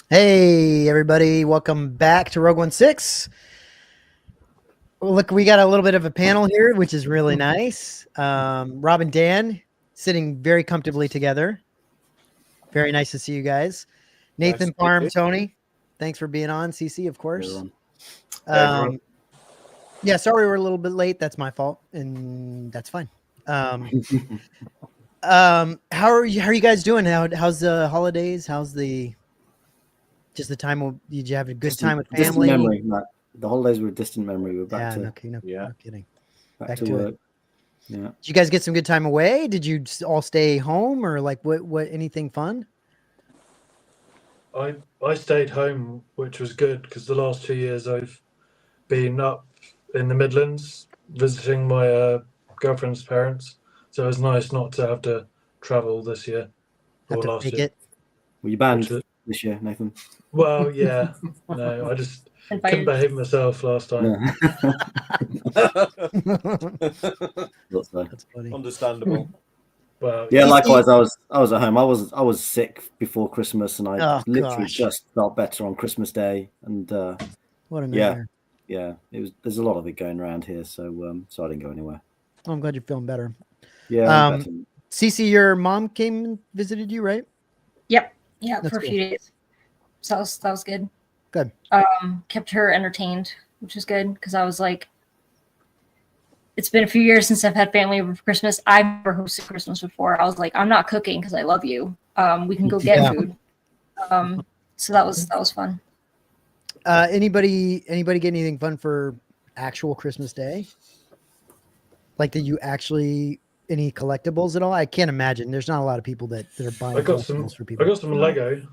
Hey, everybody. Welcome back to Rogue 16. Look, we got a little bit of a panel here, which is really nice. Rob and Dan sitting very comfortably together. Very nice to see you guys. Nathan, Parm, Tony, thanks for being on. CC, of course. Yeah, sorry we're a little bit late. That's my fault, and that's fine. How are you guys doing? How's the holidays? How's the time? Did you have a good time with family? Distant memory, Matt. The holidays were a distant memory. We're back to no kidding. Back to work. Yeah. Did you guys get some good time away? Did you all stay home, or like what anything fun? I stayed home, which was good because the last 2 years I've been up in the Midlands visiting my girlfriend's parents, so it was nice not to have to travel this year or last year. Were you banned this year, Nathan? Well, yeah, no, I just couldn't behave myself last time. That's funny. Understandable. Well, yeah, likewise. I was at home. I was sick before Christmas, and I literally just felt better on Christmas Day. And what a nightmare. Yeah, it was. There's a lot of it going around here, so so I didn't go anywhere. Oh, I'm glad you're feeling better. Yeah. Cece, your mom came and visited you, right? Yep. Yeah, that's for a few days. So that was good. Good. Kept her entertained, which was good because I was like, it's been a few years since I've had family over for Christmas. I've never hosted Christmas before. I was like, I'm not cooking because I love you. We can go get food. So that was fun. Anybody get anything fun for actual Christmas Day? Like, did you actually any collectibles at all? I can't imagine. There's not a lot of people that are buying collectibles for people. I got some Lego.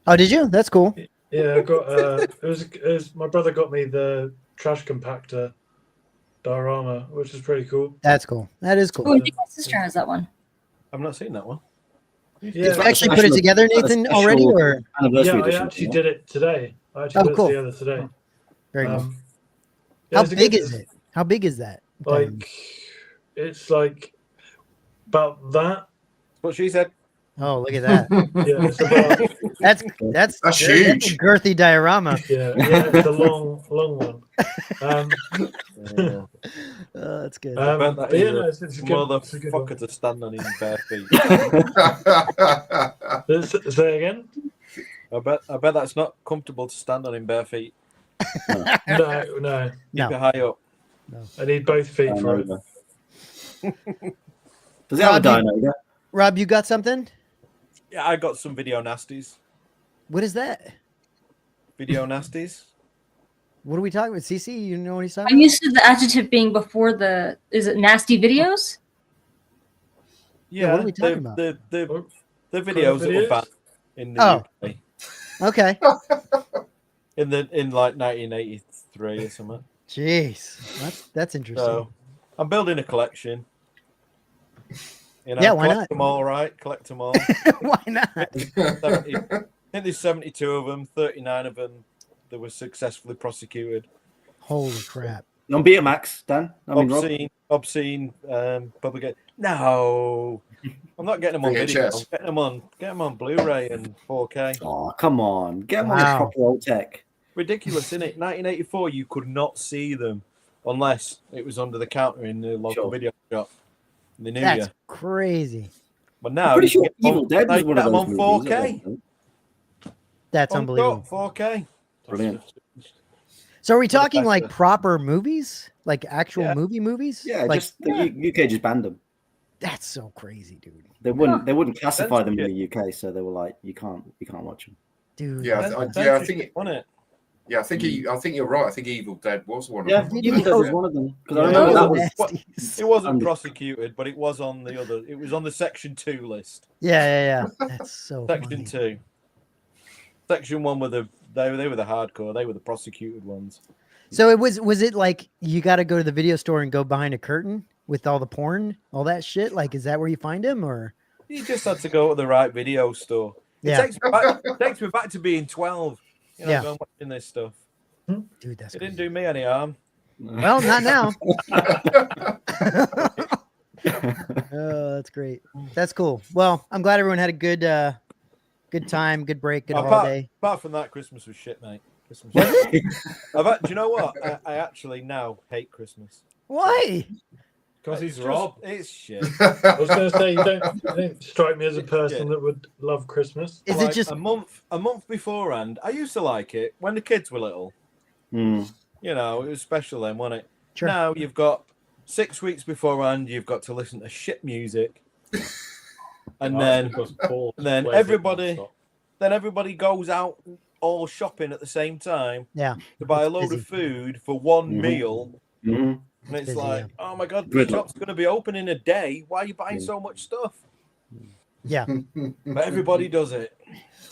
Oh, did you? That's cool. Yeah, I got. It was my brother got me the trash compactor diorama, which is pretty cool. That's cool. That is cool. Oh, my sister has that one. I've not seen that one. Yeah, did you actually put it together, Nathan, already? Or yeah, I actually did it today. I actually put it together today. Very cool. How big is it? How big is that? Like, it's like about that. What she said. Oh, look at that! Yeah, it's about, that's huge. That's a girthy diorama. Yeah, it's a long one. That's good. I bet that is it's a good, motherfucker to stand on his bare feet. Say again? I bet that's not comfortable to stand on in bare feet. No. Keep it high up. No. I need both feet for it. Does it have a dino? Rob, you got something? Yeah, I got some video nasties. What is that? Video nasties? What are we talking about? CC, you know what he's talking about? I'm used to the adjective being before the, is it nasty videos? Yeah, what are we talking about? The videos that were banned in the UK. Okay. in like 1983 or something. Jeez. That's interesting. So, I'm building a collection. You know, yeah, why collect not? them all, right? Collect them all. Why not? 70, I think there's 72 of them, 39 of them that were successfully prosecuted. Holy crap. On Betamax, Dan? Obscene public. No. I'm not getting them on video. I'm getting them on Blu-ray and 4K. Oh, come on. Get them on the proper old tech. Ridiculous, isn't it? 1984, you could not see them unless it was under the counter in the local video shop. That's crazy. But now pretty sure Evil Dead was one of those on movies, 4K. That's unbelievable. 4K. Brilliant. So are we talking like proper movies? Like actual movies? Yeah, like, just the UK just banned them. That's so crazy, dude. They wouldn't classify them in the UK, so they were like, you can't watch them. Dude. I think I think you're right. I think Evil Dead was one of them. Yeah, Evil Dead was one of them. Because I remember that was. It wasn't prosecuted, but it was on the other. It was on the Section 2 list. Yeah. That's so. Section 2. Section 1 were they were the hardcore. They were the prosecuted ones. So it was it like you got to go to the video store and go behind a curtain with all the porn, all that shit? Like, is that where you find them, or you just had to go to the right video store? Yeah. It takes me back to being 12. You know, going watching this stuff. Dude, that's it didn't do me any harm. Well, not now. Oh, that's great. That's cool. Well, I'm glad everyone had a Good time, good break, good apart, holiday. Apart from that, Christmas was shit, mate. Christmas was shit. Do you know what? I actually now hate Christmas. Why? Because he's Rob. It's shit. I was going to say, you don't strike me as a person that would love Christmas. Is like it just a month beforehand? I used to like it when the kids were little. Mm. You know, it was special then, wasn't it? Sure. Now you've got 6 weeks beforehand. You've got to listen to shit music, and then everybody goes out all shopping at the same time. Yeah. To buy a load busy. of food for one meal. Mm-hmm. And it's busy, like, oh my God, the Good shop's going to be open in a day. Why are you buying so much stuff? Yeah. But everybody does it.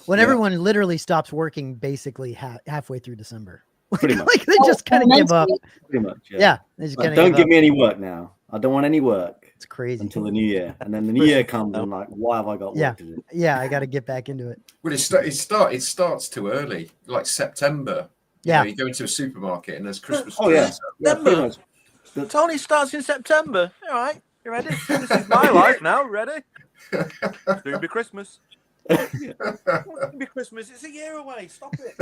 When everyone literally stops working basically halfway through December. Pretty much. Like they just kind of give up. Pretty much. Yeah. They just Like, kinda don't give me any work now. I don't want any work. It's crazy. Until the new year. And then the new year comes and I'm like, why have I got work to do? Yeah, I got to get back into it. Well, it starts too early, like September. You go into a supermarket and there's Christmas. Oh, yeah. September. Tony starts in September. All right, you ready? This is my life now. Ready? Soon be Christmas. Soon be Christmas. It's a year away. Stop it.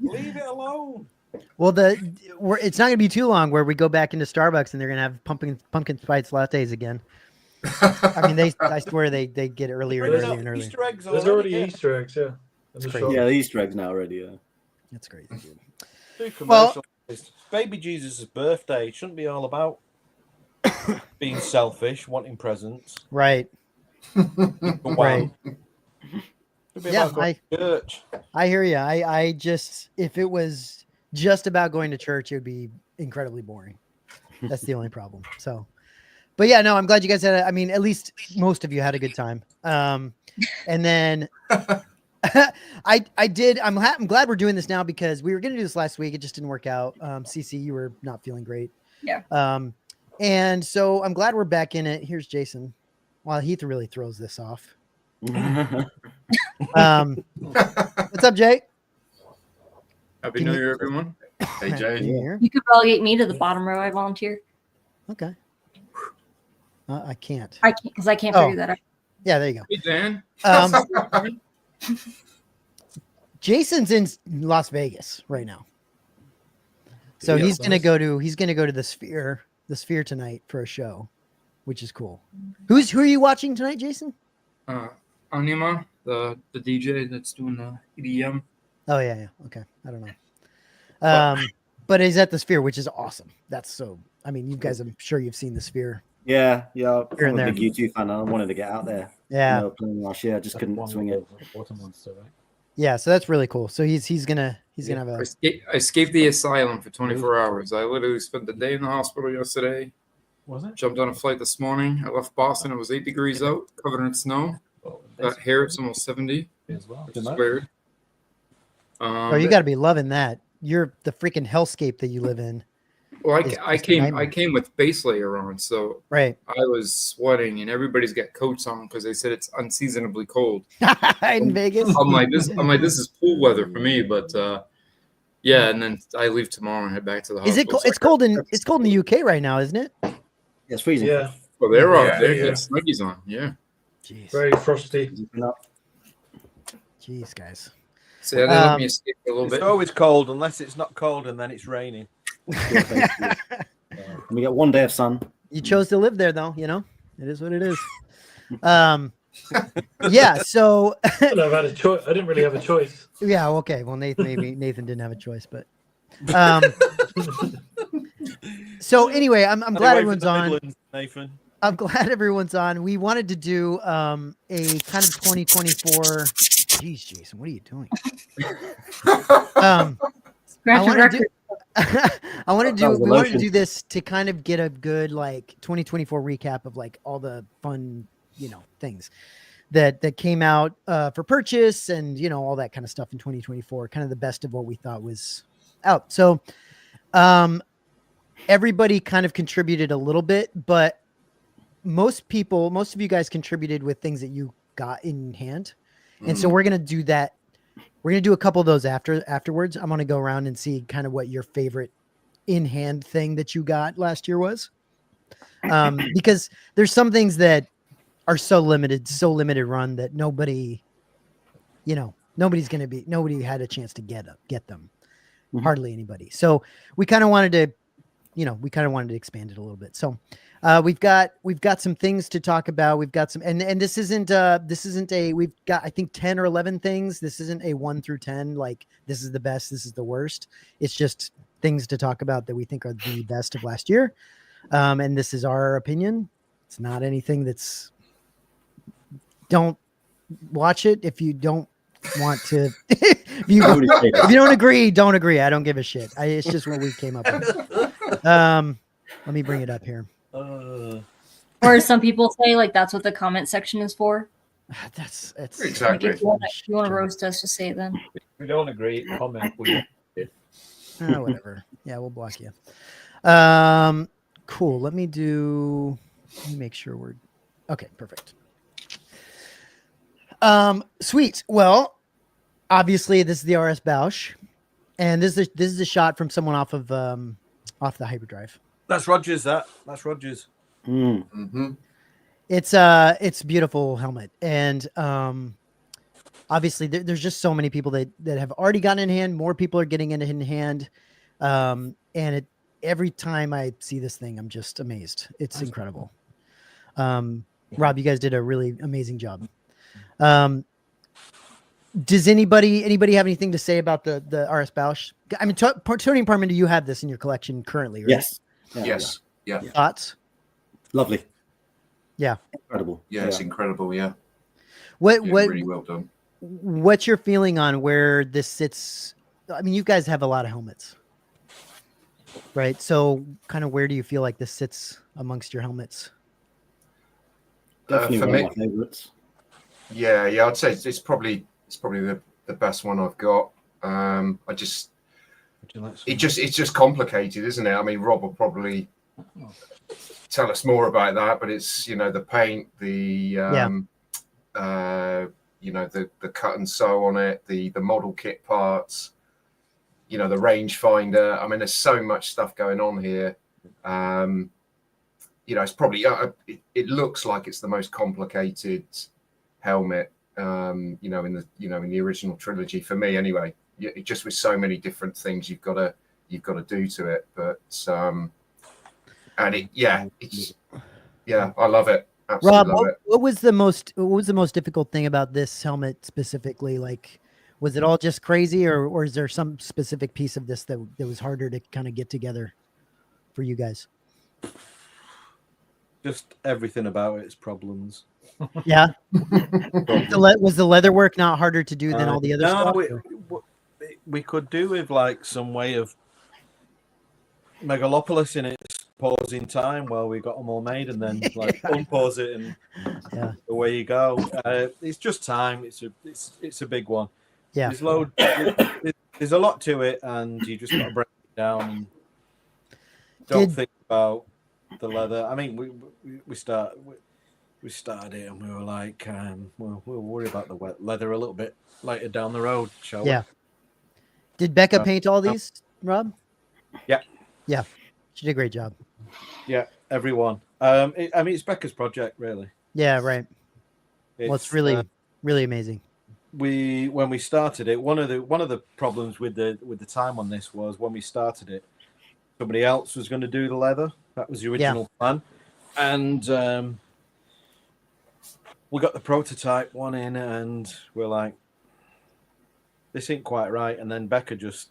Leave it alone. Well, it's not going to be too long where we go back into Starbucks and they're going to have pumpkin spice lattes again. I mean, I swear they get earlier and earlier and earlier. Easter eggs There's already Easter eggs, yeah. Yeah, the Easter eggs now already. Yeah. That's crazy. Well, baby Jesus' birthday shouldn't be all about being selfish, wanting presents. Right. Right. Yeah, I hear you. I just, if it was just about going to church, it would be incredibly boring. That's the only problem. So, but yeah, no, I'm glad you guys had, I mean, at least most of you had a good time. And then I'm glad we're doing this now because we were going to do this last week. It just didn't work out. CC, you were not feeling great. Yeah. And so I'm glad we're back in it. Here's Jason. Wow, Heath really throws this off. What's up, Jay? Happy New Year, everyone. Hey, Jay. You could relegate me to the bottom row. I volunteer. Okay. I can't. I can't because I can't figure that out. Yeah, there you go. Hey, Dan. Jason's in Las Vegas right now, so he's gonna go to the Sphere tonight for a show, which is cool. Who are you watching tonight, Jason? Anima, the DJ that's doing the EDM. Oh yeah. Okay, I don't know. But he's at the Sphere, which is awesome. That's so. I mean, you guys, I'm sure you've seen the Sphere. Yeah. I'm Here and a big YouTube fan. I wanted to get out there. Yeah. Playing last year, I just couldn't swing it. Yeah, so that's really cool. So he's gonna have a. I escaped the asylum for 24 hours. I literally spent the day in the hospital yesterday. Was it? Jumped on a flight this morning. I left Boston. It was 8 degrees out, covered in snow. Got here, it's almost 70. Which is weird. Oh, you got to be loving that. You're the freaking hellscape that you live in. Well, I came with base layer on, so right. I was sweating, and everybody's got coats on because they said it's unseasonably cold in Vegas. I'm like this is pool weather for me, but yeah. And then I leave tomorrow and head back to the hospital. Is it? It's cold in the UK right now, isn't it? Yeah, it's freezing. Yeah. Well, they're on. They've got snuggies on. Yeah. Jeez. Very frosty. Jeez, guys. So they let me escape a little bit. It's always cold unless it's not cold and then it's raining. We got one day of sun. You chose to live there, though. You know, it is what it is. Yeah. So I didn't really have a choice. Yeah. Okay. Well, Nathan didn't have a choice, but. So anyway, I'm glad everyone's on. Nathan. I'm glad everyone's on. We wanted to do a kind of 2024. Jeez, Jason, what are you doing? We wanted to do this to kind of get a good like 2024 recap of like all the fun, things that came out for purchase and all that kind of stuff in 2024. Kind of the best of what we thought was out. So, everybody kind of contributed a little bit, but most of you guys contributed with things that you got in hand. And so we're going to do that. We're going to do a couple of those afterwards. I'm going to go around and see kind of what your favorite in hand thing that you got last year was. Because there's some things that are so limited run that nobody nobody had a chance to get them. Mm-hmm. Hardly anybody. So we kind of wanted to expand it a little bit. So we've got some things to talk about. We've got some, and this isn't we've got, I think 10 or 11 things. This isn't a 1 through 10. Like this is the best, this is the worst. It's just things to talk about that we think are the best of last year. And this is our opinion. It's not anything don't watch it. If you don't want to, if you don't agree, don't agree. I don't give a shit. It's just what we came up with. Let me bring it up here. Or some people say like that's what the comment section is for. That's exactly. Like, if you want to roast us, just say it then. If we don't agree, comment. Whatever. Yeah, we'll block you. Cool. Let me make sure we're okay. Perfect. Sweet. Well, obviously this is the RS Boushh, and this is a shot from someone off the hyperdrive. That's Rogers. That's Rogers. Mm-hmm. It's a beautiful helmet, and obviously there's just so many people that have already gotten in hand. More people are getting it in hand, and every time I see this thing, I'm just amazed. It's incredible. Rob, you guys did a really amazing job. Does anybody have anything to say about the RS Boushh? I mean, Tony Parman, do you have this in your collection currently? Right? Yes. Yes. Yeah. Thoughts? Lovely. Yeah. Incredible. Yeah, it's incredible. Yeah. What really well done. What's your feeling on where this sits? I mean, you guys have a lot of helmets, right? So kind of where do you feel like this sits amongst your helmets? Definitely for one me, of my favorites. Yeah, I'd say it's probably the best one I've got. It's just complicated, isn't it? I mean, Rob will probably tell us more about that, but it's the paint, the the cut and sew on it, the model kit parts, the rangefinder. I mean, there's so much stuff going on here. It's probably it looks like it's the most complicated helmet in the original trilogy for me anyway. Just with so many different things you've got to do to it, but I love it. Absolutely Rob, love it. what was the most difficult thing about this helmet specifically? Like, was it all just crazy, or is there some specific piece of this that was harder to kind of get together for you guys? Just everything about it's problems. Yeah. Was the leather work not harder to do than all the other stuff? We could do with like some way of Megalopolis in its pausing time while we got them all made, and then like unpause it and away you go. It's just time. It's a big one. Yeah. There's a lot to it, and you just got to break it down and don't think about the leather. I mean, we started it and we were like, we'll worry about the wet leather a little bit later down the road, shall we? Did Becca paint all these, Rob? Yeah. Yeah. She did a great job. Yeah, everyone. It's Becca's project, really. Yeah, right. It's really, really amazing. When we started it, one of the problems with the time on this was when we started it, somebody else was going to do the leather. That was the original plan, and we got the prototype one in, and we're like, this ain't quite right. And then Becca just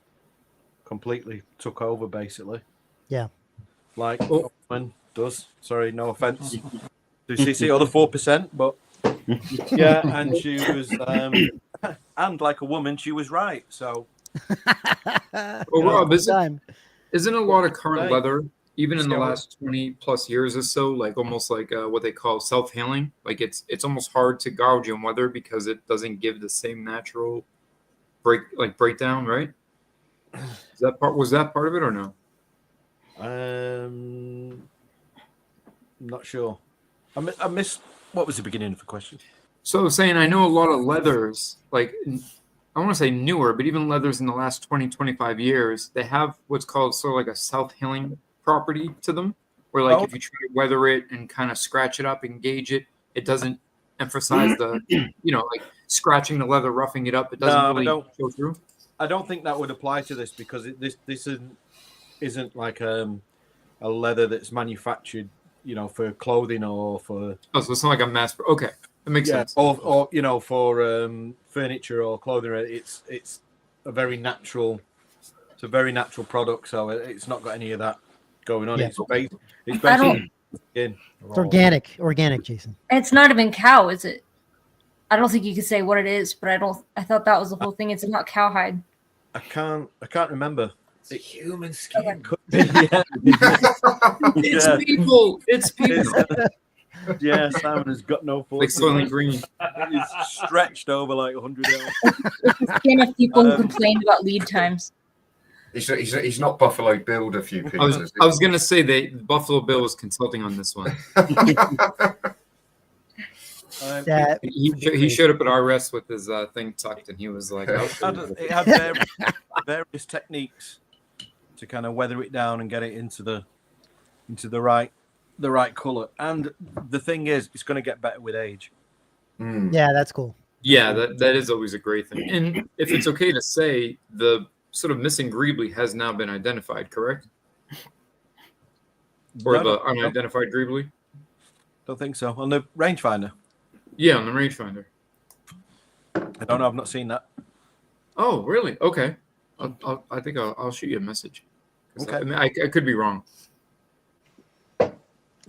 completely took over, basically. Yeah. Like woman does. Sorry, no offense to CC or the 4%, but yeah, and she was, and like a woman, she was right. So, Rob, isn't a lot of current leather, even in the last 20 plus years or so, like almost like what they call self-healing? Like it's almost hard to gouge in weather because it doesn't give the same natural breakdown, right? Was that part of it or no? Not sure. I missed what was the beginning of the question. So saying I know a lot of leathers, like I want to say newer, but even leathers in the last 20, 25 years, they have what's called sort of like a self-healing property to them, where like if you try to weather it and kind of scratch it up and gauge it, it doesn't emphasize the, like scratching the leather, roughing it up. It doesn't really go through. I don't think that would apply to this because this isn't like a leather that's manufactured, for clothing or for. Oh, so it's not like a mass. Okay, that makes sense. Or for furniture or clothing. It's a very natural. It's a very natural product, so it's not got any of that going on. Yeah. It's basically it's organic, Jason. It's not even cow, is it? I don't think you could say what it is, but I thought that was the whole thing. It's not cowhide. I can't remember. It's human skin. It's people. It's people. Yeah, Simon has got no force. Like Soylent Green. He's stretched over like 100 hours. Skin of people who complained about lead times. He's not Buffalo Bill a few people. I was going to say Buffalo Bill was consulting on this one. He showed up at our rest with his thing tucked, and he was like, it had various techniques to kind of weather it down and get it into the right color. And the thing is, it's going to get better with age. Yeah, that's cool. Yeah, that is always a great thing. And if it's okay to say, the sort of missing greebly has now been identified, correct? Or the unidentified greebly? Don't think so. On the rangefinder. Yeah, on the rangefinder. I don't know. I've not seen that. Oh, really? Okay. I think I'll shoot you a message. Okay. I mean, I could be wrong.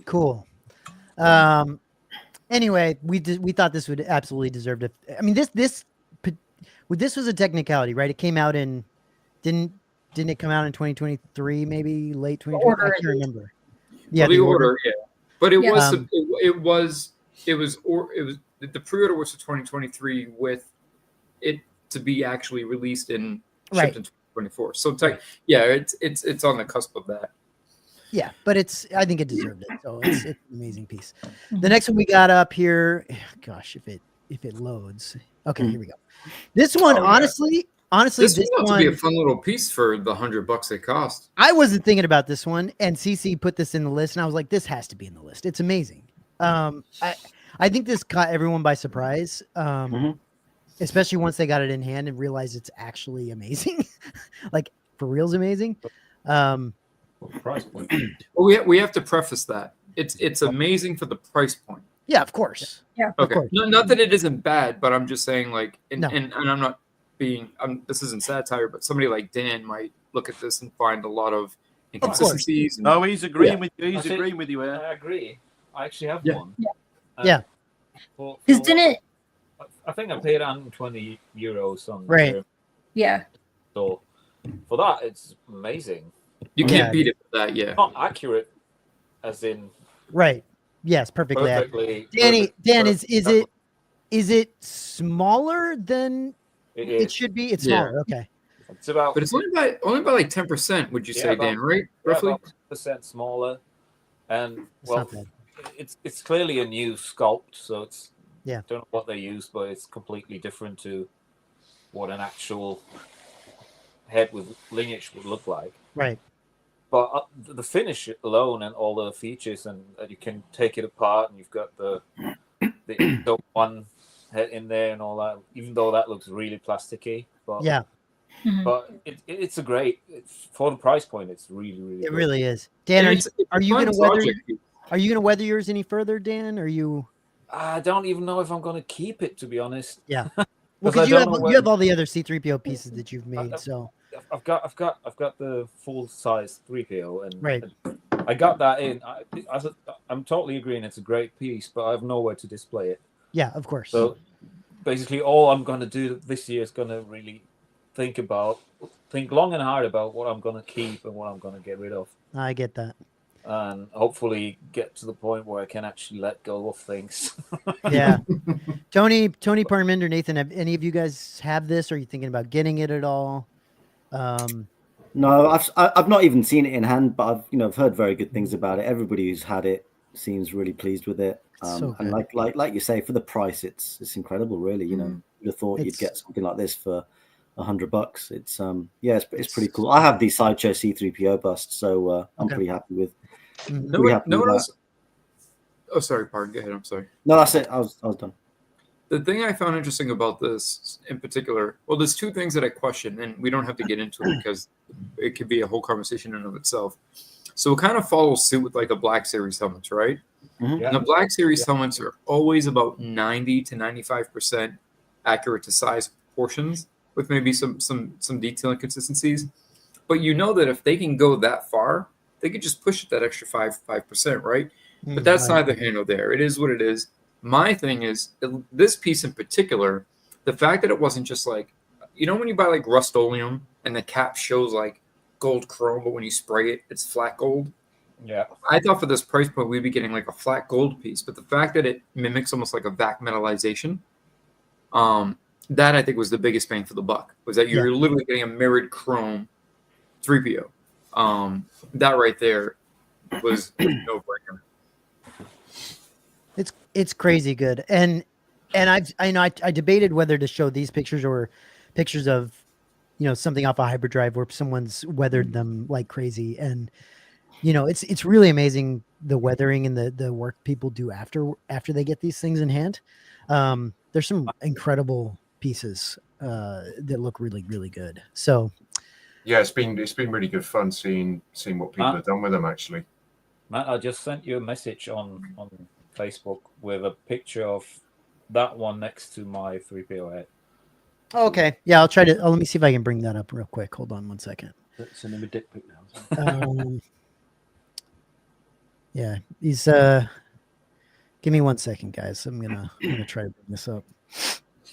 Cool. Anyway, we thought this would absolutely deserve to. I mean, this was a technicality, right? It came out in didn't it come out in 2023? Maybe late 2023. I can't remember. Yeah, the order. Yeah, but it was the pre-order was for 2023 with it to be actually released in shipped in 2024. So it's on the cusp of that. Yeah, but I think it deserved it. So it's an amazing piece. The next one we got up here, gosh, if it loads. Okay, here we go. This one, honestly, this one to be a fun little piece for the $100 they cost. I wasn't thinking about this one, and CC put this in the list, and I was like, this has to be in the list. It's amazing. I think this caught everyone by surprise, especially once they got it in hand and realized it's actually amazing, like for real's amazing. Price point. Well, we have to preface that it's amazing for the price point. Yeah, of course. Yeah. Okay. Not that it isn't bad, but I'm just saying, like, and I'm not being. This isn't satire, but somebody like Dan might look at this and find a lot of inconsistencies. No, he's agreeing with you. He's agreeing with you. I agree. I actually have one. Yeah. Because didn't I think I paid 120 euros on right. Yeah. So for that, it's amazing. You can't beat it for that, yeah. Not accurate, as in. Right. Yes, perfectly accurate. Dan, is it smaller than it should be? It's smaller. Okay. It's about, but it's only by like 10%. Would you say, Dan? Right? Roughly. About 10% smaller, and it's clearly a new sculpt, so it's don't know what they used, but it's completely different to what an actual head with lineage would look like. Right. But the finish alone and all the features, and you can take it apart, and you've got the one head in there and all that. Even though that looks really plasticky, but but it's a great. For the price point, it's really it good. really is. Dan, are you gonna weather yours any further, Dan? Are you? I don't even know if I'm gonna keep it, to be honest. Yeah. Well, because you have all the other C-3PO pieces that you've made, so. I've got the full size 3PO, and right. I got that in. I'm totally agreeing. It's a great piece, but I have nowhere to display it. Yeah, of course. So basically, all I'm going to do this year is going to really think long and hard about what I'm going to keep and what I'm going to get rid of. I get that. And hopefully get to the point where I can actually let go of things. Yeah. Tony Parminder, Nathan, have any of you guys have this? Or are you thinking about getting it at all? No, I've not even seen it in hand, but I've heard very good things about it. Everybody who's had it seems really pleased with it. And like you say, for the price, it's incredible, really. You'd have thought you'd get something like this for $100. It's pretty cool. I have the Sideshow C-3PO bust, so I'm pretty happy with. No one else. Oh, sorry, pardon. Go ahead. I'm sorry. No, that's it. I was done. The thing I found interesting about this in particular, well, there's two things that I question, and we don't have to get into it because it could be a whole conversation in and of itself. So it kind of follows suit with like the Black Series helmets, right? Mm-hmm. And the Black Series helmets are always about 90 to 95% accurate to size proportions, with maybe some detail inconsistencies. But you know that if they can go that far, they could just push it that extra 5%, right? But that's neither here nor there. It is what it is. My thing is, this piece in particular, the fact that it wasn't just like, you know, when you buy like Rust-Oleum and the cap shows like gold chrome, but when you spray it, it's flat gold. Yeah. I thought for this price point, we'd be getting like a flat gold piece, but the fact that it mimics almost like a vac metallization, that I think was the biggest bang for the buck, was that you're literally getting a mirrored chrome 3PO. That right there was a no-brainer. It's crazy good, and I debated whether to show these pictures or pictures of, you know, something off a hyperdrive where someone's weathered them like crazy, and you know, it's really amazing the weathering and the work people do after they get these things in hand. There's some incredible pieces that look really, really good. So yeah, it's been really good fun seeing what people have done with them actually. Matt, I just sent you a message on Facebook with a picture of that one next to my 3PO head. Okay, yeah, I'll try to. Let me see if I can bring that up real quick. Hold on one second. Send him a dick pic now. Yeah, he's give me 1 second, guys. I'm gonna try to bring this up.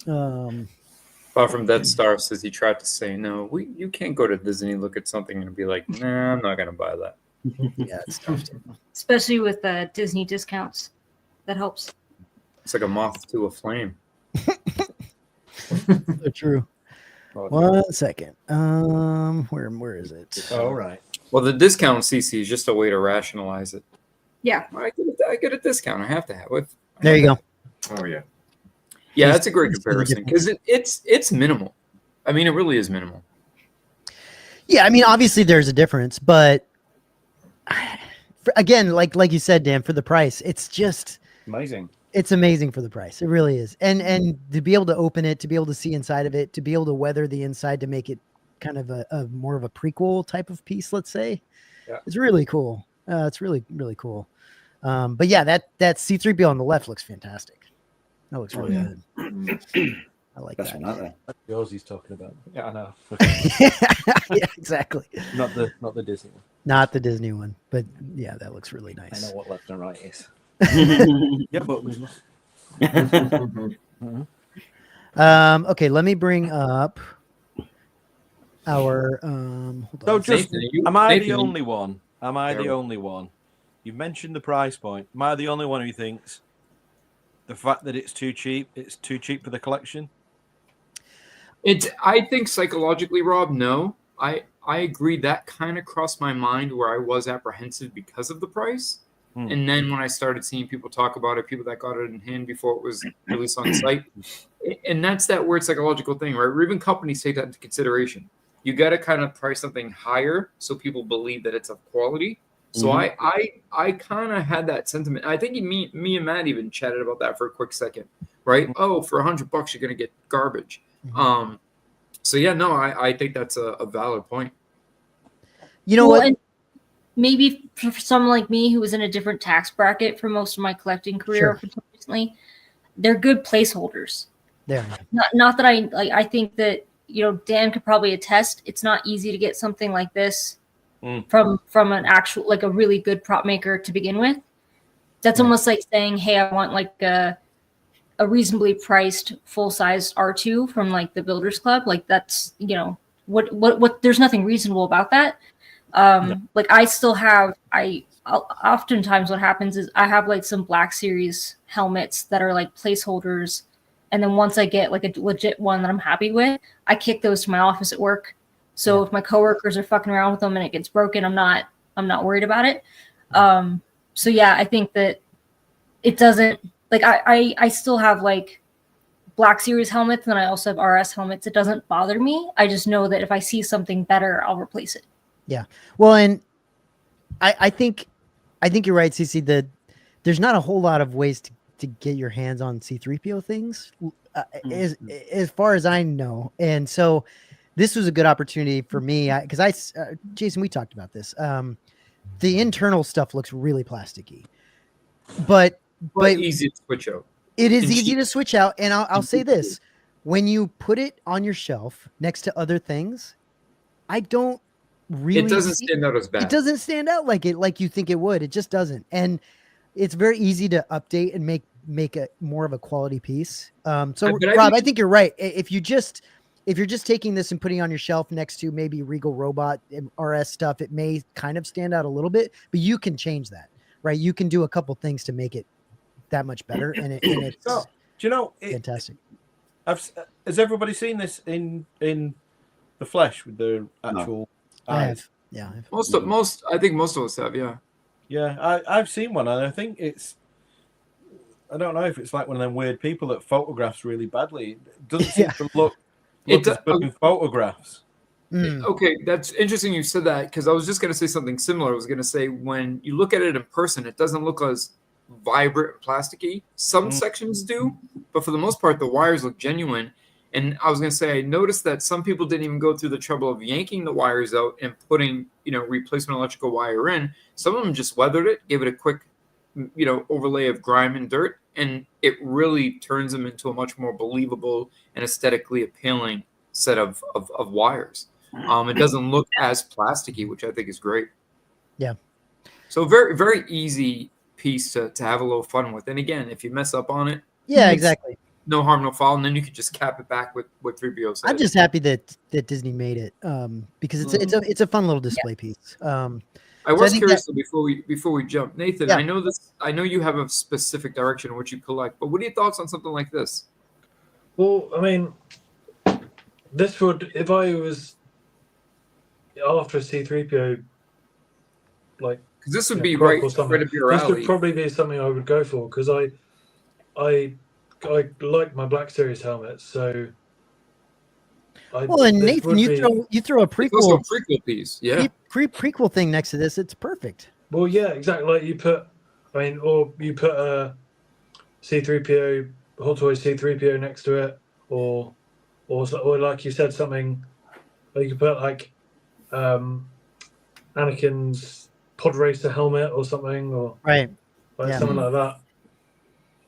Apart from Dead Star says he tried to say no. You can't go to Disney, look at something and be like, nah, I'm not gonna buy that. Yeah, it's tough. Especially with Disney discounts. That helps. It's like a moth to a flame. So true. 1 second. Where is it? All right. Well, the discount CC is just a way to rationalize it. Yeah. I get a discount. I have to have it. There you go. Oh yeah. Yeah, that's a great comparison because it's minimal. I mean, it really is minimal. Yeah, I mean, obviously there's a difference, but again, like you said, Dan, for the price, it's just amazing. It's amazing for the price. It really is. And to be able to open it, to be able to see inside of it, to be able to weather the inside to make it kind of a more of a prequel type of piece, let's say, it's really cool. It's really, really cool. But yeah, that C-3PO on the left looks fantastic. That looks really good. I like that. That's yours he's talking about. Yeah, I know. Yeah, exactly. Not the Disney one. Not the Disney one, but yeah, that looks really nice. I know what left and right is. Yeah, but we must. Okay, let me bring up our hold on. So just am I the only one? You mentioned the price point. Am I the only one who thinks the fact that it's too cheap for the collection? I think psychologically, Rob, no. I agree. That kind of crossed my mind where I was apprehensive because of the price. And then when I started seeing people talk about it, people that got it in hand before it was released on site, and that's that weird psychological thing, right? Or even companies take that into consideration. You got to kind of price something higher so people believe that it's of quality. So I kind of had that sentiment. I think me and Matt even chatted about that for a quick second, right? Oh, for $100 you're going to get garbage. So yeah, no, I think that's a valid point. You know what? Maybe for someone like me who was in a different tax bracket for most of my collecting career recently, they're good placeholders. There. Not that I think that, you know, Dan could probably attest. It's not easy to get something like this from an actual, like a really good prop maker to begin with. That's almost like saying, hey, I want like a reasonably priced full-sized R2 from like the Builders Club. Like that's, you know, what there's nothing reasonable about that. Like I still have, oftentimes what happens is I have like some Black Series helmets that are like placeholders. And then once I get like a legit one that I'm happy with, I kick those to my office at work. So if my coworkers are fucking around with them and it gets broken, I'm not worried about it. So yeah, I think that it doesn't, like I still have like Black Series helmets and I also have RS helmets. It doesn't bother me. I just know that if I see something better, I'll replace it. Yeah. Well, and I think you're right, CC, that there's not a whole lot of ways to get your hands on C-3PO things, as far as I know. And so this was a good opportunity for me because Jason, we talked about this. The internal stuff looks really plasticky, but easy to switch out. It is easy to switch out. And I'll say this, when you put it on your shelf next to other things, I don't really, it doesn't stand out as bad. It doesn't stand out like you think it would. It just doesn't. And it's very easy to update and make a more of a quality piece. So Rob, I think you're right. If you're just taking this and putting it on your shelf next to maybe Regal Robot and RS stuff, it may kind of stand out a little bit, but you can change that, right? You can do a couple things to make it that much better. And it's do you know, fantastic. Has everybody seen this in the flesh with the actual I have. Yeah. I think most of us have. Yeah. Yeah. I've seen one, and I think I don't know if it's like one of them weird people that photographs really badly. It doesn't seem to look as good in photographs. Okay, that's interesting you said that, because I was just going to say something similar. I was going to say, when you look at it in person, it doesn't look as vibrant and plasticky. Some sections do, but for the most part, the wires look genuine. And I was going to say, I noticed that some people didn't even go through the trouble of yanking the wires out and putting, replacement electrical wire in. Some of them just weathered it, gave it a quick, overlay of grime and dirt, and it really turns them into a much more believable and aesthetically appealing set of wires. It doesn't look as plasticky, which I think is great. Yeah. So very, very easy piece to have a little fun with. And again, if you mess up on it, exactly. No harm, no foul, and then you could just cap it back with 3PO said. I'm just happy that Disney made it, because it's a fun little display piece. I was curious before we jump, Nathan. Yeah. I know you have a specific direction in which you collect, but what are your thoughts on something like this? Well, I mean, this would, if I was after a C-3PO, like, because this would be right up your alley. This would probably be something I would go for, because I like my Black Series helmets, so. And Nathan, you throw a prequel. It's also a prequel piece, yeah. Prequel thing next to this, it's perfect. Well, yeah, exactly. Like you put a C-3PO, Hot Toys C-3PO next to it, or like you said, something. Or you could put like Anakin's pod racer helmet or something, or something like that.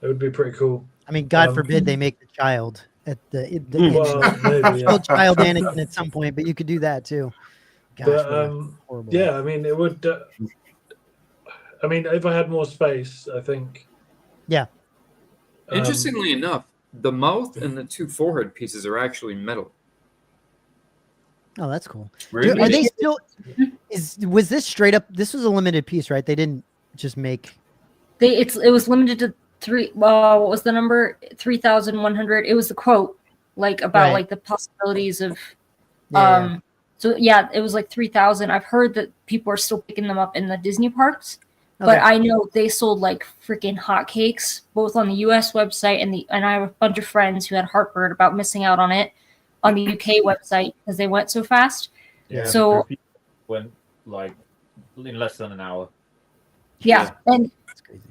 It would be pretty cool. I mean, God forbid they make the child at maybe, child Anakin at some point, but you could do that too. Gosh, but I mean, it would. I mean, if I had more space, I think. Yeah. Interestingly enough, the mouth and the two forehead pieces are actually metal. Oh, that's cool. Really? Are they still? Was this straight up? This was a limited piece, right? They didn't just make. It was limited to 3. What was the number? 3,100. It was the quote, like about like the possibilities of. So yeah, it was like 3,000. I've heard that people are still picking them up in the Disney parks, but I know they sold like freaking hotcakes both on the U.S. website and I have a bunch of friends who had heartburn about missing out on it on the UK website because they went so fast. Yeah. So went like in less than an hour. Yeah, and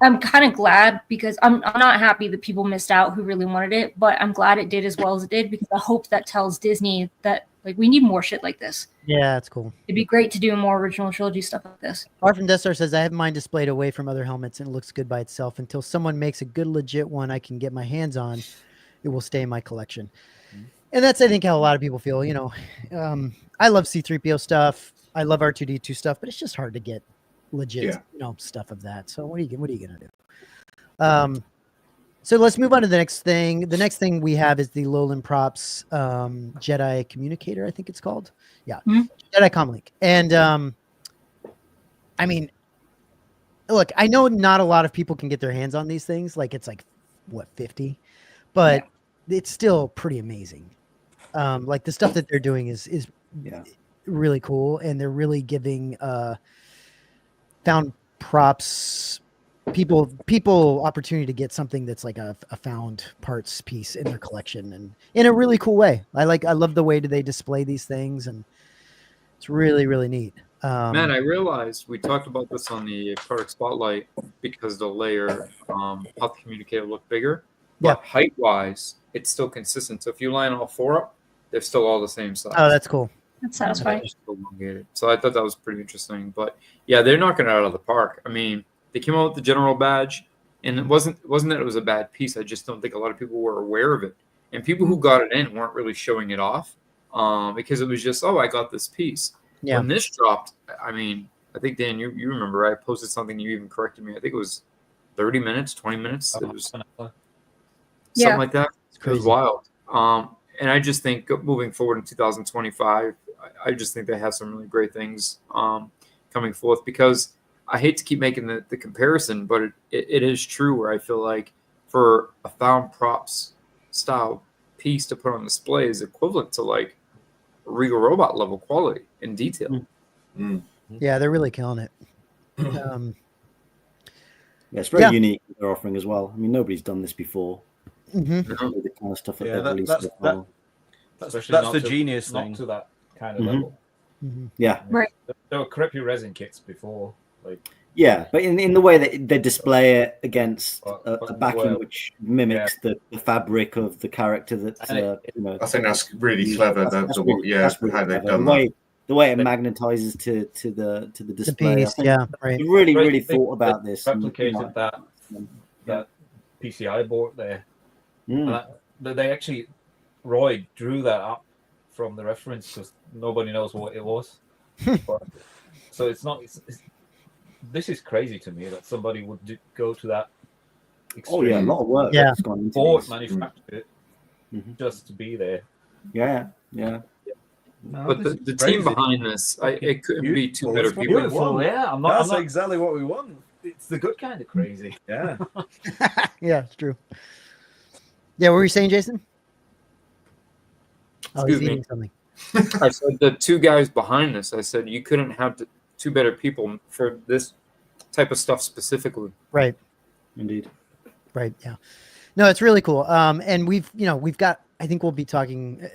I'm kind of glad because I'm not happy that people missed out who really wanted it, but I'm glad it did as well as it did because I hope that tells Disney that like we need more shit like this. Yeah, that's cool. It'd be great to do more original trilogy stuff like this. Art from Death Star says, I have mine displayed away from other helmets and it looks good by itself. Until someone makes a good legit one I can get my hands on, it will stay in my collection. And that's, I think, how a lot of people feel. You know, I love C-3PO stuff. I love R2-D2 stuff, but it's just hard to get legit, stuff of that. So what are you gonna do? So let's move on to the next thing. The next thing we have is the Lan Props Jedi Communicator, I think it's called. Yeah, Jedi Comlink. And I mean, look, I know not a lot of people can get their hands on these things. Like it's like what 50, but it's still pretty amazing. Like the stuff that they're doing is really cool, and they're really giving found props people opportunity to get something that's like a found parts piece in their collection, and in a really cool way. I love the way they display these things, and it's really, really neat. Man, I realized we talked about this on the product spotlight because the layer helped the communicator look bigger. But height-wise, it's still consistent. So if you line all four up, they're still all the same size. Oh, that's cool. That's satisfying. So I thought that was pretty interesting. But yeah, they're knocking it out of the park. I mean, they came out with the general badge, and it wasn't that it was a bad piece. I just don't think a lot of people were aware of it. And people who got it in weren't really showing it off because it was just, oh, I got this piece. Yeah. When this dropped, I mean, I think, Dan, you remember I posted something, you even corrected me. I think it was 30 minutes, 20 minutes. It was something like that. It was wild. And I just think moving forward in 2025, I just think they have some really great things coming forth, because I hate to keep making the comparison, but it is true where I feel like for a Lan Props style piece to put on display is equivalent to like Regal Robot level quality and detail. Yeah, they're really killing it. Yeah, it's very unique what they're offering as well. I mean, nobody's done this before. The kind of stuff that that's the genius thing. Not to that kind of level. Yeah, right. There were crappy resin kits before, like. Yeah, but in the way that they display it against a backing which mimics the fabric of the character that's you know. I think that's really clever. That's really how they've done that. The way it magnetizes to the display. The piece, right. Really thought about this. Replicated that PCI board there. They actually, Roy drew that up from the reference because nobody knows what it was. So it's not. This is crazy to me that somebody would go to that extreme. Oh yeah, a lot of work. Yeah, gone into Ford manufactured it just to be there. Yeah. No, but the team behind this, it couldn't be two better people. Beautiful, yeah. That's exactly what we want. It's the good kind of crazy. Yeah. Yeah, it's true. Yeah, what were you saying, Jason? Excuse me. Something. I said the two guys behind this. I said you couldn't have two better people for this type of stuff specifically. Right. Indeed. Right. Yeah. No, it's really cool. And we've got, I think we'll be talking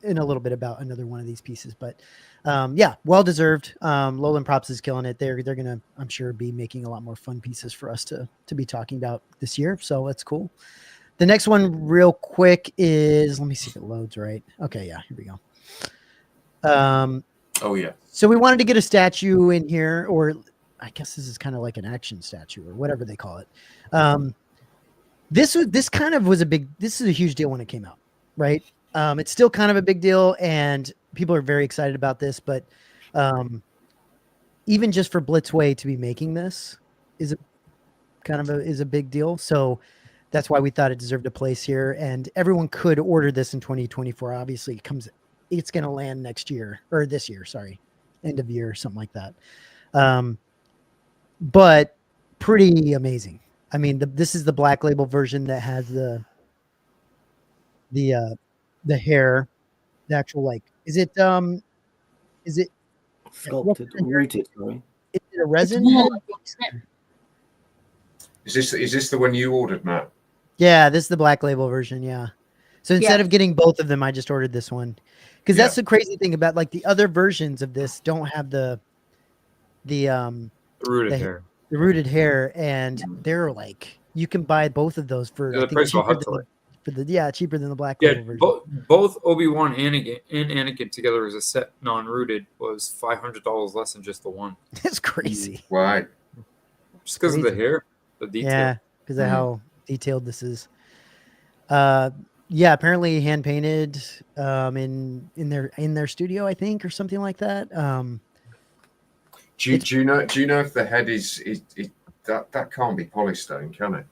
in a little bit about another one of these pieces, but yeah, well-deserved. Lan Props is killing it. They're going to, I'm sure, be making a lot more fun pieces for us to be talking about this year. So that's cool. The next one real quick is, let me see if it loads right. Okay. Yeah, here we go. Oh yeah. So we wanted to get a statue in here, or I guess this is kind of like an action statue or whatever they call it. This kind of was this is a huge deal when it came out, right? It's still kind of a big deal and people are very excited about this, but even just for Blitzway to be making this is a big deal. So that's why we thought it deserved a place here, and everyone could order this in 2024. Obviously it's going to land next year or this year, sorry, end of year, something like that. But pretty amazing. I mean, this is the black label version that has the hair, the actual, like, is it sculpted or rooted? Sorry. Is it a resin? Is this the one you ordered, Matt? Yeah, this is the black label version. Yeah. So instead of getting both of them, I just ordered this one. Because that's the crazy thing about, like, the other versions of this don't have the rooted hair, and they're like, you can buy both of those for cheaper than the black label version. Both Obi-Wan and Anakin together as a set non-rooted was $500 less than just the one. It's crazy. Why? Just because of the hair, the detail. Yeah, because of how detailed this is. Yeah, apparently hand painted in their studio, I think, or something like that. Do you know if the head is that can't be polystone, can it?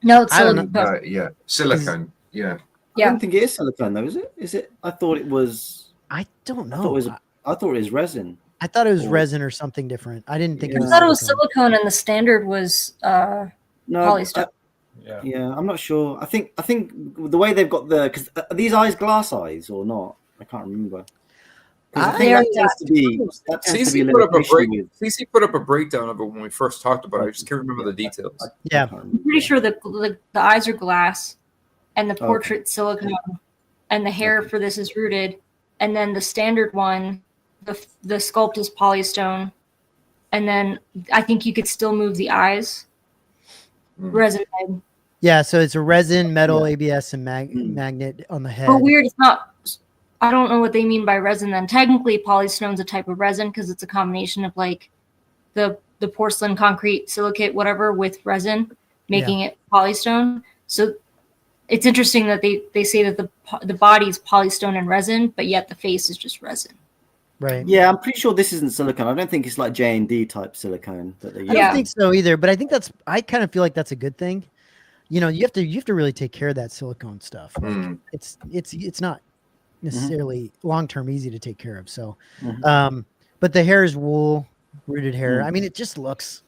No, it's silicone. Silicone. Yeah. I don't think it is silicone though, is it? Is it? I thought it was. I don't know. I thought it was resin. I thought it was resin or something different. I didn't think. I thought it was silicone, and the standard was polystone. Yeah, I'm not sure. I think the way they've got because are these eyes glass eyes or not? I can't remember. I think that tends to be CC put up a breakdown of it when we first talked about it. I just can't remember the details. Yeah, I'm pretty sure the eyes are glass, and the portrait silicone, and the hair for this is rooted, and then the standard one the sculpt is polystone, and then I think you could still move the eyes. Resin head. Yeah, so it's a resin, metal, ABS, and magnet on the head. But weird, it's not. I don't know what they mean by resin. Then technically, polystone's a type of resin because it's a combination of like the porcelain, concrete, silicate, whatever, with resin, making it polystone. So it's interesting that they say that the body is polystone and resin, but yet the face is just resin. Right. Yeah, I'm pretty sure this isn't silicone. I don't think it's like J&D type silicone that they use. I don't think so either, but I kind of feel like that's a good thing. You know, you have to really take care of that silicone stuff. Like, it's not necessarily long-term easy to take care of. So, but the hair is wool, rooted hair. I mean, it just looks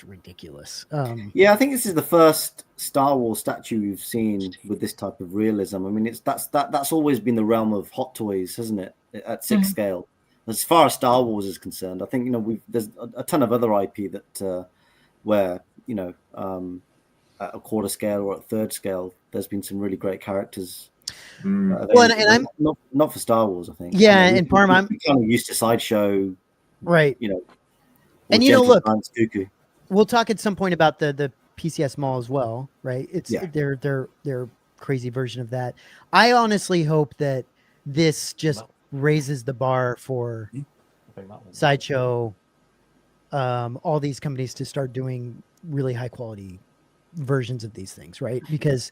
ridiculous. Yeah, I think this is the first Star Wars statue we've seen with this type of realism. I mean, that's always been the realm of Hot Toys, hasn't it? At 6 scale. As far as Star Wars is concerned, I think, you know, there's a ton of other IP that where, you know, at a quarter scale or at 3rd scale, there's been some really great characters. Well, and I'm not for Star Wars, I think. Yeah, you know, and Parm, I'm kind of used to Sideshow, right? You know, and you know, look, Cuckoo. We'll talk at some point about the PCS Maul as well, right? It's their crazy version of that. I honestly hope that this just raises the bar for Sideshow, all these companies to start doing really high quality versions of these things, right? Because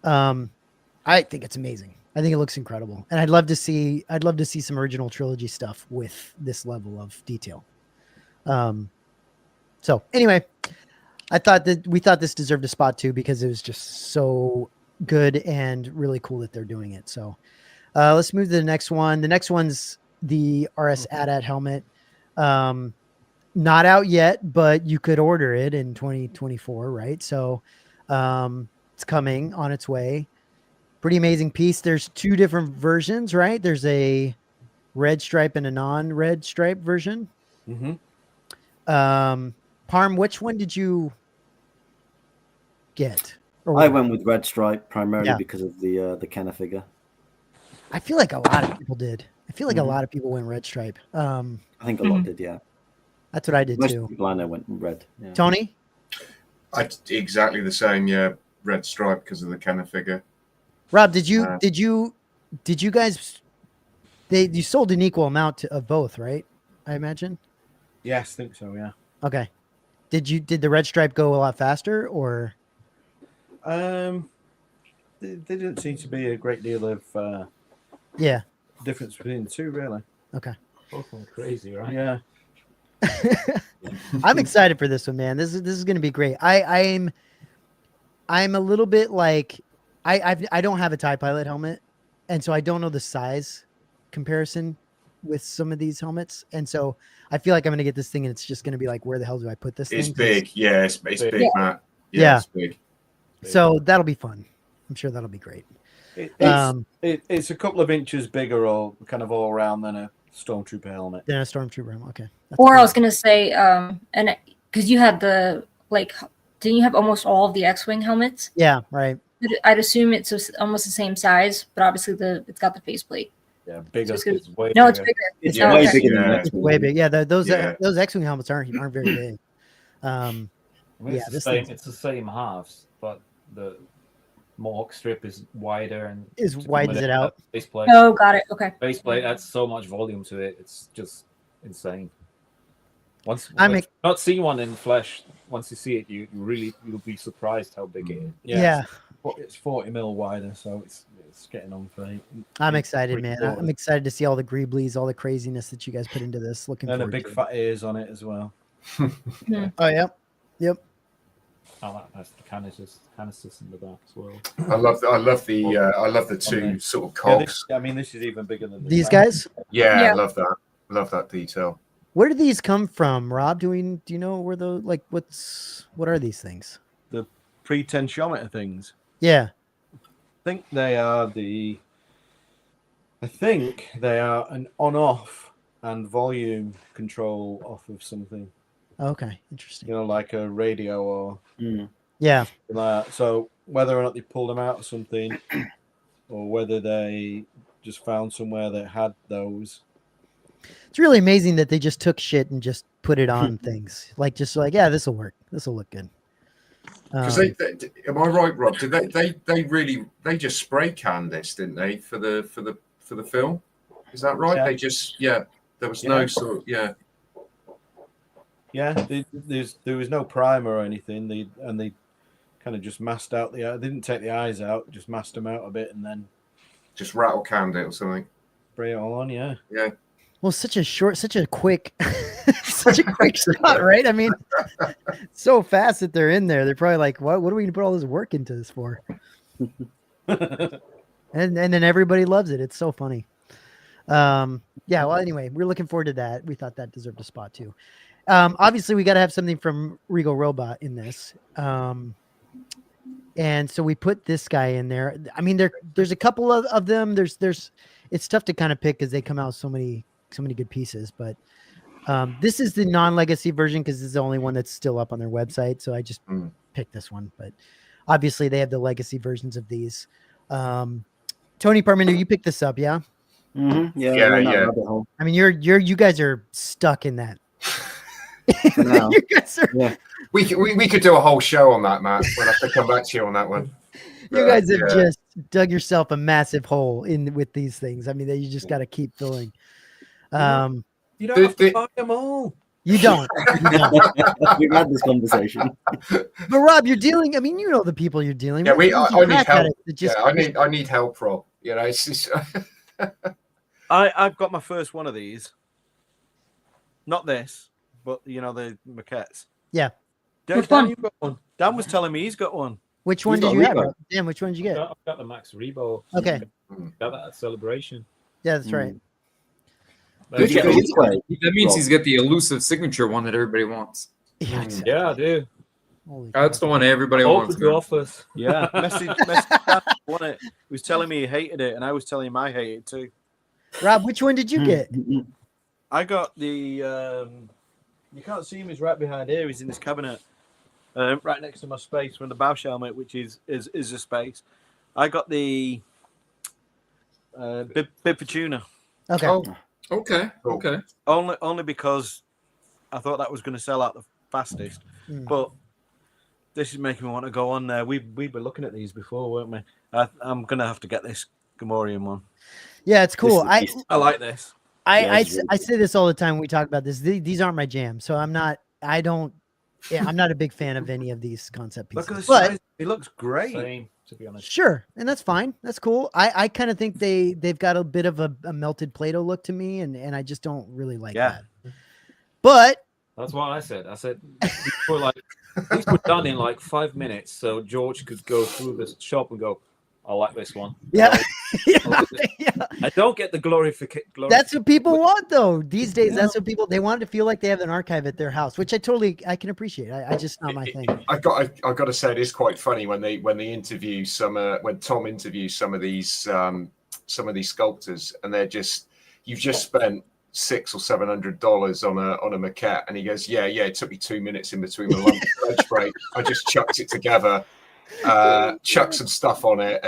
I think it's amazing. I think it looks incredible, and I'd love to see some original trilogy stuff with this level of detail. So anyway, we thought this deserved a spot too because it was just so good and really cool that they're doing it. So let's move to the next one. The next one's the RS AT-AT helmet. Not out yet, but you could order it in 2024, right? So it's coming on its way. Pretty amazing piece. There's 2 different versions, right? There's a red stripe and a non-red stripe version. Parm, which one did you get? I went with red stripe primarily because of the Kenner figure. I feel like a lot of people did. I feel like a lot of people went red stripe. I think a lot did, yeah. That's what I did too. Most people I know went red. Yeah. Tony? Exactly the same, yeah. Red stripe because of the Kenner figure. Rob, did you guys? You sold an equal amount of both, right? I imagine. Yes, I think so. Yeah. Okay. Did the red stripe go a lot faster, or? There didn't seem to be a great deal of difference between the two, really. Okay. Both went crazy, right? Yeah. I'm excited for this one, man. This is going to be great. I'm a little bit like I don't have a TIE Pilot helmet, and so I don't know the size comparison with some of these helmets, and so I feel like I'm going to get this thing, and it's just going to be like, where the hell do I put this thing? It's big, yeah. It's big, Matt. Yeah, it's big. So that'll be fun. I'm sure that'll be great. It's a couple of inches bigger, or kind of all around than a Stormtrooper helmet. Than a Stormtrooper helmet. Okay. Or I was going to say, and because you had didn't you have almost all of the X-Wing helmets? Yeah, right. I'd assume it's almost the same size, but obviously it's got the faceplate. Yeah, bigger. So it's way no, bigger. it's It's bigger. way bigger than that. It's way big. Yeah, those X-Wing helmets aren't very big. I mean, it's the same halves, but the Mohawk strip is wider and widens it out. Faceplate. Oh, got it. Okay. Faceplate adds so much volume to it. It's just insane. Not seen one in flesh. Once you see it, you'll be surprised how big it is. Yeah. It's 40 mil wider, so it's getting on for. I'm excited, man. I'm excited to see all the greeblies, all the craziness that you guys put into this. Looking and forward the big to it. fat ears on it as well. Oh yeah, yep. Oh, that's the canisters in the back as well. I love the 2 sort of cogs. This is even bigger than these guys. Yeah, I love that. Love that detail. Where do these come from, Rob? Do you know where what are these things? The pre-tensiometer things. Yeah. I think they are an on-off and volume control off of something. Okay, interesting. Like a radio or yeah. So whether or not they pulled them out of something, or whether they just found somewhere that had those, It's really amazing that they just took shit and just put it on things. Like, yeah, this will work. This will look good. Because am I right, Rob? Did they just spray canned this, didn't they, for the film? Is that right? Yeah. They just there was no sort of Yeah, there was no primer or anything. They kind of just masked out the. They didn't take the eyes out, just masked them out a bit, and then just rattle canned it or something. Spray it all on. Yeah. Yeah. Well, such a quick shot, right? I mean, so fast that they're in there. They're probably like, what are we going to put all this work into this for? and then everybody loves it. It's so funny. Yeah. Well, anyway, we're looking forward to that. We thought that deserved a spot too. Obviously we got to have something from Regal Robot in this. And so we put this guy in there. I mean, there's a couple of them. It's tough to kind of pick because they come out with so many good pieces, but this is the non-legacy version because this is the only one that's still up on their website. So I just picked this one, but obviously they have the legacy versions of these. Tony Parmenter, you picked this up, yeah? Mm-hmm. Yeah. I mean, you guys are stuck in that. You guys are, we could do a whole show on that, Matt. We'll have to come back to you on that one. You guys have just dug yourself a massive hole with these things. I mean, that you just got to keep filling. You don't have to buy them all. You don't. We've had this conversation. But Rob, you're dealing. I mean, you know the people you're dealing with. I need help. I need help, Rob. You know, it's just... I've got my first one of these. Not this, but the maquettes. Yeah. Dan, you've got one. Dan was telling me he's got one. Which one did you have? Dan, which one did you get? I've got the Max Rebo. Okay. Got that at Celebration. Yeah, that's right. That means he's got the elusive signature one that everybody wants. Yeah, exactly. Yeah, I do. That's the one everybody wants. The office. Yeah. Message won it. He was telling me he hated it, and I was telling him I hate it too. Rob, which one did you get? I got the. You can't see him. He's right behind here. He's in this cabinet, right next to my space from the Boushh helmet, which is a space. I got the bib for tuna. Okay. Oh, okay. Okay. Only because I thought that was going to sell out the fastest, but this is making me want to go on there. We were looking at these before, weren't we? I'm going to have to get this Gamorrean one. Yeah, it's cool. I like this. I say this all the time when we talk about this. These aren't my jam, so I'm not a big fan of any of these concept pieces. Look at the size. It looks great. Same, to be honest. Sure, and that's fine. That's cool. I kind of think they've got a bit of a melted Play-Doh look to me, and I just don't really like that. But that's what I said. I said these were done in like 5 minutes, so George could go through the shop and go, I like this one. Yeah. I don't get the glorification. That's what people want, though. These days, that's what people, they want to feel like they have an archive at their house, which I can appreciate. I just not my thing. I got to say, it is quite funny when they interview when Tom interviews some of these sculptors, and you've just spent $600 or $700 on a maquette, and he goes, yeah, it took me 2 minutes in between my lunch break. I just chucked it together. Chuck some stuff on it,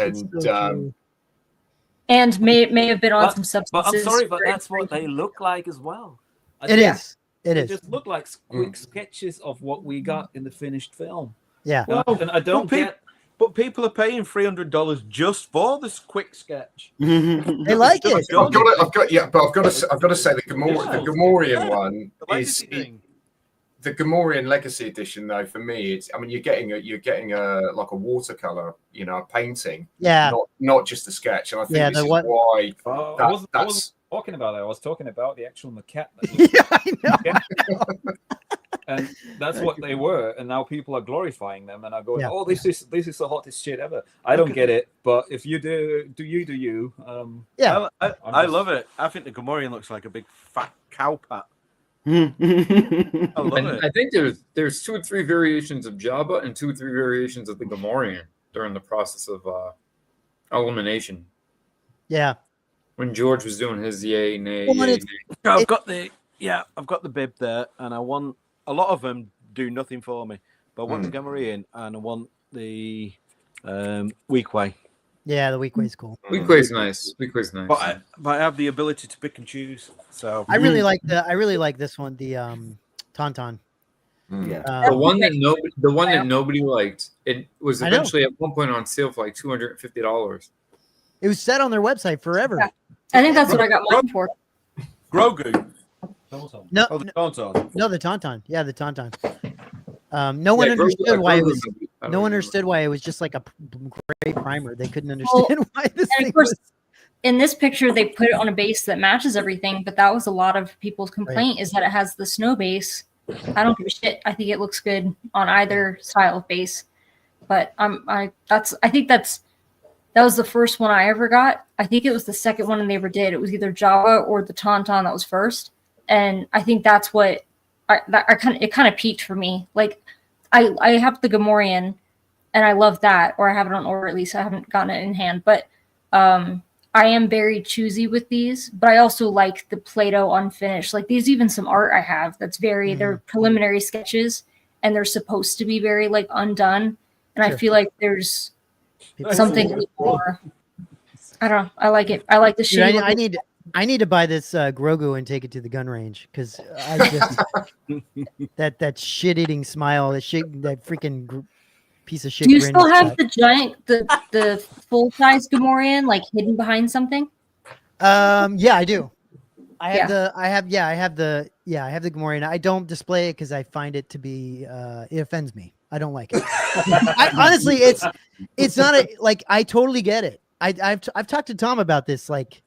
and may have been on some substances. But I'm sorry, but that's what they look like as well. It is. They just look like quick sketches of what we got in the finished film. Yeah. And I don't get. But people are paying $300 just for this quick sketch. They like it. I've got to say the Gamorrean one is the Gamorrean Legacy Edition. Though for me, it's you're getting a like a watercolor, a painting. Yeah. Not just a sketch. And I think this is why I wasn't talking about that. I was talking about the actual maquette. I know. And that's what they were, and now people are glorifying them and are going, "Oh, this is the hottest shit ever." I don't get it, but if you do you. Yeah, I love it. I think the Gamorrean looks like a big fat cow pat. I think there's 2 or 3 variations of Jabba and 2 or 3 variations of the Gamorrean during the process of elimination. Yeah, when George was doing his yay, nay, I've got the bib there, and I want. A lot of them do nothing for me, but I want the Gamorrean and I want the weak way. Yeah, the Weequay's cool. Weequay's nice. Weequay's nice. But I have the ability to pick and choose. So I really like this one, the Tauntaun. Yeah. The one that nobody liked. It was eventually at one point on sale for like $250. It was set on their website forever. Yeah. I think that's what I got mine for. Grogu. No, Oh, the Tauntaun. no, the Tauntaun. Yeah, the Tauntaun. No one understood why it was. No one understood why it was just like a gray primer. They couldn't understand why this thing was. In this picture, they put it on a base that matches everything, but that was a lot of people's complaint is that it has the snow base. I don't give a shit. I think it looks good on either style of base. But I think that was the first one I ever got. I think it was the second one they ever did. It was either Java or the Tauntaun that was first. And I think that's what it kind of peaked for me. Like I have the Gamorrean and I love that, or I have it on order, at least I haven't gotten it in hand. But I am very choosy with these, but I also like the Play-Doh unfinished. Like there's even some art I have that's they're preliminary sketches and they're supposed to be very like undone. And I feel like there's something more. I don't know. I like it. I like the shape. I need to buy this Grogu and take it to the gun range because I just that shit-eating smile, that freaking piece of shit. Do you still have the giant, the full-size Gamorrean like hidden behind something? Yeah, I do. I have the Gamorrean. I don't display it because I find it to be it offends me. I don't like it. Honestly, it's not like I totally get it. I've talked to Tom about this. Like,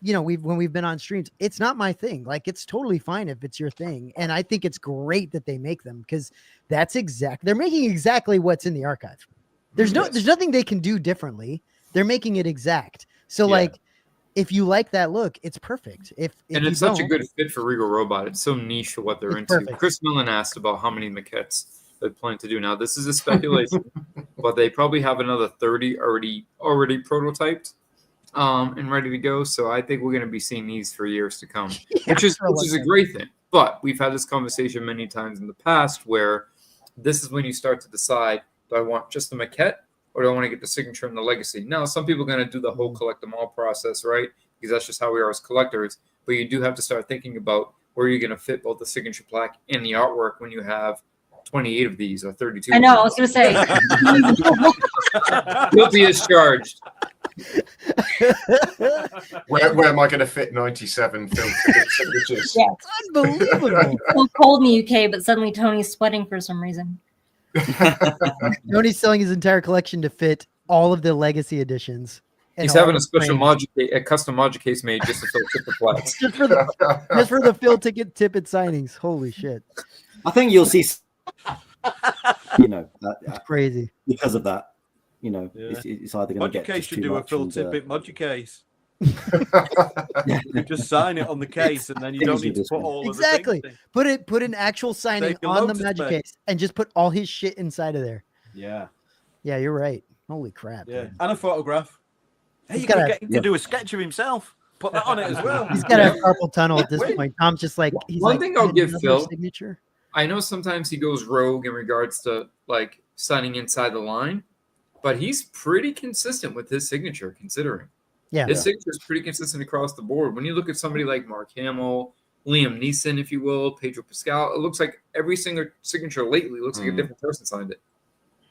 you know, when we've been on streams, it's not my thing. Like, it's totally fine if it's your thing, and I think it's great that they make them because they're making exactly what's in the archive. There's nothing they can do differently. They're making it exact. So like, if you like that look, it's perfect. If it's such a good fit for Regal Robot. It's so niche for what they're into. Perfect. Chris Millen asked about how many maquettes they plan to do. Now, this is a speculation, but they probably have another 30 already prototyped and ready to go. So I think we're going to be seeing these for years to come, which is a great thing. But we've had this conversation many times in the past where this is when you start to decide, do I want just the maquette or do I want to get the signature and the legacy? Now, some people are going to do the whole collect them all process, right? Because that's just how we are as collectors. But you do have to start thinking about where you're going to fit both the signature plaque and the artwork when you have 28 of these or 32. I know. I was going to say. Guilty as charged. Where am I going to fit 97 film signatures? Yeah. Unbelievable. It's cold in the UK, but suddenly Tony's sweating for some reason. Tony's selling his entire collection to fit all of the legacy editions. He's having a special custom module case made just to fit the plaques. just for the Phil ticket tippet signings. Holy shit! I think you'll see. You know, it's crazy because of that. You know, it's either going to get case should do a Phil tippet module case. Yeah. You just sign it on the case, and then you don't need to put all of the things in. Put an actual signing on the magic case, and just put all his shit inside of there. Yeah, you're right. Holy crap! Yeah, man. and a photograph. Hey, you can get him to do a sketch of himself. Put that on it as well. He's got a carpal tunnel at this point. Tom's just like one thing I'll give Phil. Signature. I know sometimes he goes rogue in regards to like signing inside the line, but he's pretty consistent with his signature. Considering, his signature is pretty consistent across the board. When you look at somebody like Mark Hamill, Liam Neeson, if you will, Pedro Pascal, it looks like every single signature lately looks like a different person signed it.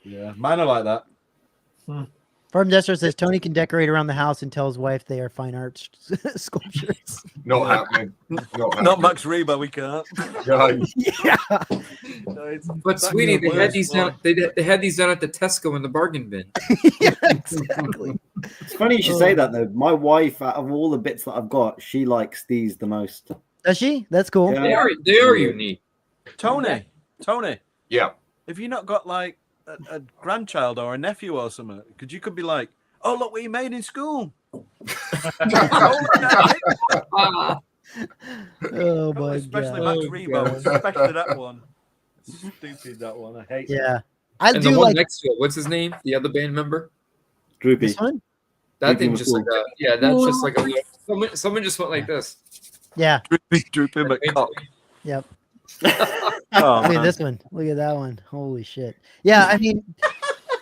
Yeah, mine are like that. Farm Destro says Tony can decorate around the house and tell his wife they are fine art sculptures. Not happening. Not Max Reba, we can't. Yeah. But sweetie, they had these done. They had these done at the Tesco in the bargain bin. Yeah, exactly. It's funny you should say that though. My wife, out of all the bits that I've got, she likes these the most. Does she? That's cool. Yeah. They are unique. Tony. Yeah. Have you not got like a grandchild or a nephew or something? Because you could be like, oh, look what you made in school. Oh my especially god. Max Rebo, especially that one. Stupid, that one. I hate that. And the one next to it, what's his name? The other band member? Droopy. This one? That thing just like a, that's just like a someone just went like this. Yeah. Droopy McCock. Yep. Oh, look at this one. Look at that one. Holy shit. Yeah, I mean,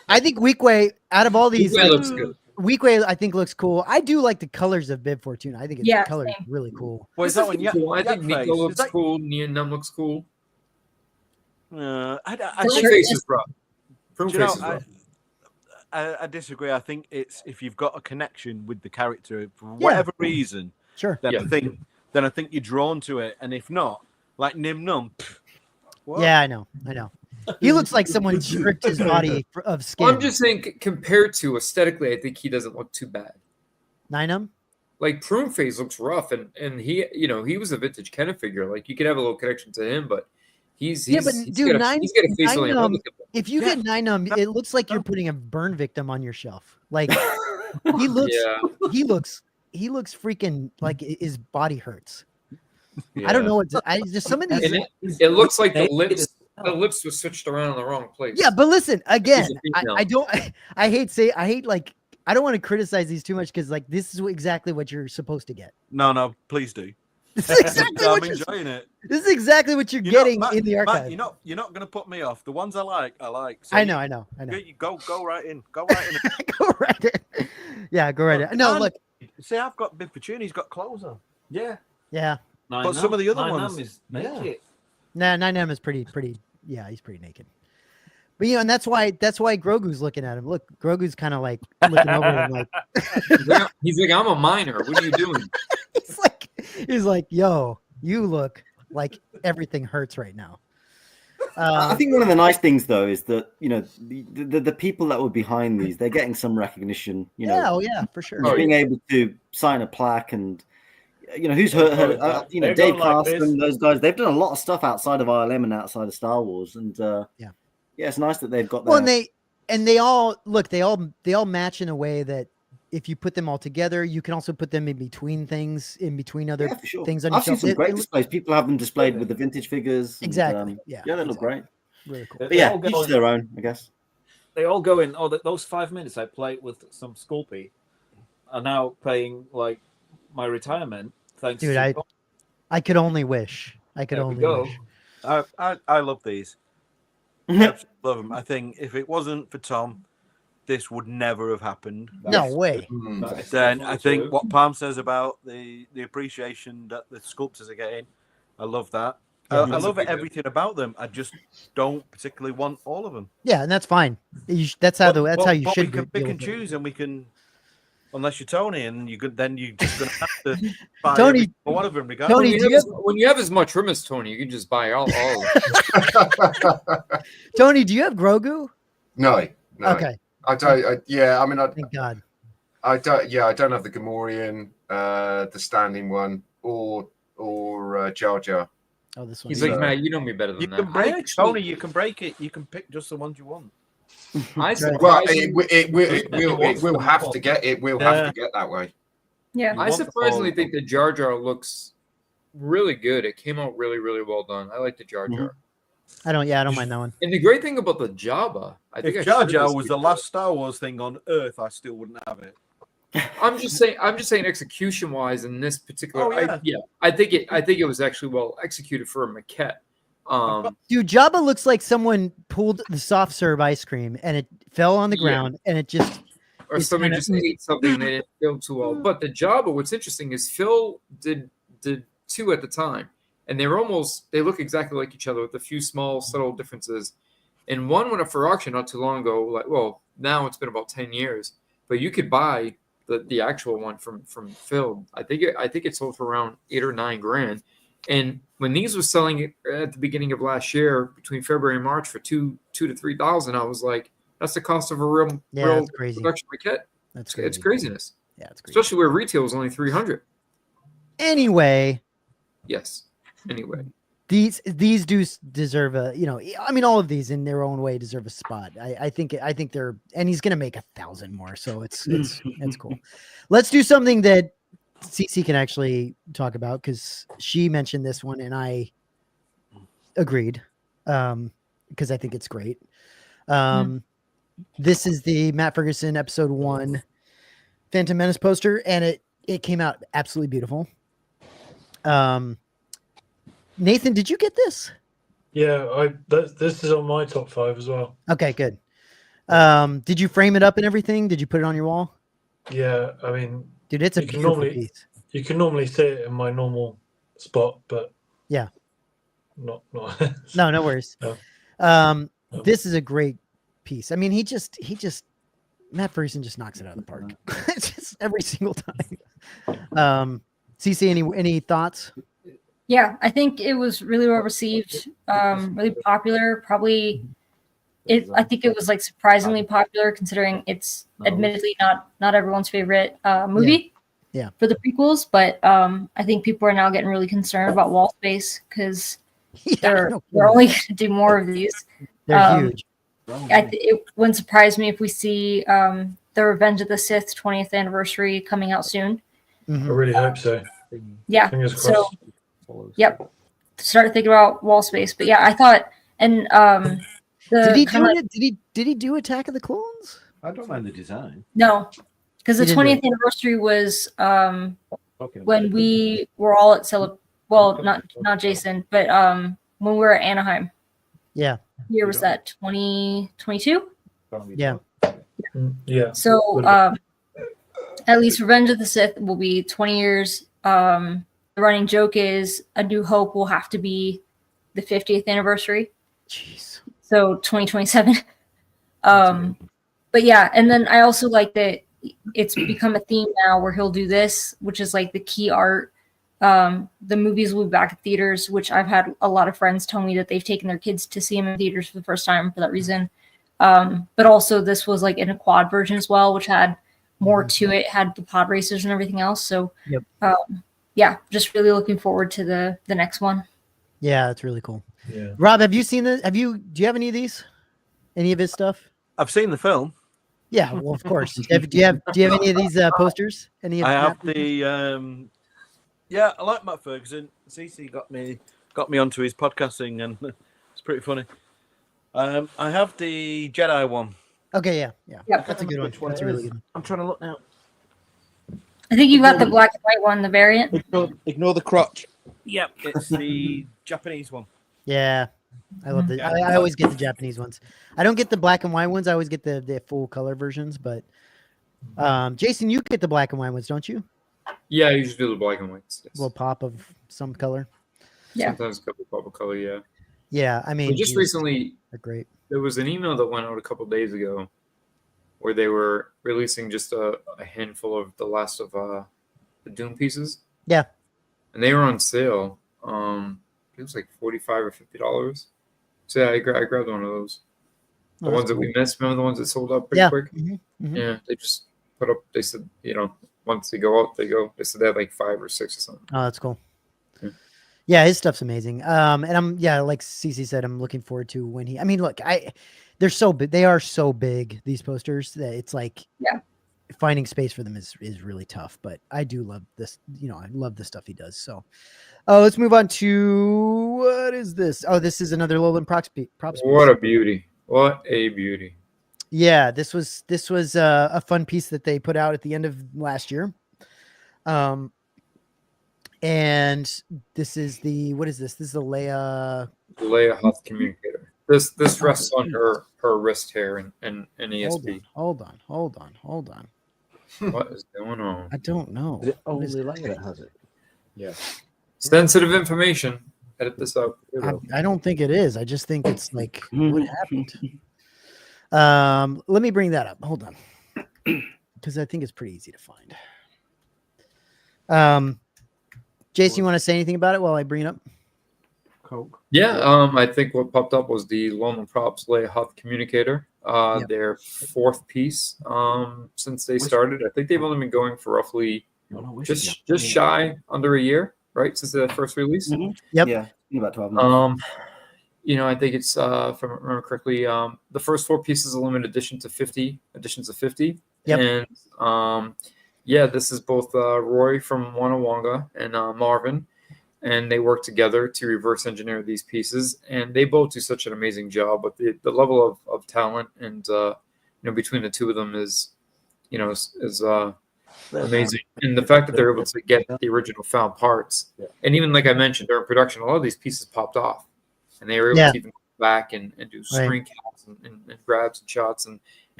I think Weequay, out of all these, looks good. Weekway, I think looks cool. I do like the colors of Bib Fortuna. I think the color is same. really cool. Well, is that one? Yeah, cool. I think Yak Nico Face. looks Is that- cool. Neon looks cool. I Prune shirt face is- is rough. Prune Do you face know, is rough. I disagree. I think it's if you've got a connection with the character for whatever reason, Sure. then Yeah. I think you're drawn to it. And if not, like Nim Num. Yeah, I know. He looks like someone stripped his body of skin. Well, I'm just saying, compared to aesthetically, I think he doesn't look too bad. Ninum? Like Prune Face looks rough, and he, he was a vintage Kenna figure. Like you could have a little connection to him, but he's Dude, he's got a face only Ninum, Republican. if you get Ninum, it looks like you're putting a burn victim on your shelf. Like he looks he looks freaking like his body hurts. I don't know what I just some of these. And it looks like the lips were switched around in the wrong place. Yeah, but listen again. He's I hate like I don't want to criticize these too much because like this is exactly what you're supposed to get. No, please do. This is exactly I'm what enjoying it. This is exactly what you're getting in the archive. Matt, you're not gonna put me off. The ones I like. So I know. You go right in. Go right in. Go right in. Yeah, go right in. No, look. See, I've got Bib Fortuna. He's got clothes on. Yeah. Yeah. But some of the other ones is naked. Nah, 9M is pretty. Yeah, he's pretty naked. But and that's why Grogu's looking at him. Look, Grogu's kind of like looking over him like he's like, I'm a minor. What are you doing? he's like, yo, you look like everything hurts right now. I think one of the nice things though is that the people that were behind these, they're getting some recognition. Yeah, for sure. Being able to sign a plaque and who's heard Dave Carson, those guys, they've done a lot of stuff outside of ILM and outside of Star Wars, and it's nice that they've got that. Well, and they all match in a way that if you put them all together, you can also put them in between things, in between other things. I've seen some great displays. People have them displayed with the vintage figures. Exactly. And, they look great. Really cool. But yeah, each their own, I guess. They all go in. Those 5 minutes I played with some Sculpey are now paying like my retirement. Thanks, dude. I could only wish. Wish. I love these. I love them. I think if it wasn't for Tom, this would never have happened. No way. Then I think what Palm says about the appreciation that the sculptors are getting, I love that. I love everything about them. I just don't particularly want all of them. Yeah, and that's fine. That's how you should. We can pick and choose, and we can. Unless you're Tony, and you're just gonna have to buy Tony, one of them. Regardless. Tony, when you have as much room as Tony, you can just buy all of them. Tony, do you have Grogu? No. Okay. I don't. Thank God. I don't. Yeah, I don't have the Gamorrean, the standing one, or Jar Jar. Oh, this one. He's like, Matt, you know me better than that. You can break Tony. You can break it. You can pick just the ones you want. It will have to get that way. Yeah, I surprisingly think the Jar Jar looks really good. It came out really, really well done. I like the Jar Jar. I don't mind that one. And the great thing about the Jabba, if Jar Jar was the last Star Wars thing on Earth, I still wouldn't have it. I'm just saying execution wise in this particular I think it was actually well executed for a maquette. Dude, Jabba looks like someone pulled the soft serve ice cream and it fell on the ground and it just somebody just ate something and they didn't feel too well. But the Jabba, what's interesting is Phil did two at the time, and they look exactly like each other with a few small subtle differences. And one went up for auction not too long ago. Now it's been about 10 years, but you could buy the actual one from Phil. I think it sold for around $8 or $9 grand. And when these were selling at the beginning of last year, between February and March for $2,000 to $3,000, I was like, that's the cost of a real production maquette. That's crazy. It's craziness. Yeah, it's crazy. Especially where retail is only $300. Anyway. Yes. Anyway. These do deserve all of these in their own way deserve a spot. I think they're, and he's gonna make 1,000 more, so it's cool. Let's do something that CC can actually talk about because she mentioned this one and I agreed because I think it's great. This is the Matt Ferguson episode 1 Phantom Menace poster, and it came out absolutely beautiful. Nathan, did you get this? Yeah, this is on my top 5 as well. Okay, good. Did you frame it up and everything? Did you put it on your wall? Yeah, I mean, dude, it's a beautiful piece. You can normally see it in my normal spot, but yeah, not. no worries. No. This is a great piece. I mean, he just Matt Ferguson just knocks it out of the park. Just every single time. CC, any thoughts? Yeah, I think it was really well received, really popular. Probably, I think it was like surprisingly popular considering it's admittedly not everyone's favorite movie. Yeah. For the prequels, but I think people are now getting really concerned about wall space because they're only going to do more of these. They're huge. It wouldn't surprise me if we see the Revenge of the Sith 20th anniversary coming out soon. I really hope so. Yeah. Fingers so, crossed. yep. Start thinking about wall space, but yeah, I thought, and did he do Attack of the Clones? I don't mind the design. No, because the 20th anniversary was when we were all at well, not Jason, but when we were at Anaheim. Yeah. Year was that 2022? Yeah. Yeah. So at least Revenge of the Sith will be 20 years. The running joke is A New Hope will have to be the 50th anniversary. Jeez. So 2027. But yeah, and then I also like that it's become a theme now where he'll do this, which is like the key art. The movies will be back at theaters, which I've had a lot of friends tell me that they've taken their kids to see them in theaters for the first time for that reason. But also this was like in a quad version as well, which had more to it, had the pod racers and everything else. So yeah, just really looking forward to the next one. Yeah, that's really cool. Yeah. Rob, have you seen this? Do you have any of these? Any of his stuff? I've seen the film. Yeah, well, of course. Do you have any of these posters? Any of I have the yeah, I like Matt Ferguson. CC got me onto his podcasting, and it's pretty funny. I have the Jedi one. Okay, yeah. That's a good one. That's a really good one. I'm trying to look now. I think you got the black and white one, the variant. Ignore the crotch. Yep, it's the Japanese one. Yeah, I love the. I always get the Japanese ones. I don't get the black and white ones. I always get the full color versions. But Jason, you get the black and white ones, don't you? Yeah, I usually do the black and whites. Yes. A little pop of some color. Yeah. Sometimes a couple pop of color. Yeah. Yeah, I mean, but just recently, they're great. There was an email that went out a couple days ago where they were releasing just a handful of the last of the Doom pieces. Yeah. And they were on sale. It was like $45 or $50. So yeah, I grabbed one of those. The ones that we missed, remember the ones that sold out pretty quick? Mm-hmm. Yeah, they just put up, they said, once they go out, they go. They said they had like 5 or 6 or something. Oh, that's cool. Yeah, his stuff's amazing. And I'm like CC said, I'm looking forward to when he. I mean, look, they're so big. They are so big. These posters that it's like, finding space for them is really tough. But I do love this. I love the stuff he does. So, let's move on to what is this? Oh, this is another Lowland props. What a beauty! What a beauty! Yeah, this was a fun piece that they put out at the end of last year. And this is what is this? This is the Leia Hoth communicator. This rests on her wrist hair and ESP. Hold on. What is going on? I don't know. Is it only Leia that has it? Yeah. Sensitive information. Edit this out. I don't think it is. I just think it's like what happened. Let me bring that up. Hold on, because I think it's pretty easy to find. Jason, you want to say anything about it while I bring it up? Coke. Yeah, I think what popped up was the Lan Props Leia Hoth communicator. Their 4th piece since they started. I think they've only been going for roughly just shy under a year, right? Since the first release. Mm-hmm. Yep. Yeah, about 12 months. I think it's if I remember correctly, the first 4 pieces are limited edition to 50 editions of 50. Yep. And this is both Roy from Wanawanga and Marvin, and they work together to reverse engineer these pieces, and they both do such an amazing job. But the level of talent and between the two of them is amazing, and the fact that they're able to get the original found parts, and even like I mentioned during production, a lot of these pieces popped off, and they were able to even go back and do screen caps and grabs and shots and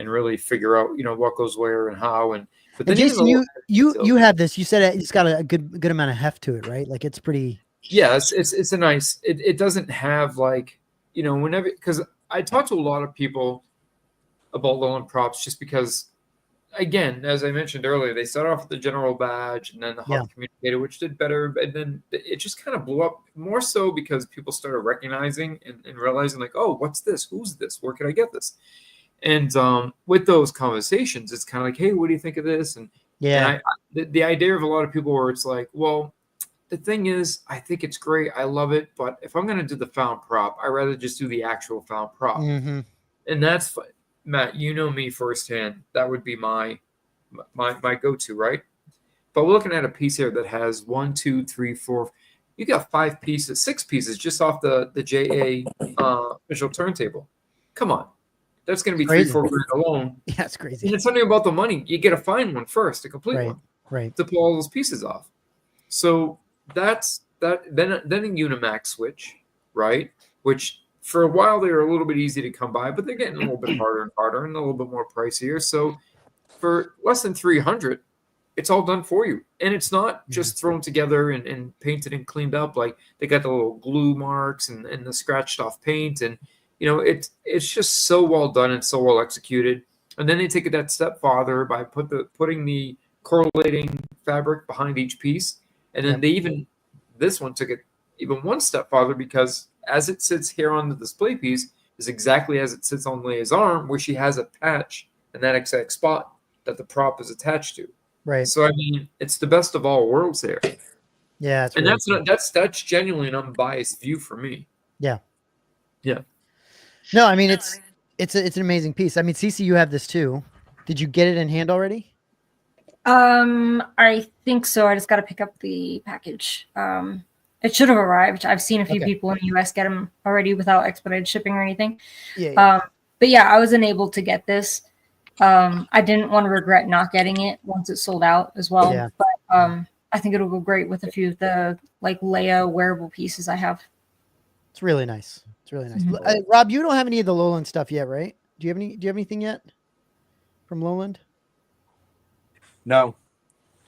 really figure out what goes where and how. And But And then Jason, you have this. You said it's got a good amount of heft to it, right? Like it's pretty. Yeah, it's a nice. It doesn't have like, you know, whenever, because I talk to a lot of people about Lan Props just because, again, as I mentioned earlier, they started off with the general badge and then the hub communicator, which did better, and then it just kind of blew up more so because people started recognizing and realizing like, oh, what's this? Who's this? Where can I get this? And with those conversations, it's kind of like, hey, what do you think of this? And the idea of a lot of people where it's like, well, the thing is, I think it's great. I love it. But if I'm going to do the found prop, I'd rather just do the actual found prop. Mm-hmm. And that's, Matt, you know me firsthand. That would be my go-to, right? But we're looking at a piece here that has 1, 2, 3, 4. You got 5 pieces, 6 pieces just off the JA official turntable. Come on. That's going to be crazy. $3-4 grand alone. Yeah, it's crazy. And it's something about the money. You get a fine one first, a complete one, right, to pull all those pieces off. So that's that. Then a Unimax switch, right? Which for a while they were a little bit easy to come by, but they're getting a little bit harder and harder and a little bit more pricier. So for less than $300, it's all done for you, and it's not just thrown together and painted and cleaned up. Like they got the little glue marks and the scratched off paint, and you know it's just so well done and so well executed. And then they take it that step farther by putting the correlating fabric behind each piece. And then this one took it even one step farther because as it sits here on the display piece is exactly as it sits on Leia's arm, where she has a patch in that exact spot that the prop is attached to. Right. So I mean, it's the best of all worlds there. Yeah, and that's genuinely an unbiased view for me. Yeah. Yeah. No, I mean it's an amazing piece. I mean, Cece, you have this too. Did you get it in hand already? I think so. I just got to pick up the package. It should have arrived. I've seen a few people in the US get them already without expedited shipping or anything. Yeah. But yeah, I was unable to get this. I didn't want to regret not getting it once it sold out as well. Yeah. But I think it'll go great with a few of the like Leia wearable pieces I have. It's really nice. It's really nice. Rob, you don't have any of the Lowland stuff yet, right? Do you have anything yet from Lowland? No.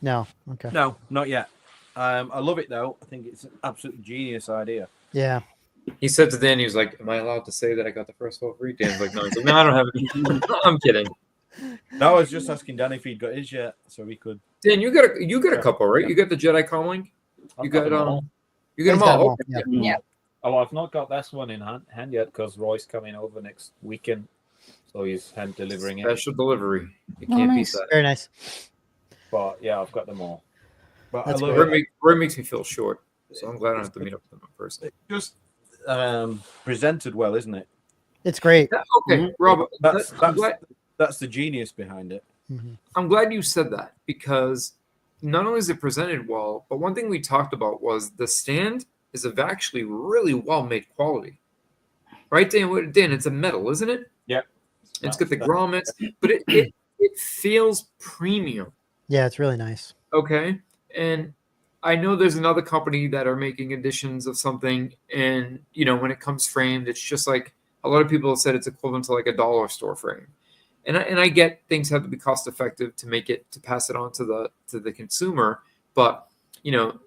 Okay. No, not yet. I love it though. I think it's an absolute genius idea. Yeah. He said to Dan, he was like, "Am I allowed to say that I got the first one free?" Dan's like, "No." He's like, "No, I don't have it." I'm kidding. No, I was just asking Dan if he'd got his yet, so we could. Dan, you got a couple, right? You got the Jedi Comlink. You got them all. Yeah. Oh, I've not got this one in hand yet because Roy's coming over next weekend, so he's hand delivering it. Special delivery. You can't beat that. Very nice. But yeah, I've got them all. But That's Roy makes me feel short, so I'm glad I don't have to meet up with them in person. Just presented well, isn't it? It's great. Yeah, okay, Rob, That's the genius behind it. Mm-hmm. I'm glad you said that because not only is it presented well, but one thing we talked about was the stand is of actually really well-made quality. Right, Dan? Dan, it's a metal, isn't it? Yeah. It's got the grommets, but it feels premium. Yeah, it's really nice. Okay. And I know there's another company that are making editions of something, and you know, when it comes framed, it's just like a lot of people have said it's equivalent to like a dollar store frame. And I get things have to be cost effective to pass it on to the consumer, but you know,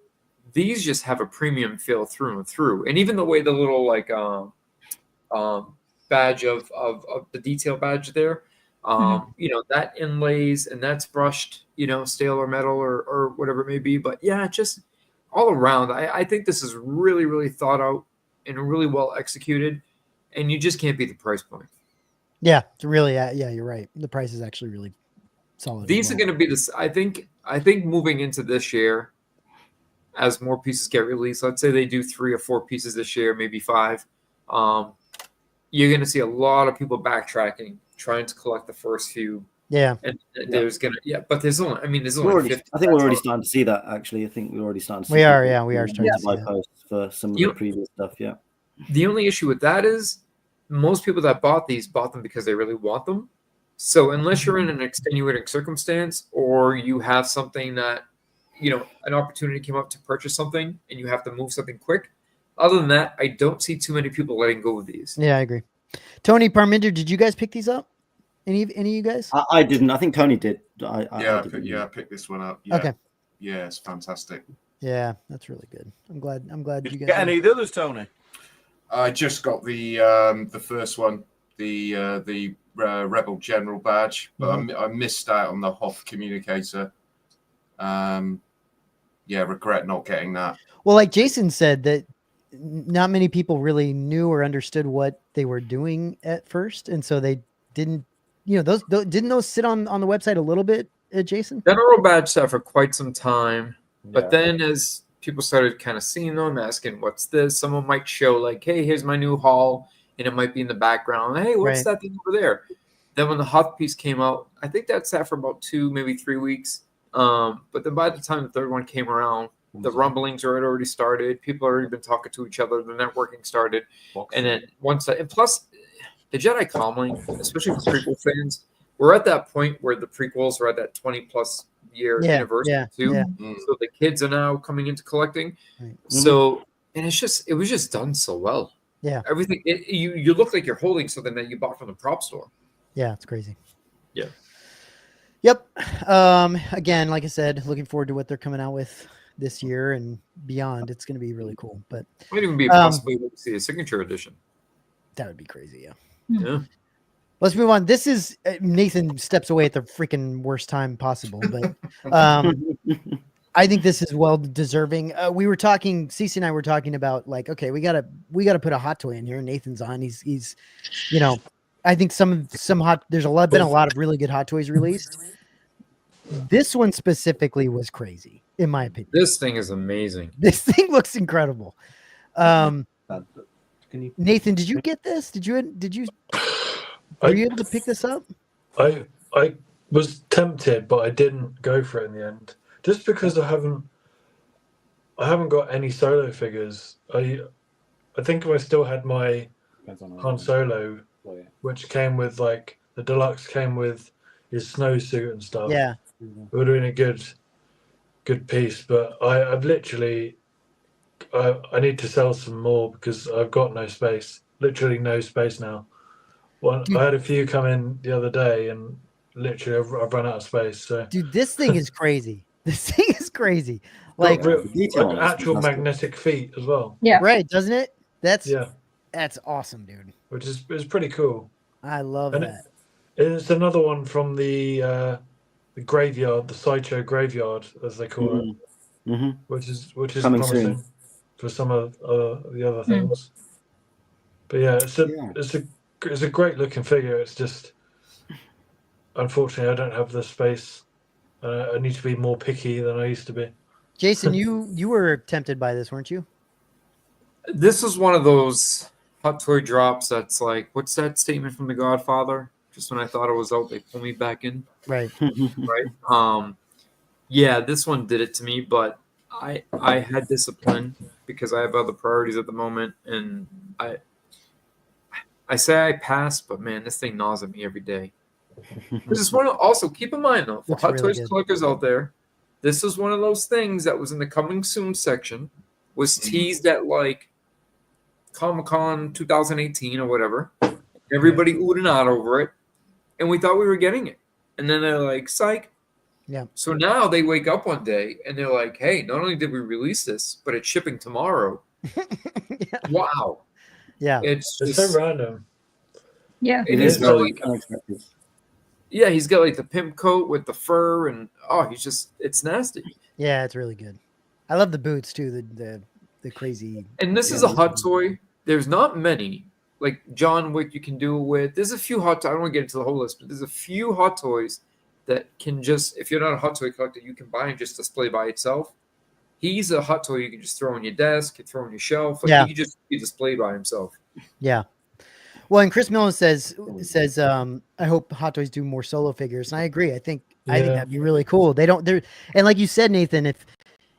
these just have a premium feel through and through. And even the way the little like badge of the detail badge there, you know, that inlays and that's brushed, you know, steel or metal or whatever it may be. But yeah, just all around, I think this is really, really thought out and really well executed, and you just can't beat the price point. Yeah, it's really, yeah, you're right. The price is actually really solid. These are going to be this. I think moving into this year, as more pieces get released, let's say they do 3 or 4 pieces this year, maybe 5. You're going to see a lot of people backtracking, trying to collect the first few. Yeah, and there's but there's only. I mean, there's only. Already, 50. I think we're already starting to see that. Actually, I think we're already starting to see. We are starting to buy see posts for some of the previous stuff. Yeah. The only issue with that is most people that bought them because they really want them. So unless you're in an extenuating circumstance or you have something that, you know, an opportunity came up to purchase something and you have to move something quick, other than that, I don't see too many people letting go of these. Yeah, I agree. Tony Parminder, did you guys pick these up? Any of you guys? I didn't. I think Tony did. I picked this one up. Yeah. Okay. Yeah, it's fantastic. Yeah, that's really good. I'm glad Did you you guys get any of the others, Tony? I just got the first one, the Rebel General badge, but I missed out on the Hoth communicator. Regret not getting that. Well, like Jason said, that not many people really knew or understood what they were doing at first, and so they didn't. Those didn't those sit on the website a little bit, Jason? General badge sat for quite some time, but then as people started kind of seeing them, asking, "What's this?" Someone might show like, "Hey, here's my new haul," and it might be in the background. Hey, what's that thing over there? Then when the Hoth piece came out, I think that sat for about 2, maybe 3 weeks. But then by the time the third one came around, the rumblings had already started. People had already been talking to each other. The networking started. And then and plus, the Jedi comlink, especially for prequel fans, we're at that point where the prequels are at that 20-plus year anniversary too. Yeah. So the kids are now coming into collecting. Right. So, and it was just done so well. Yeah. Everything, you look like you're holding something that you bought from the prop store. Yeah, it's crazy. Yeah. Yep. Again, like I said, looking forward to what they're coming out with this year and beyond. It's going to be really cool. But it might even be possibly to see a signature edition. That would be crazy. Yeah. Yeah. Let's move on. This is Nathan steps away at the freaking worst time possible, but I think this is well deserving. We were talking, Cece and I were talking about like, okay, we gotta put a hot toy in here. Nathan's on. He's I think there's been a lot of really good hot toys released. This one specifically was crazy, in my opinion. This thing is amazing. This thing looks incredible. Nathan, did you get this? Were you able to pick this up? I was tempted, but I didn't go for it in the end. Just because I haven't got any solo figures. I think if I still had my Han Solo, which came with like the deluxe came with his snowsuit and stuff. Yeah. It would have been a good piece. But I've literally I need to sell some more because I've got no space. Literally no space now. Well, I had a few come in the other day and literally I've run out of space. So dude, this thing is crazy. This thing is crazy. Like actual magnetic feet as well. Yeah. Right, doesn't it? That's awesome, dude. Which is pretty cool. I love that. It's another one from the graveyard, the sideshow graveyard, as they call it. Mm-hmm. Which is coming promising soon for some of the other things. But yeah, it's a great looking figure. It's just unfortunately I don't have the space. I need to be more picky than I used to be. Jason, you were tempted by this, weren't you? This is one of those hot toy drops that's like, what's that statement from The Godfather? Just when I thought it was out, they pull me back in. Right. Right. Yeah, this one did it to me, but I had discipline because I have other priorities at the moment, and I say I passed, but man, this thing gnaws at me every day. This is one. Also, keep in mind though, for Hot Toys collectors out there, this is one of those things that was in the coming soon section, was teased at like Comic-Con 2018 or whatever. Everybody oohed and ahhed over it, and we thought we were getting it, and then they're like, "Psych." Yeah. So now they wake up one day and they're like, "Hey, not only did we release this, but it's shipping tomorrow." Yeah. Wow. Yeah. It's so random. Yeah. It is really unexpected. Yeah, he's got like the pimp coat with the fur, and it's nasty. Yeah, it's really good. I love the boots too, the crazy. And this is a hot toy. There's not many. Like John Wick, you can do it with. There's a few hot toys. I don't want to get into the whole list, but there's a few hot toys that can just, if you're not a hot toy collector, you can buy and just display by itself. He's a hot toy you can just throw on your desk, you throw on your shelf. Like he can just be displayed by himself. Yeah. Well, and Chris Millen says, I hope Hot Toys do more solo figures. And I agree. I think that'd be really cool. And like you said, Nathan, if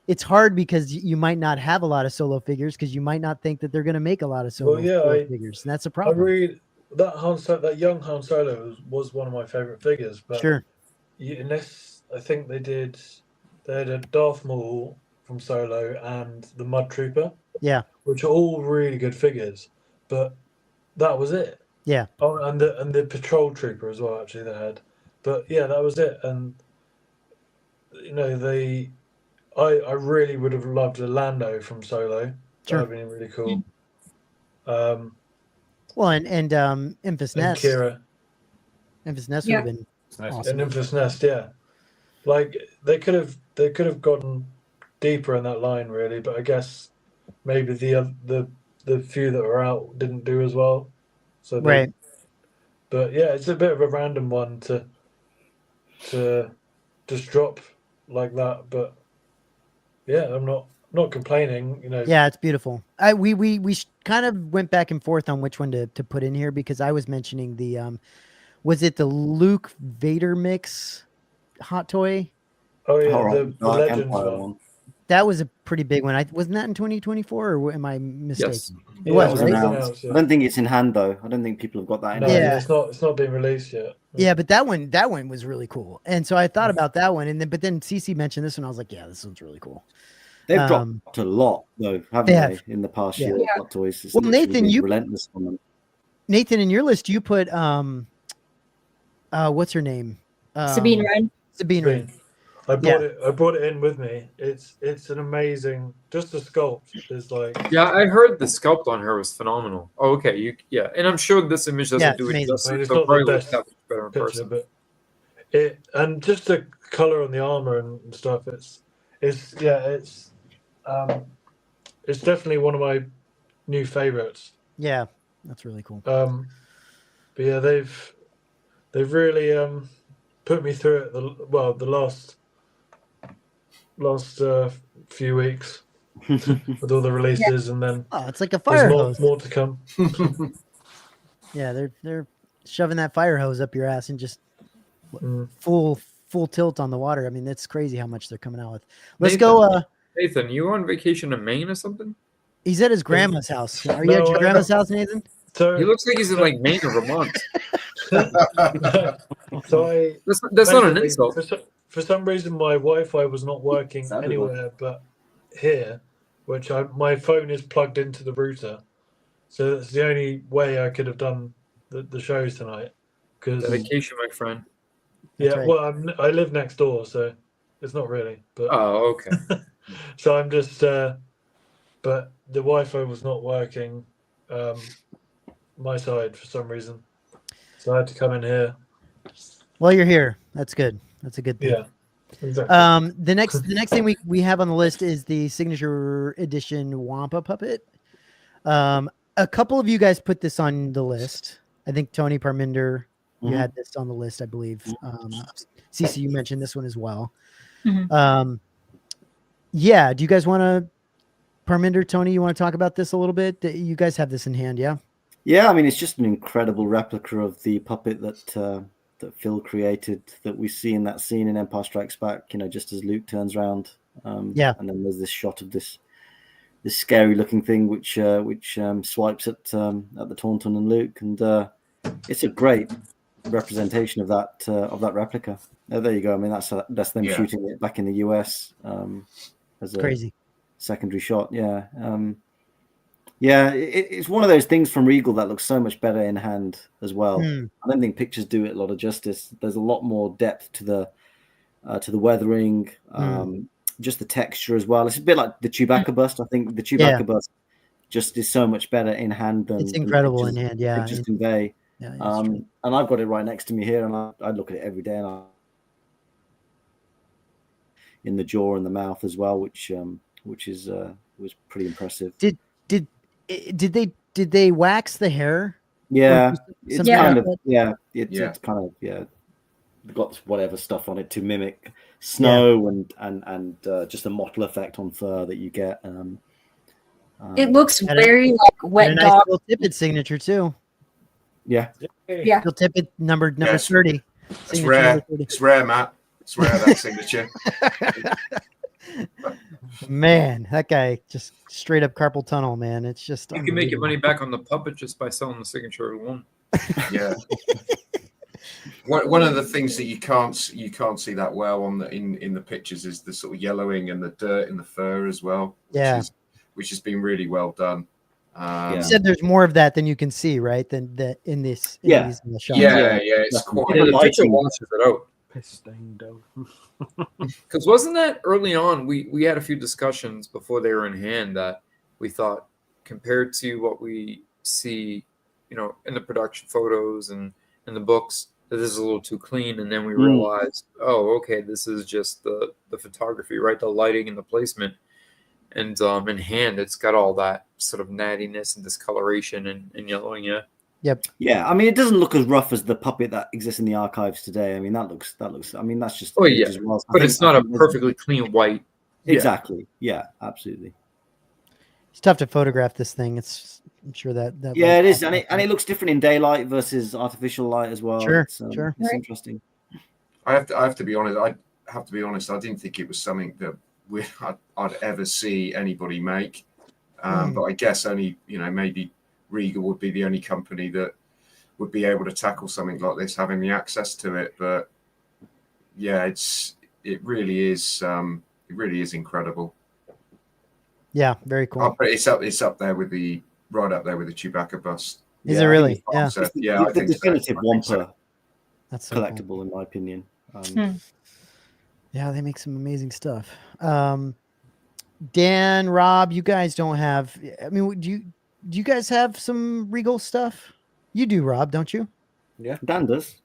it's hard because you might not have a lot of solo figures because you might not think that they're going to make a lot of solo figures. And that's a problem. I read that young Han Solo was one of my favorite figures. But sure. Unless I think they had a Darth Maul from Solo and the Mud Trooper. Yeah. Which are all really good figures. But that was it. Yeah. Oh, and the patrol trooper as well. Actually, they had, but yeah, that was it. And you know, I really would have loved a Lando from Solo. Sure. That would have been really cool. Well, and Memphis And Nest. Kira. Memphis Nest would have been awesome. And Memphis Nest, yeah. Like they could have gotten deeper in that line really, but I guess maybe the few that were out didn't do as well. So right. But yeah, it's a bit of a random one to just drop like that. But yeah, I'm not complaining. You know. Yeah, it's beautiful. We kind of went back and forth on which one to put in here because I was mentioning the was it the Luke Vader mix hot toy? Oh yeah, the Legends one. That was a pretty big one. Wasn't that in 2024 or am I mistaken? Yes. It was, right? Announced. I don't think it's in hand though. I don't think people have got that in hand. Yeah, it's not been released yet. Yeah, but that one was really cool. And so I thought about that one but then CC mentioned this one. I was like, yeah, this one's really cool. They've dropped a lot though, haven't they, in the past year? Hot toys. It's Nathan, you relentless on them. Nathan, in your list, you put what's her name? Sabine Wren. Sabine Wren. I brought it in with me. It's an amazing. Just the sculpt is like. Yeah, I heard the sculpt on her was phenomenal. Oh, okay, and I'm sure this image doesn't do it justice. It's so not probably the looks best better in picture, person. but and just the color on the armor and stuff. It's definitely one of my new favorites. Yeah, that's really cool. But yeah, they've really put me through it. The last few weeks with all the releases, and then it's like a fire hose. More to come. Yeah, they're shoving that fire hose up your ass and just full tilt on the water. I mean, that's crazy how much they're coming out with. Let's go. Nathan, you on vacation in Maine or something? He's at his grandma's house. Are you at your grandma's house, Nathan? So he looks like he's in like Maine or Vermont. So that's not an insult. For some reason, my Wi-Fi was not working anywhere but here, which my phone is plugged into the router. So that's the only way I could have done the shows tonight. Dedication, my friend. Yeah, right. Well, I live next door, so it's not really. But okay. So I'm just, but the Wi-Fi was not working, my side for some reason. So I had to come in here. Well, you're here. That's good. That's a good thing. Yeah. Exactly. The next thing we have on the list is the signature edition Wampa puppet. A couple of you guys put this on the list. I think Tony Parminder, you had this on the list, I believe. CC, you mentioned this one as well. Mm-hmm. Yeah. Do you guys want to, Parminder, Tony, you want to talk about this a little bit? You guys have this in hand, yeah? Yeah, I mean, it's just an incredible replica of the puppet that Phil created, that we see in that scene in Empire Strikes Back, just as Luke turns around. And then there's this shot of this scary looking thing which swipes at the Tauntaun and Luke, and it's a great representation of that replica. There you go. I mean, that's them shooting it back in the US as a crazy secondary shot. It's one of those things from Regal that looks so much better in hand as well. I don't think pictures do it a lot of justice. There's a lot more depth to the weathering, just the texture as well. It's a bit like the Chewbacca bust. I think the Chewbacca bust just is so much better in hand than it's incredible in hand. Yeah, pictures convey. Yeah, and I've got it right next to me here, and I look at it every day, and in the jaw and the mouth as well, which was pretty impressive. Did they wax the hair? Yeah, it's kind of it's kind of got whatever stuff on it to mimic snow and just the mottle effect on fur that you get. It looks very like wet nice dog. little Tippett signature too. Yeah. Little Tippett number 30. It's rare. It's rare, Matt. It's rare, that signature. Man, that guy just straight up carpal tunnel, man. It's just you can make your money back on the puppet just by selling the signature alone. Yeah. One of the things that you can't see that well in the pictures is the sort of yellowing and the dirt in the fur as well. Yeah. Which has been really well done. You said there's more of that than you can see, right? Than that in this. In yeah. these in the shot. Yeah. It's quite. The picture washes it out. Pistando. Because wasn't that early on? We had a few discussions before they were in hand that we thought, compared to what we see, in the production photos and in the books, that this is a little too clean. And then we realized, oh, okay, this is just the photography, right? The lighting and the placement. And in hand, it's got all that sort of nattiness and discoloration and yellowing. Yeah. Yep. Yeah, I mean, it doesn't look as rough as the puppet that exists in the archives today. I mean, that looks. I mean, that's just. Oh yeah, well. But it's not a perfectly clean white. Exactly. Yeah, absolutely. It's tough to photograph this thing. I'm sure that. Yeah, it is, and it looks different in daylight versus artificial light as well. Sure, sure. It's interesting. I have to be honest. I didn't think it was something that I'd ever see anybody make. But I guess only maybe Regal would be the only company that would be able to tackle something like this, having the access to it. But yeah, it really is incredible. Yeah, very cool. It's up there with the Chewbacca bust. Is it really? Yeah. So, I think definitive Wampa That's so collectible cool. in my opinion. Yeah, they make some amazing stuff. Dan, Rob, you guys don't have. I mean, do you guys have some Regal stuff? You do, Rob, don't you? Yeah, Dan does.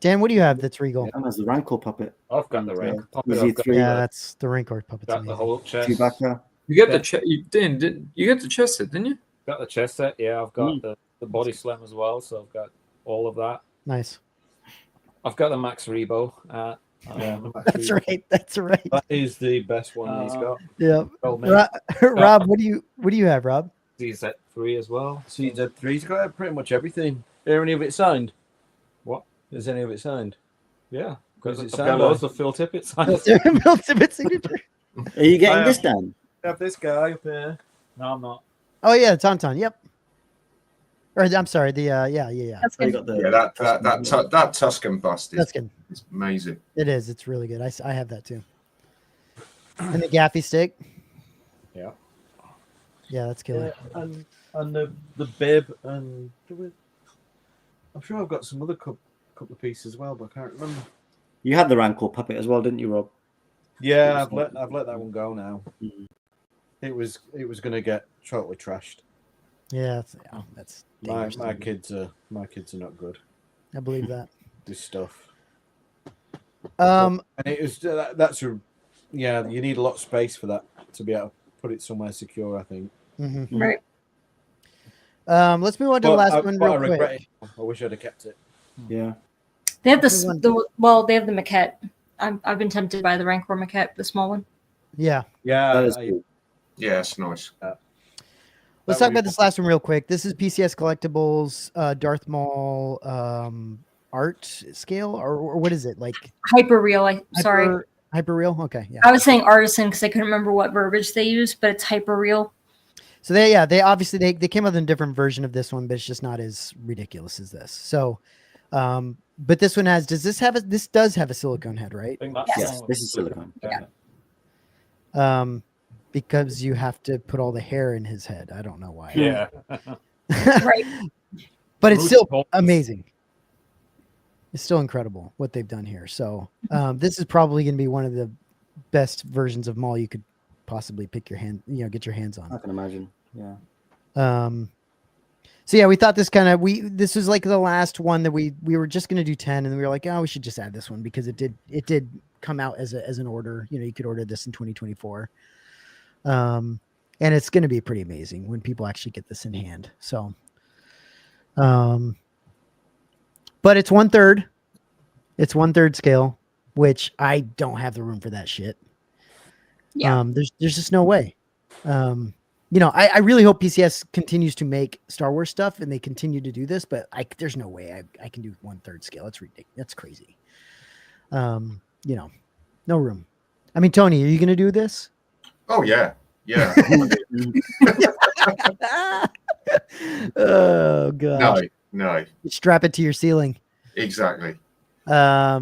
Dan, what do you have that's Regal? Dan has the Rancor puppet. I've got the Rancor puppet. That's the Rancor puppet. Got the whole chest. Chewbacca. You got the chest. You got the chest set, didn't you? Got the chest set. Yeah, I've got the body slam as well. So I've got all of that. Nice. I've got the Max Rebo. That's right. That's right. That is the best one he's got. Yeah. Rob, what do you have, Rob? CZ3 as well. CZ3's got pretty much everything. Are any of it signed? What? Is any of it signed? Yeah. Because I've it's got signed. loads of Phil Tippett signed. Phil Tippett signature. Are you getting this, Dan? I have this guy up here. No, I'm not. Oh yeah, Tauntaun. Yep. Or I'm sorry. The yeah. That's good. That Tuscan bust is amazing. It is. It's really good. I have that too. And the Gaffy stick. Yeah. Yeah, that's killer. And the bib and I'm sure I've got some other couple of pieces as well, but I can't remember. You had the Rancor puppet as well, didn't you, Rob? Yeah, I've let that one go now. It was going to get totally trashed. Yeah, that's my kids are not good. I believe that. This stuff. And it was you need a lot of space for that to be able to put it somewhere secure, I think. Mm-hmm. Right. Let's move on to the last one real quick. I wish I'd have kept it. Yeah. They have they have the maquette. I've been tempted by the Rancor maquette, the small one. Yeah. Yeah. That is cool. Yeah, it's nice. Let's talk about this last one real quick. This is PCS Collectibles, Darth Maul art scale, or what is it like? Hyper real. Sorry. Hyper real. Okay. Yeah. I was saying artisan because I couldn't remember what verbiage they used, but it's hyper real. So they obviously they came up with a different version of this one, but it's just not as ridiculous as this. So, but this one has. This does have a silicone head, right? Yes, this is silicone. Yeah. Because you have to put all the hair in his head. I don't know why. Yeah. Right. But it's still amazing. It's still incredible what they've done here. So this is probably going to be one of the best versions of Maul you could possibly get your hands on. I can imagine. Yeah. So yeah, we thought this was like the last one that we were just going to do 10, and we were like, oh, we should just add this one because it did come out as an order. You could order this in 2024. And it's going to be pretty amazing when people actually get this in hand. So, but it's 1/3. It's 1/3 scale, which I don't have the room for that shit. Yeah. There's just no way. I really hope PCS continues to make Star Wars stuff and they continue to do this, but there's no way I can do 1/3 scale. That's ridiculous. That's crazy. No room. I mean, Tony, are you going to do this? Oh yeah. Oh god. No. Strap it to your ceiling. Exactly. Yeah,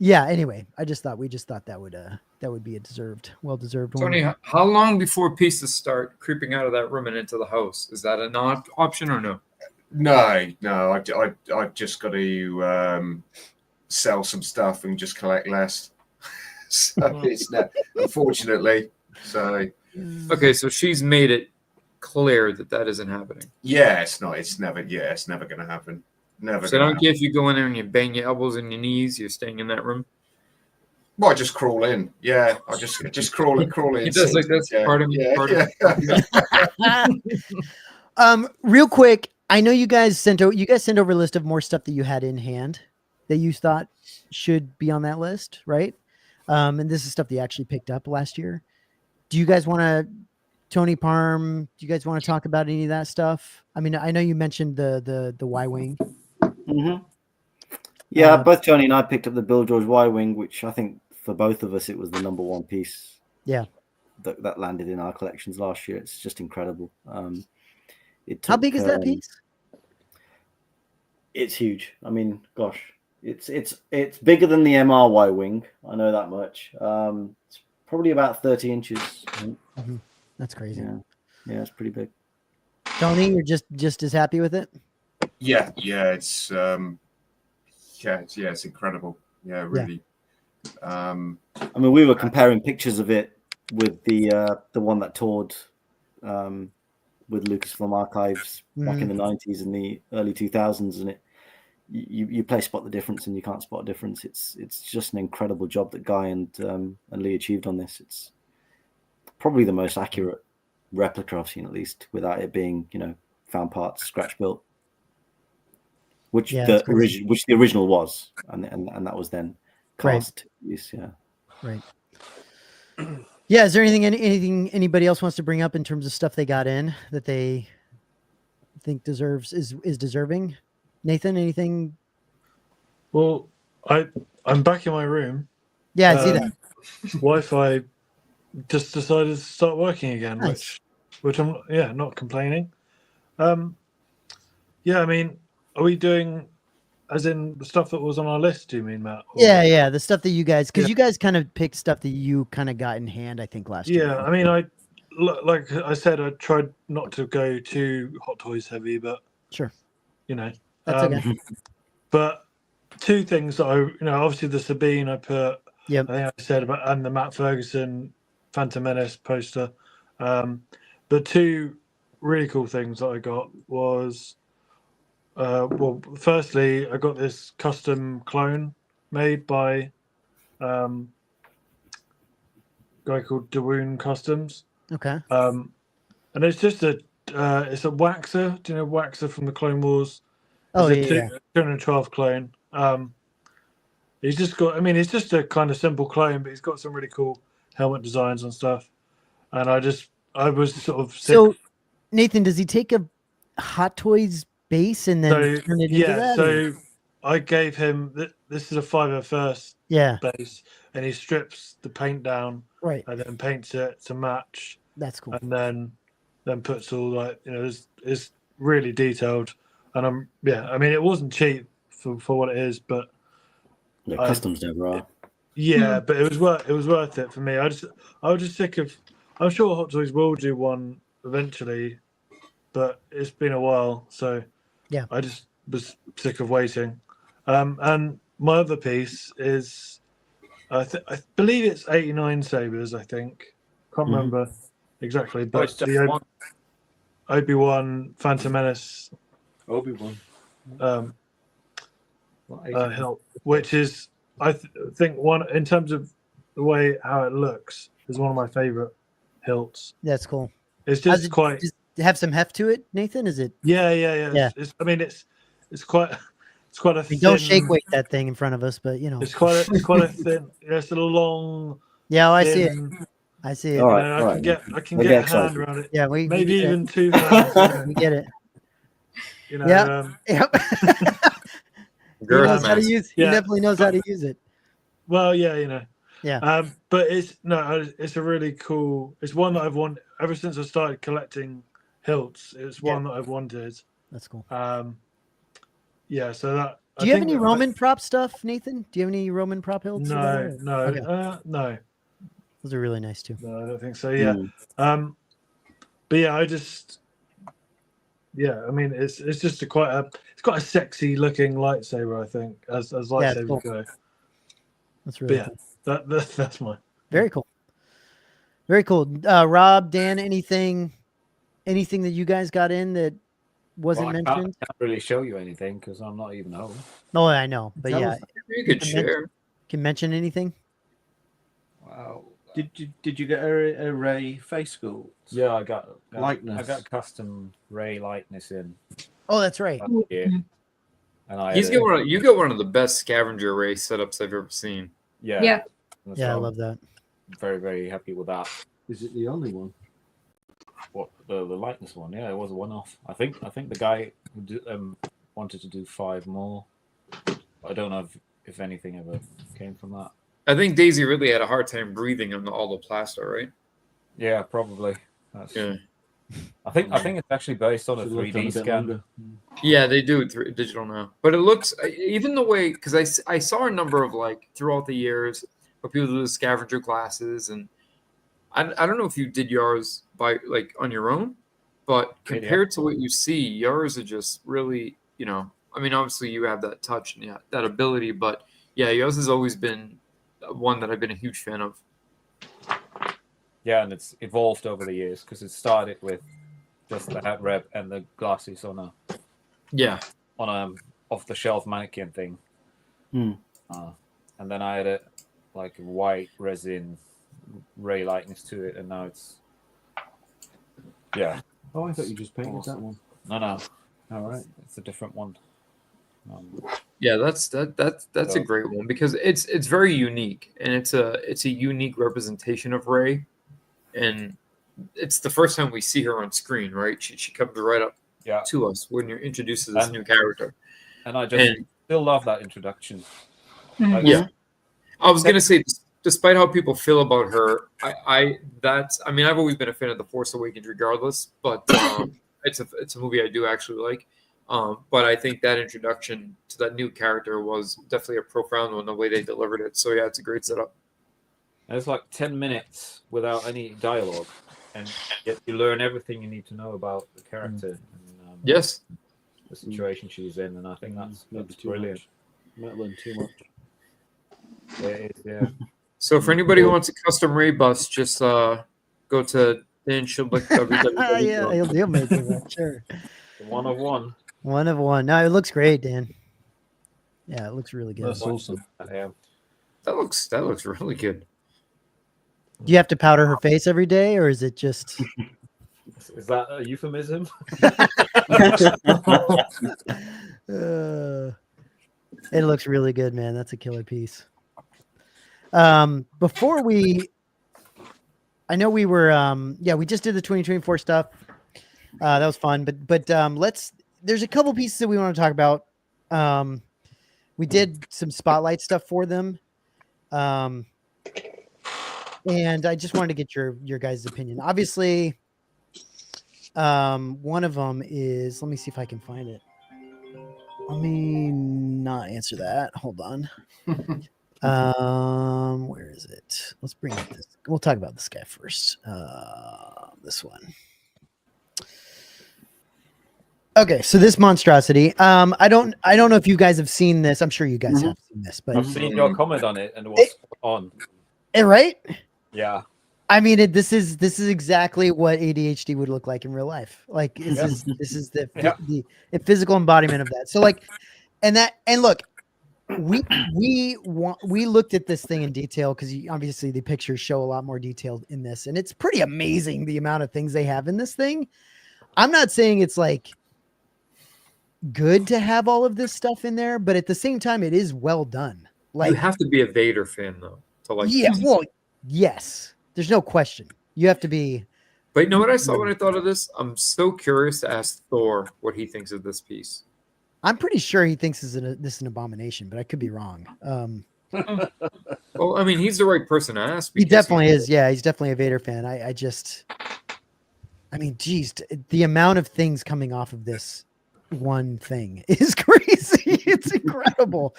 Yeah. Anyway, we just thought that would be a well-deserved one. Tony, how long before pieces start creeping out of that room and into the house? Is that an option or no? No. I've just got to sell some stuff and just collect less. So it's not, unfortunately. So okay, so she's made it clear that isn't happening. Yeah, it's not. It's never. Yeah, it's never going to happen. Never. So I don't care if you go in there and you bang your elbows and your knees. You're staying in that room. Well, I just crawl in. Yeah, I just crawl in. He does like that's part of me. Real quick, I know you guys sent over a list of more stuff that you had in hand that you thought should be on that list, right? And this is stuff that you actually picked up last year. Do you guys want to, Tony Parm? Do you guys want to talk about any of that stuff? I mean, I know you mentioned the Y-wing. Mm-hmm. Yeah, both Tony and I picked up the Bill George Y-wing, which I think for both of us it was the number one piece. Yeah, that landed in our collections last year. It's just incredible. How big is that piece? It's huge. I mean, gosh, it's bigger than the MR Y-wing. I know that much. It's probably about 30 inches. Mm-hmm. That's crazy. Yeah, it's pretty big. Tony, you're just as happy with it? Yeah, it's it's incredible. Yeah, really. Yeah. I mean, we were comparing pictures of it with the one that toured with Lucasfilm Archives back in the 90s and the early 2000s, and you play spot the difference and you can't spot a difference. It's just an incredible job that Guy and Lee achieved on this. It's probably the most accurate replica I've seen, at least, without it being, found parts, scratch built, which the original was, and that was then cast use. Yeah, right. Yeah, is there anything anybody else wants to bring up in terms of stuff they got in that they think is deserving? Nathan, anything? Well, I'm back in my room. Yeah, I see that. Wi-Fi just decided to start working again, nice. which I'm not complaining. Yeah, I mean, are we doing as in the stuff that was on our list, do you mean, Matt? Or... Yeah, the stuff that you guys, because you guys kind of picked stuff that you kind of got in hand, I think, last year. Yeah, I mean, like I said, I tried not to go too Hot Toys heavy, but sure, that's okay. But two things that obviously the Sabine I put, I think I said about, and the Matt Ferguson Phantom Menace poster. But two really cool things that I got was, well, firstly, I got this custom clone made by a guy called Dawoon Customs. Okay. And it's just it's a waxer. Do you know Waxer from the Clone Wars? Oh, it's yeah. 212 clone. He's just got, he's just a kind of simple clone, but he's got some really cool helmet designs and stuff. And I was sort of sick. So, Nathan, does he take a Hot Toys base and then turn it into that? So I gave him, this is a 501st base, and he strips the paint down, right, and then paints it to match. That's cool. And then puts all it's really detailed. And it wasn't cheap for what it is, but customs never are. Yeah, but it was worth it for me. I was just sick of. I'm sure Hot Toys will do one eventually, but it's been a while, so yeah, I just was sick of waiting. And my other piece is, I believe it's 89 sabers. I think can't remember exactly, but the Obi-Wan Phantom Menace. Obi-Wan. Which is I think one in terms of the way how it looks is one of my favorite hilts. That's cool. It's just quite. Does it have some heft to it, Nathan? Is it? Yeah. It's quite a. Thin, don't shake weight that thing in front of us, but it's quite a thin. It's a long. Yeah, I see it. I see it. All right, I can get a hand around it. Yeah, maybe even 2 hands. We get it. Yep. He knows how to use. He definitely knows how to use it. Well, Yeah. But it's a really cool. It's one that I've wanted ever since I started collecting hilts. It's one that I've wanted. That's cool. So Do you have any Roman prop stuff, Nathan? Do you have any Roman prop hilts? No, no, Okay. no. Those are really nice too. No, I don't think so. Yeah. But yeah, I mean, it's just quite a sexy looking lightsaber. I think as lightsabers cool. go. That's really cool. That's mine. Very cool. Very cool. Rob, Dan, anything that you guys got in that wasn't mentioned? I can't really show you anything because I'm not even home. No, I know, but yeah, you could share. Can mention anything? Wow. Did you get a Ray face sculpt? Yeah, I got likeness. I got custom Ray likeness in. Oh, that's right. Yeah. And you got one of the best scavenger Ray setups I've ever seen. Yeah. Yeah, I love that. Very, very happy with that. Is it the only one? What the likeness one? Yeah, it was a one-off. I think the guy who wanted to do 5 more. I don't know if anything ever came from that. I think Daisy really had a hard time breathing on all the plaster, right? Yeah, probably. Yeah. I think it's actually based on a 3D scan. Yeah, they do digital now, but it looks even the way because I saw a number of like throughout the years of people do the scavenger classes, and I don't know if you did yours by like on your own, but compared to what you see, yours are just really I mean obviously you have that touch and that ability, but yeah, yours has always been one that I've been a huge fan of. Yeah, and it's evolved over the years because it started with just the hat rep and the glasses on a off-the-shelf mannequin thing, and then I had like white resin Ray likeness to it, and now it's Oh, I thought you just painted that one. No. All right, it's a different one. Yeah, that's a great one because it's very unique and it's a unique representation of Rey, and it's the first time we see her on screen, right? She comes right up to us when you're introduced to this new character, and I just still love that introduction. Yeah, I was gonna say, despite how people feel about her, I mean I've always been a fan of The Force Awakens, regardless, but it's a movie I do actually like. But I think that introduction to that new character was definitely a profound one, the way they delivered it. So yeah, it's a great setup. And it's like 10 minutes without any dialogue, and yet you learn everything you need to know about the character. And, yes, the situation she's in, and I think that's brilliant. Might learn too much. It is, yeah. So for anybody who wants a custom Ray bus, just go to Dan Shilblick. Yeah, he'll make it. Sure. One of one. One of one. No, it looks great, Dan. Yeah, it looks really good. That's awesome. That looks really good. Do you have to powder her face every day, or is it just? Is that a euphemism? It looks really good, man. That's a killer piece. Before I know we were, we just did the 2024 stuff. That was fun, but there's a couple pieces that we want to talk about. We did some spotlight stuff for them. And I just wanted to get your guys' opinion. Obviously, one of them is, let me see if I can find it. Let me not answer that. Hold on. Where is it? Let's bring up this. We'll talk about this guy first. This one. Okay, so this monstrosity. I don't know if you guys have seen this. I'm sure you guys have seen this, but I've seen your comment on it, and it was on. Right? Yeah. I mean, this is exactly what ADHD would look like in real life. Like this is the physical embodiment of that. So like, and look, we looked at this thing in detail because obviously the pictures show a lot more detail in this, and it's pretty amazing the amount of things they have in this thing. I'm not saying it's like good to have all of this stuff in there, but at the same time, it is well done. Like, you have to be a Vader fan though to like. Yeah, well, yes. There's no question. You have to be. But you know what I saw when I thought of this? I'm so curious to ask Thor what he thinks of this piece. I'm pretty sure he thinks this is an abomination, but I could be wrong. Well, I mean, he's the right person to ask. He definitely is. Yeah, he's definitely a Vader fan. I mean, geez, the amount of things coming off of this one thing is crazy. It's incredible.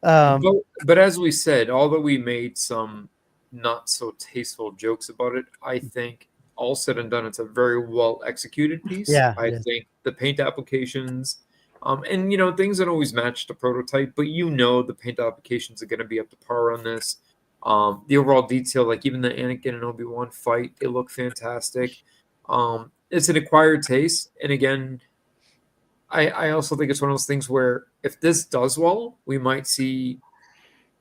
But as we said, although we made some not so tasteful jokes about it, I think all said and done, it's a very well executed piece. Yeah, I think the paint applications, and things don't always match the prototype, but the paint applications are going to be up to par on this. The overall detail, like even the Anakin and Obi-Wan fight, they look fantastic. It's an acquired taste, and again, I also think it's one of those things where if this does well, we might see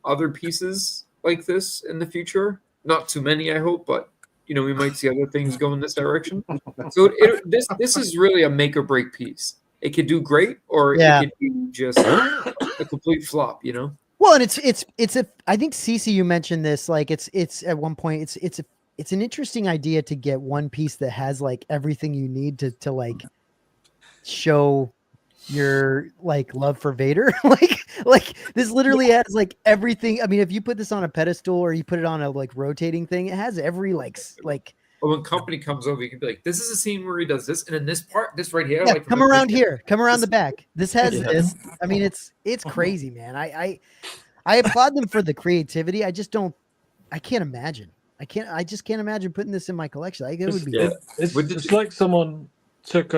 other pieces like this in the future. Not too many, I hope, but we might see other things go in this direction. So this is really a make or break piece. It could do great, or it could be just a complete flop. Well, and it's a. I think Cece, you mentioned this. Like it's at one point it's an interesting idea to get one piece that has like everything you need to like show your like love for Vader. like this literally has like everything. I mean, if you put this on a pedestal or you put it on a like rotating thing, it has every like. But when company comes over, you can be like, "This is a scene where he does this, and in this part, this right here." Yeah, like come around here, come around the back. This has this. I mean, it's crazy, man. I applaud them for the creativity. I can't imagine. I just can't imagine putting this in my collection. Like, it would be. It's like someone took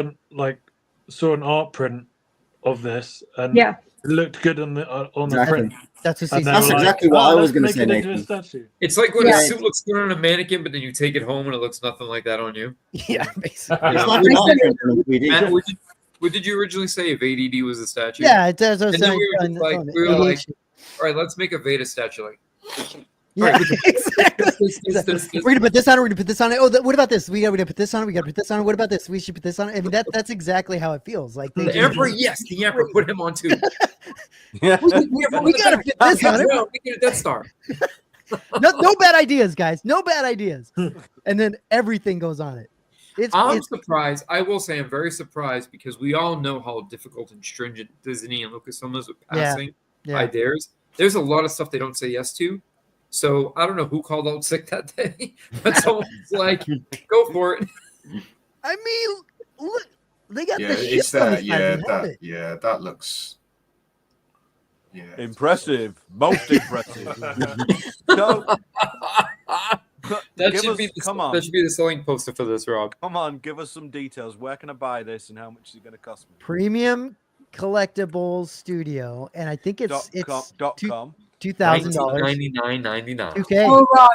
saw an art print of this and it looked good on the print. That's exactly what I was going to say, Nathan. It's like when a suit looks good on a mannequin, but then you take it home and it looks nothing like that on you. Yeah, basically. Matt, what did you originally say if ADD was a statue? Yeah, it does. And then we were like, all right, let's make a Vader statue. Yeah, right, exactly. We're gonna put this on. We're gonna put this on. Oh, what about this? We gotta put this on. We gotta put this on. What about this? We should put this on. I mean, that's exactly how it feels. Like the Emperor, the Emperor, put him on too. we gotta fit this on. We get a Death Star. No bad ideas, guys. No bad ideas. And then everything goes on it. I'm surprised. I will say I'm very surprised because we all know how difficult and stringent Disney and Lucasfilm is with passing ideas. There's a lot of stuff they don't say yes to. So I don't know who called out sick that day, but someone's like, "Go for it." I mean, look, they got the shit. It's that. That looks. Yeah, impressive. Most impressive. That should be the selling poster for this, Rob. Come on, give us some details. Where can I buy this, and how much is it going to cost me? Premium Collectibles Studio, and I think it's .com. $2,000. $99.99. Okay. Oh, Rob,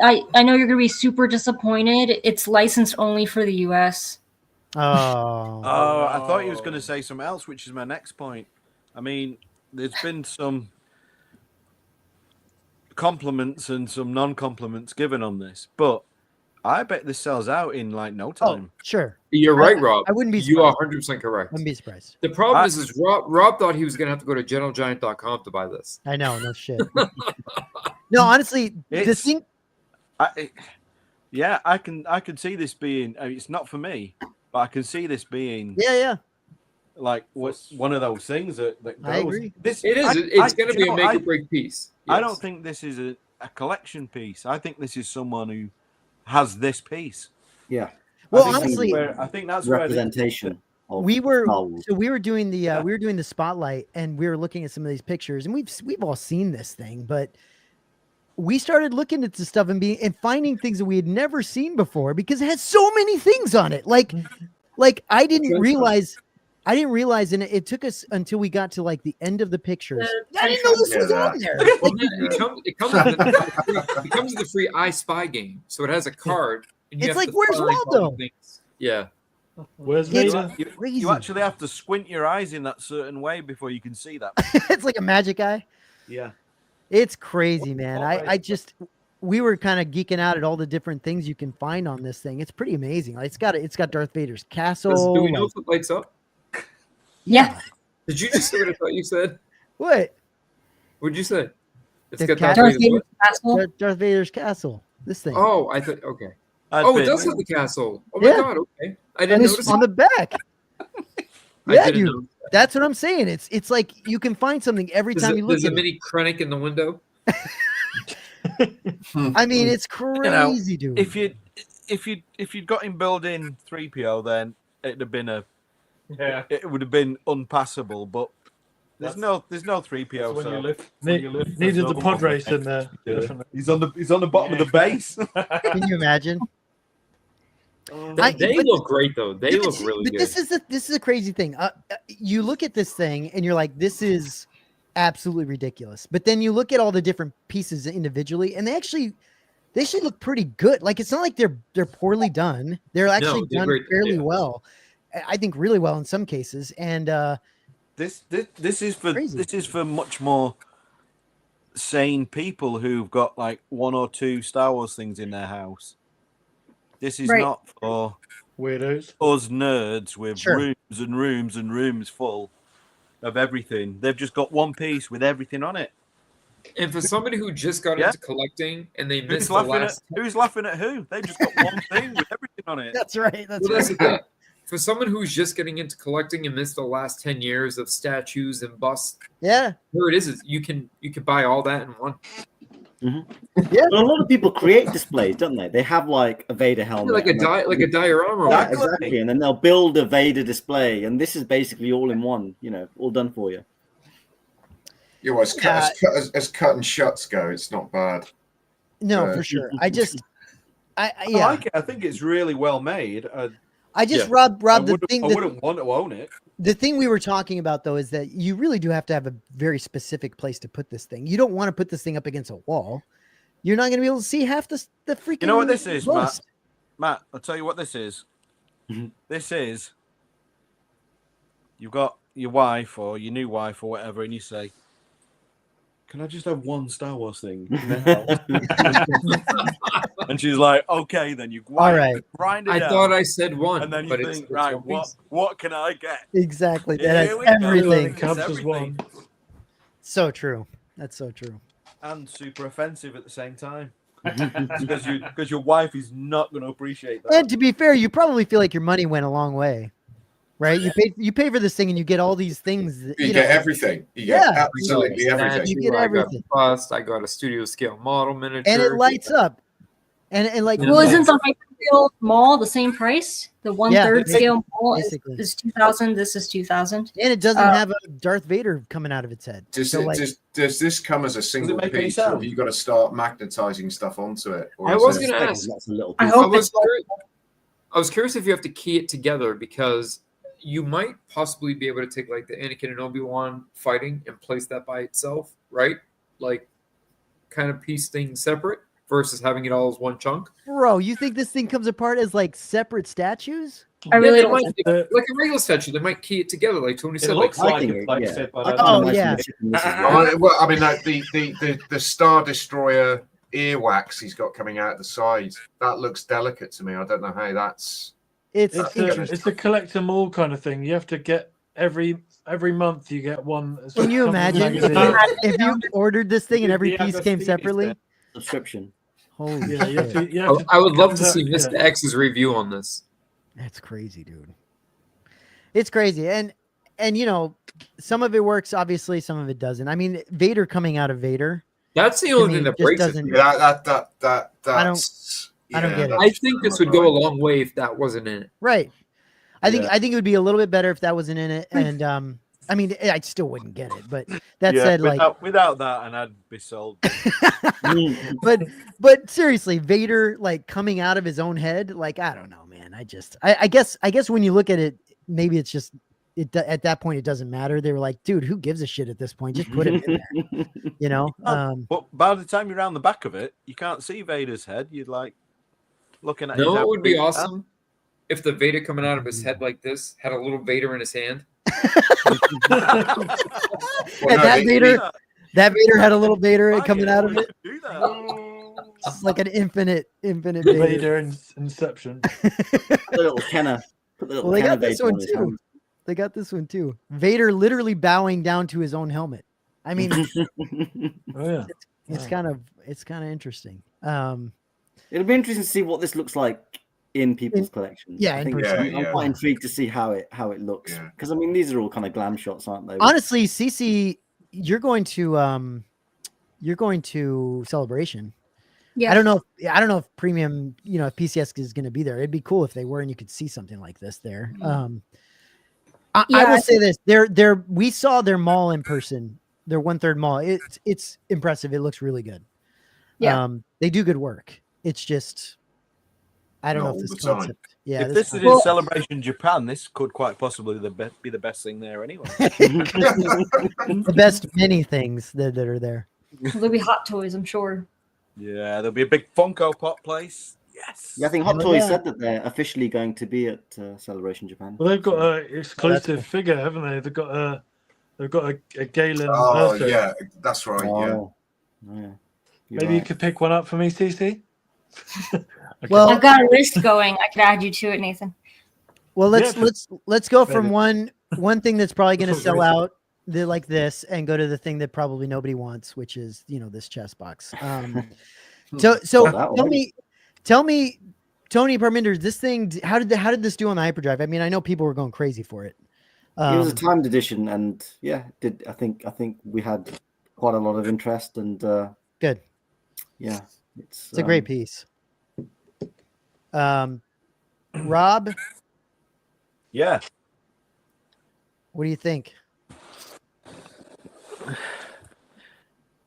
I know you're gonna be super disappointed. It's licensed only for the US. Oh, I thought you was going to say something else, which is my next point. I mean, there's been some compliments and some non-compliments given on this, but I bet this sells out in like no time. Oh, sure. You're right, Rob. I wouldn't be surprised. You are 100% correct. I wouldn't be surprised. The problem is Rob thought he was going to have to go to GeneralGiant.com to buy this. I know, no shit. No, honestly, this thing. I can see this being. I mean, it's not for me, but I can see this being. Yeah. Like what's one of those things that goes. I agree. It's going to be a make or break piece. Yes. I don't think this is a collection piece. I think this is someone who has this piece. Yeah. Well, honestly, I think that's representation. We were doing the spotlight, and we were looking at some of these pictures, and we've all seen this thing, but we started looking at this stuff and finding things that we had never seen before because it has so many things on it. Like I didn't realize, and it took us until we got to like the end of the pictures. I didn't know this was on there. It comes with the free I Spy game, so it has a card. And it's like, where's Waldo? Yeah. Where's Vader? You actually have to squint your eyes in that certain way before you can see that. It's like a magic eye. Yeah. It's crazy, man. We were kind of geeking out at all the different things you can find on this thing. It's pretty amazing. Like, it's got Darth Vader's castle. Do we know if it lights up? Yeah. Did you just say what I thought you said? What? What'd you say? It's got Darth Vader's castle. Darth Vader's castle. This thing. Oh, I thought. Okay. It does have the castle. Oh my god. Okay. I didn't notice on the back. Yeah, dude. That's what I'm saying. It's like you can find something every time you look. There's a mini Krennic in the window. I mean, it's crazy, dude. If you'd got him built in 3PO, then it'd have been a Yeah, it would have been unpassable. But there's no 3PO. When so you lift, needed the pod race in there. Yeah. He's on the bottom of the base. Can you imagine? They look great though. They look really good. This is a crazy thing. You look at this thing and you're like, this is absolutely ridiculous. But then you look at all the different pieces individually, and they actually look pretty good. Like, it's not like they're poorly done. They're actually done fairly well. I think really well in some cases. And this is for much more sane people who've got like 1 or 2 Star Wars things in their house. This is not for weirdos, us nerds with rooms and rooms and rooms full of everything. They've just got one piece with everything on it. And for somebody who just got into collecting and they missed who's laughing at who? They just got one thing with everything on it. That's right. That's well, right. that's the thing. For someone who's just getting into collecting and missed the last 10 years of statues and busts, here it is you can buy all that in one. Mm-hmm. Yeah, but a lot of people create displays, don't they? They have like a Vader helmet, like a diorama. Yeah, exactly. And then they'll build a Vader display, and this is basically all in one. all done for you. Yeah, well, as cut and shuts go, it's not bad. No, for sure. I like it. I think it's really well made. Rob, I wouldn't want to own it. The thing we were talking about, though, is that you really do have to have a very specific place to put this thing. You don't want to put this thing up against a wall. You're not going to be able to see half the freaking. You know what this is, bust. Matt? I'll tell you what this is. This is, you've got your wife or your new wife or whatever, and you say, "Can I just have one Star Wars thing?" And she's like, "Okay, then you grind it I down. thought I said one, and then but you think, right, what can I get?" Exactly. Here That has we go. everything. Counts as one. So true. That's so true. And super offensive at the same time. because your wife is not going to appreciate that. And to be fair, you probably feel like your money went a long way, right? You pay for this thing, and you get all these things. You get everything. You get absolutely everything. You get everything. I got a studio scale model miniature, and it lights up. And like, well, isn't the hyperscale mall the same price? The 1/3 scale mall is 2,000. This is 2,000, and it doesn't have a Darth Vader coming out of its head. Does this come as a single piece, or have you got to start magnetizing stuff onto it? Or I was going to ask. I was curious if you have to key it together, because you might possibly be able to take like the Anakin and Obi-Wan fighting and place that by itself, right? Like, kind of piece things separate versus having it all as one chunk. Bro, you think this thing comes apart as like separate statues? I really don't like a regular statue. They might key it together, like Tony said. Looks like oh yeah. Well, I mean, the Star Destroyer earwax he's got coming out the side, that looks delicate to me. I don't know how that's. It's a collect them all kind of thing. You have to get every month you get one. Can you imagine if you ordered this thing and every piece came separately? Subscription. Holy shit. I would love to see Mr. X's review on this. That's crazy, dude. It's crazy. And some of it works, obviously, some of it doesn't. I mean, Vader coming out of Vader. That's the only thing that breaks it. I don't get it. I think this would go a long way if that wasn't in it. Right. I think it would be a little bit better if that wasn't in it. And I mean, I still wouldn't get it, but that said, without that, and I'd be sold. but seriously, Vader like coming out of his own head, like I don't know, man. I guess when you look at it, maybe it's just at that point it doesn't matter. They were like, dude, who gives a shit at this point? Just put him in there, But by the time you're around the back of it, you can't see Vader's head. You'd like looking at. No, it would be awesome if the Vader coming out of his head like this had a little Vader in his hand. That Vader had a little Vader coming out of it. It's like an infinite Vader Inception. Little Kenner. Well, they got this one too. They got this one too. Vader literally bowing down to his own helmet. I mean, it's kind of interesting. It'll be interesting to see what this looks like in people's collections. Yeah, I'm quite intrigued to see how it looks, because I mean these are all kind of glam shots, aren't they? Honestly, CC, you're going to Celebration. Yeah. I don't know if premium, if PCS is going to be there. It'd be cool if they were and you could see something like this there. I will say this: we saw their mall in person, their 1/3 mall. It's impressive. It looks really good. Yeah, they do good work. It's just, I don't know if this concept. Yeah, if this is Celebration Japan, this could quite possibly be the best thing there anyway. The best many things that are there. there'll be Hot Toys, I'm sure. Yeah, there'll be a big Funko Pop place. Yes. Yeah, I think Hot Toys said that they're officially going to be at Celebration Japan. Well, they've got an exclusive figure, haven't they? They've got a Galen. Oh birthday. yeah, that's right. Yeah. Maybe you could pick one up for me, CC. Okay. Well, I've got a list going. I could add you to it, Nathan. Well, let's go from one thing that's probably going to sell out like this, and go to the thing that probably nobody wants, which is this chest box. So tell me, Tony Parminder, this thing, how did this do on the hyperdrive? I mean, I know people were going crazy for it. It was a timed edition, and I think we had quite a lot of interest, and good. Yeah, it's a great piece. Rob? Yeah. What do you think?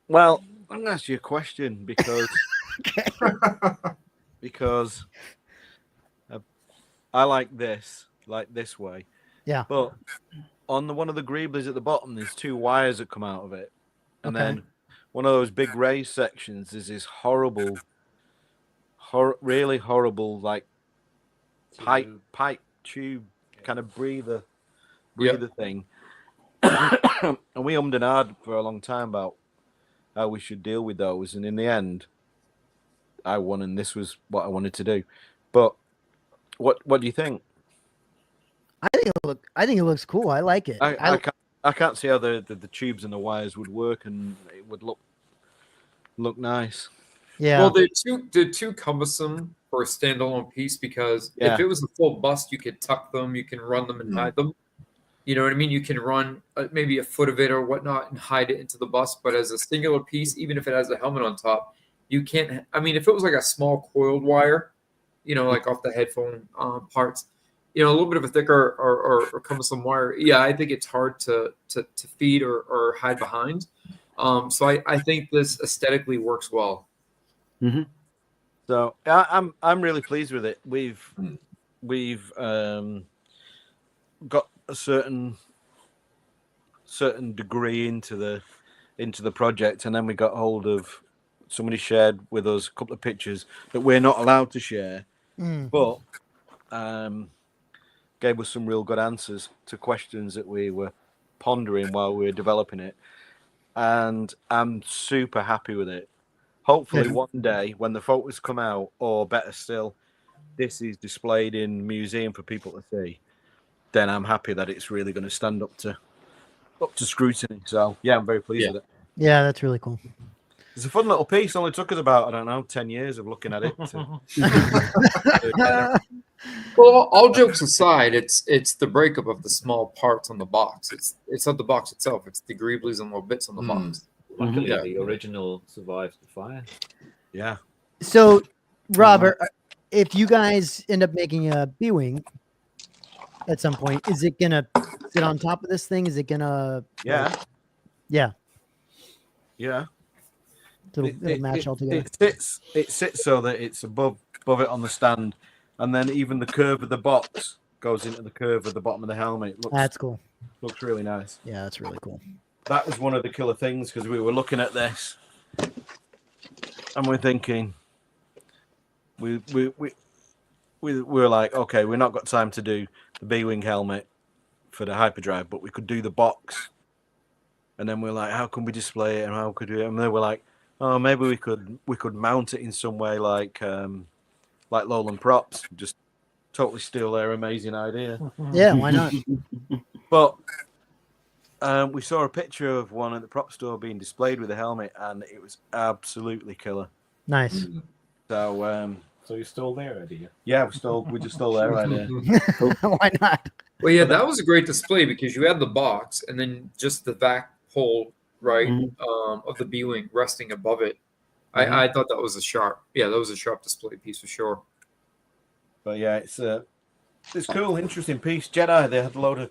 Well, I'm going to ask you a question because because I like this way. Yeah. But on one of the greeblies at the bottom, there's 2 wires that come out of it. And then one of those big raised sections is this horrible, really horrible, like pipe tube kind of breather thing. And we ummed and ahed for a long time about how we should deal with those. And in the end, I won, and this was what I wanted to do. But what do you think? I think it looks cool. I like it. I can't see how the tubes and the wires would work, and it would look nice. Yeah. Well, they're too cumbersome for a standalone piece, because if it was a full bust, you could tuck them, you can run them and hide them. You know what I mean? You can run maybe a foot of it or whatnot and hide it into the bust. But as a singular piece, even if it has a helmet on top, you can't. I mean, if it was like a small coiled wire, like off the headphone parts, a little bit of a thicker or cumbersome wire. Yeah, I think it's hard to feed or hide behind. So I think this aesthetically works well. Mm-hmm. So I'm really pleased with it. We've got a certain degree into the project, and then we got hold of somebody shared with us a couple of pictures that we're not allowed to share, but gave us some real good answers to questions that we were pondering while we were developing it, and I'm super happy with it. Hopefully one day when the photos come out, or better still, this is displayed in the museum for people to see, then I'm happy that it's really going to stand up to scrutiny. So yeah, I'm very pleased with it. Yeah, that's really cool. It's a fun little piece. Only took us about 10 years of looking at it. Well, all jokes aside, it's the breakup of the small parts on the box. It's not the box itself. It's the greeblies and little bits on the box. Luckily, the original survived the fire. Yeah. So, Robert, if you guys end up making a B-wing at some point, is it gonna sit on top of this thing? Is it gonna? Yeah. It'll match all together. It sits so that it's above it on the stand, and then even the curve of the box goes into the curve of the bottom of the helmet. That's cool. Looks really nice. Yeah, that's really cool. That was one of the killer things, because we were looking at this and we're thinking, we were like, okay, we've not got time to do the B-wing helmet for the hyperdrive, but we could do the box. And then we're like, how can we display it, and how could we? And then we're like, oh, maybe we could mount it in some way, like Lan Props, just totally steal their amazing idea. Yeah, why not? But we saw a picture of one at the prop store being displayed with a helmet, and it was absolutely killer. Nice. So you're still there, are you? Yeah, we're just still there right now. Why not? Well, yeah, that was a great display, because you had the box and then just the back pole, right, of the B-wing resting above it. I thought that was a sharp display piece for sure. But yeah, it's cool, interesting piece. Jedi, they had a load of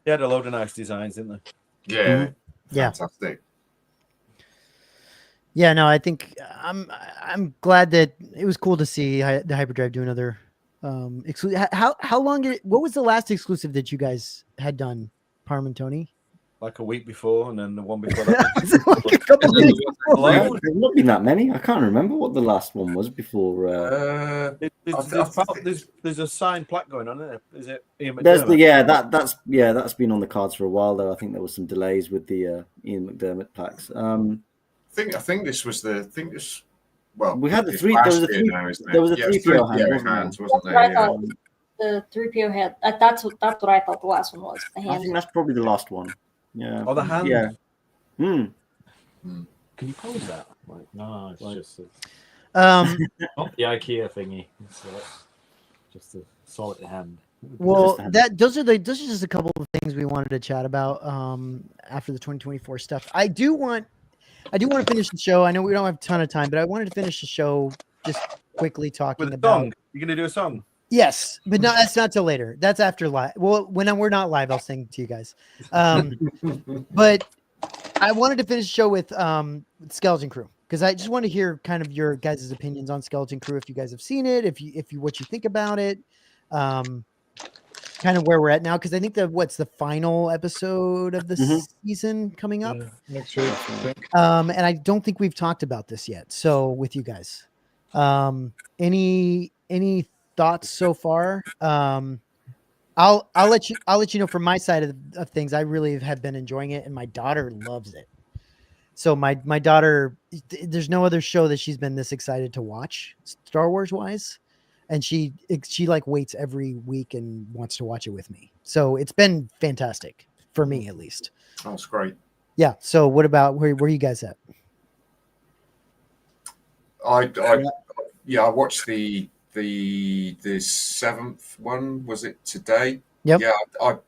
They had a load of nice designs, didn't they? Yeah, Yeah. fantastic. Yeah, no, I think I'm glad that it was cool to see the Hyperdrive do another how long what was the last exclusive that you guys had done, Parm and Tony? Like a week before, and then the one before that. Like a couple days before. There's not been that many. I can't remember what the last one was before. There's a signed plaque going on, isn't there? Is it Ian There's McDermott? that's been on the cards for a while though. I think there was some delays with the Ian McDermott plaques. I think this was well, we had the it's three. last year now, isn't it? There was a Yeah, 3PO hands, That's wasn't what I there? thought. The 3PO hand. That's what I thought the last one was. The I hand. think that's probably the last one. Yeah. Oh, the hand. Yeah. Can you pose that? Like, No, it's just Um, not the IKEA thingy. It's just a solid hand. well, those are just a couple of things we wanted to chat about after the 2024 stuff. I do want to finish the show. I know we don't have a ton of time, but I wanted to finish the show just quickly talking with a about. song. You're gonna do a song? Yes, but no, that's not till later. That's after live. Well, when we're not live, I'll sing to you guys. But I wanted to finish the show with Skeleton Crew because I just want to hear kind of your guys' opinions on Skeleton Crew. If you guys have seen it, if you what you think about it, kind of where we're at now. Because I think what's the final episode of the season coming up next week. I think. and I don't think we've talked about this yet. So with you guys, any thoughts so far? I'll let you know from my side of things. I really have been enjoying it, and my daughter loves it. So my daughter, there's no other show that she's been this excited to watch, Star Wars wise, and she like waits every week and wants to watch it with me. So it's been fantastic for me, at least. That's great. Yeah. So what about where are you guys at? I watched the 7th one. Was it today? Yep. Yeah, I've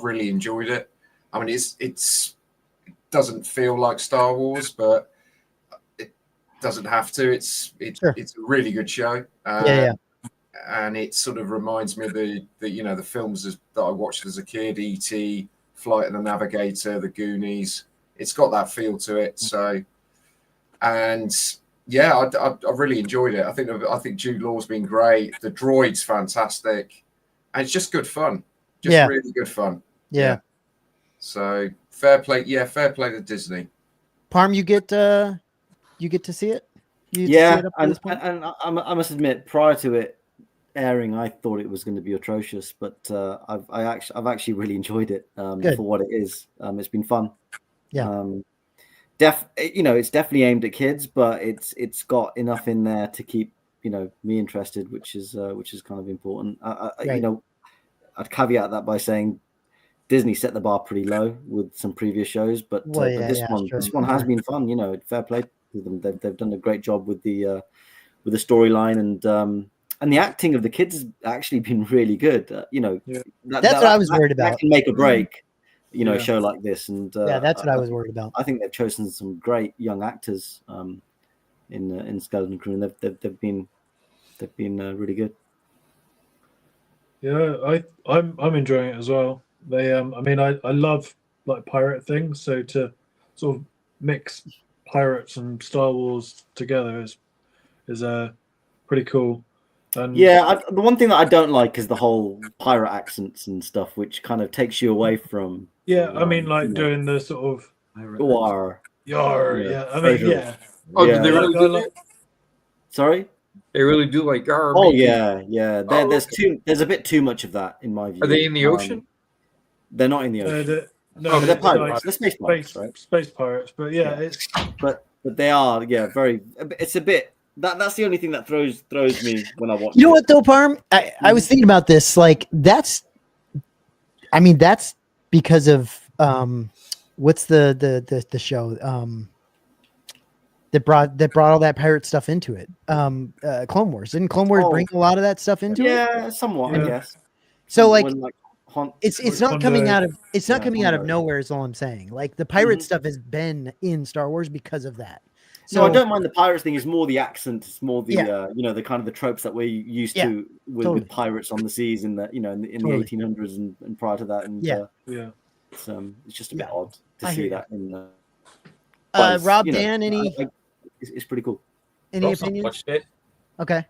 really enjoyed it. I mean, it doesn't feel like Star Wars, but it doesn't have to. It's Sure. It's a really good show. Yeah. And it sort of reminds me of the films that I watched as a kid, E.T., Flight of the Navigator, The Goonies. It's got that feel to it. So, and yeah, I really enjoyed it. I think Jude Law's been great. The droid's fantastic, and it's just good fun. Just really good fun. Yeah. So fair play. Yeah, fair play to Disney. Parm, you get to see it. And I must admit, prior to it airing, I thought it was going to be atrocious, but I've actually really enjoyed it for what it is. It's been fun. Yeah. It's definitely aimed at kids, but it's got enough in there to keep me interested, which is kind of important. Right. I'd caveat that by saying Disney set the bar pretty low with some previous shows, but this one has been fun. Fair play to them. They've done a great job with the storyline and the acting of the kids has actually been really good. That's what I was worried about. That can make or break. A show like this, and that's what I was worried about. I think they've chosen some great young actors in Skeleton Crew, and they've been really good. Yeah, I'm enjoying it as well. They I mean I love like pirate things, so to sort of mix pirates and Star Wars together is pretty cool. And the one thing that I don't like is the whole pirate accents and stuff, which kind of takes you away from. I mean, like doing the sort of Yar. Yeah, I mean, yeah. Oh, did they really do that? Sorry? They really do like Gar. Oh yeah. There's a bit too much of that in my view. Are they in the ocean? They're not in the ocean. They're pirates. They're space pirates, right? Space pirates, but it's but they are very. It's a bit. That's the only thing that throws me when I watch. You know what though, Parm? I was thinking about this. Like that's because of what's the show that brought all that pirate stuff into it. Clone Wars. Didn't Clone Wars bring a lot of that stuff into it? Yeah, somewhat, I guess. So it's not Hondo. coming out of nowhere is all I'm saying. Like the pirate stuff has been in Star Wars because of that. So I don't mind the pirates thing. It's more the accent. It's more the the kind of the tropes that we're used to with pirates on the seas in the in the 1800s and prior to that. And it's just a bit odd to see that in the. Rob, Dan, it's pretty cool. Any opinions? Watched it. Okay.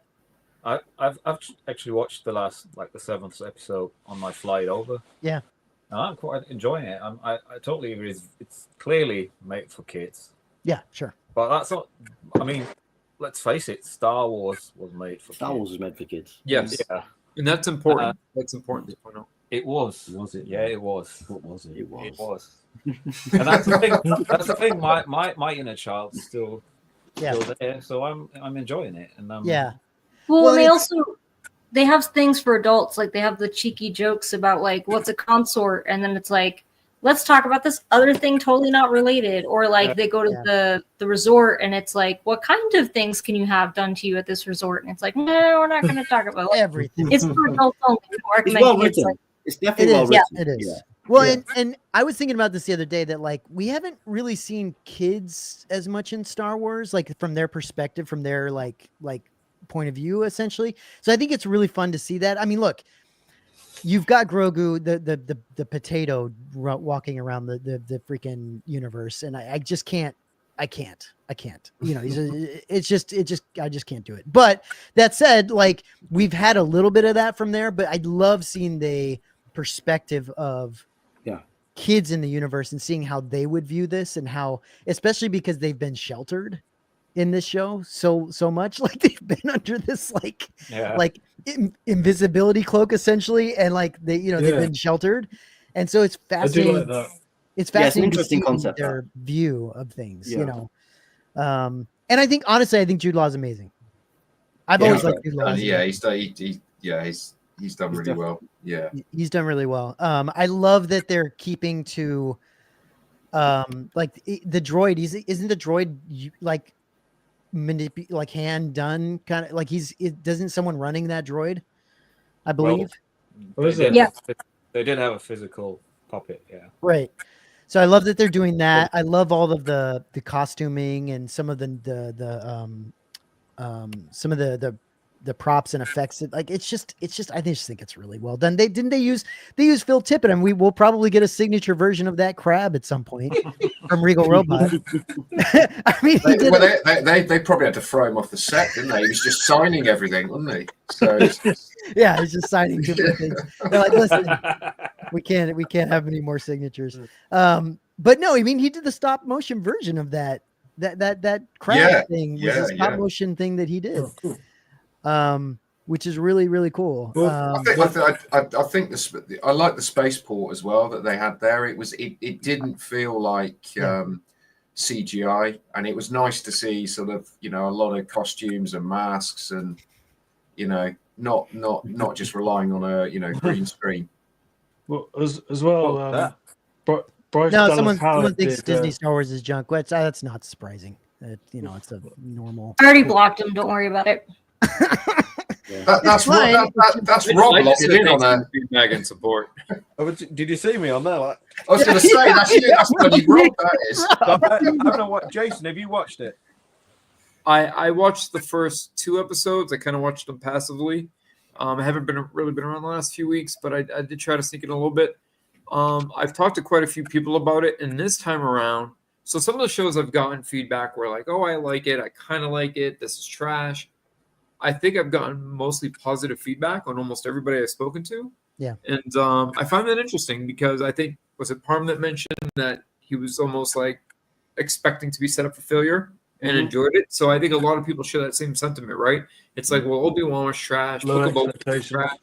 I've actually watched the last, like the 7th episode on my flight over. Yeah. I'm quite enjoying it. I totally agree. It's clearly made for kids. Yeah, sure. But that's not. I mean, let's face it. Star Wars was made for kids. Star Wars was made for kids. Yes. Yeah. And that's important. That's important to point out. It was. Was it? Yeah, it was. What was it? It was. And that's the thing. That's the thing. My inner child's still there, so I'm enjoying it. And yeah. Well, they have things for adults. Like they have the cheeky jokes about like what's a consort, and then it's like, let's talk about this other thing totally not related. Or like they go to the resort, and it's like, what kind of things can you have done to you at this resort? And it's like, no, we're not going to talk about everything. It's for adults only. It's well written. It's definitely well written. Yeah, it is. Yeah. Well, and I was thinking about this the other day that like we haven't really seen kids as much in Star Wars, like from their perspective, from their like point of view, essentially. So I think it's really fun to see that. I mean, look, you've got Grogu, the potato walking around the freaking universe, and I just can't. I can't. You know, I just can't do it. But that said, like we've had a little bit of that from there, but I love seeing the perspective of kids in the universe and seeing how they would view this, and how, especially because they've been sheltered in this show so much, like they've been under this like invisibility cloak essentially, and like they've been sheltered, and so it's fascinating. I do like that. It's fascinating it's an interesting to see concept, their view of things, you know. And I think honestly, I think Jude Law is amazing. I've always liked Jude Law. He's done really well. Yeah, he's done really well. I love that they're keeping to like the droid. Isn't the droid like hand done kind of like doesn't someone running that droid, I believe. They did have a physical puppet. Yeah, right. So I love that they're doing that. I love all of the costuming and some of the props and effects. Like it's just I just think it's really well done. They use Phil Tippett, and we will probably get a signature version of that crab at some point from Regal Robot. I mean, they probably had to throw him off the set, didn't they? He was just signing everything, wasn't he? So yeah, he's just signing different things. They're like, listen, we can't have any more signatures. But no, I mean, he did the stop motion version of that crab thing. Was a stop motion thing that he did. Which is really, really cool. I think I like the spaceport as well that they had there. It didn't feel like CGI, and it was nice to see sort of a lot of costumes and masks, and not just relying on a green screen. Well, as well. Bryce no, Dallas someone thinks Disney Star Wars is junk. That's not surprising. It's a normal. I already blocked him. Don't worry about it. That's Rob locked in on that feedback and support. Did you see me on there? I was going to say that's bloody Rob. That is. I don't know what. Jason, have you watched it? I watched the first 2 episodes. I kind of watched them passively. I haven't really been around the last few weeks, but I did try to sneak in a little bit. I've talked to quite a few people about it, and this time around, so some of the shows I've gotten feedback were like, "Oh, I like it. I kind of like it. This is trash." I think I've gotten mostly positive feedback on almost everybody I've spoken to. Yeah. And I find that interesting because I think, was it Parm that mentioned that he was almost like expecting to be set up for failure and enjoyed it? So I think a lot of people share that same sentiment, right? It's like, well, Obi-Wan was trash, Book was trash.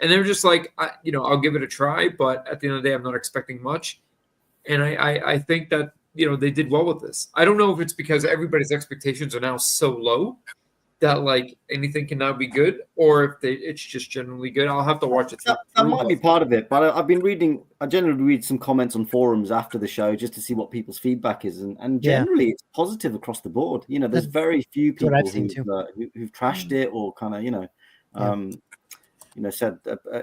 And they're just like, I'll give it a try, but at the end of the day, I'm not expecting much. And I think that, they did well with this. I don't know if it's because everybody's expectations are now so low that like anything can now be good, or if it's just generally good. I'll have to watch it. That might be part of it, but I've been reading. I generally read some comments on forums after the show just to see what people's feedback is, and generally it's positive across the board. There's very few people who've trashed it or kind of said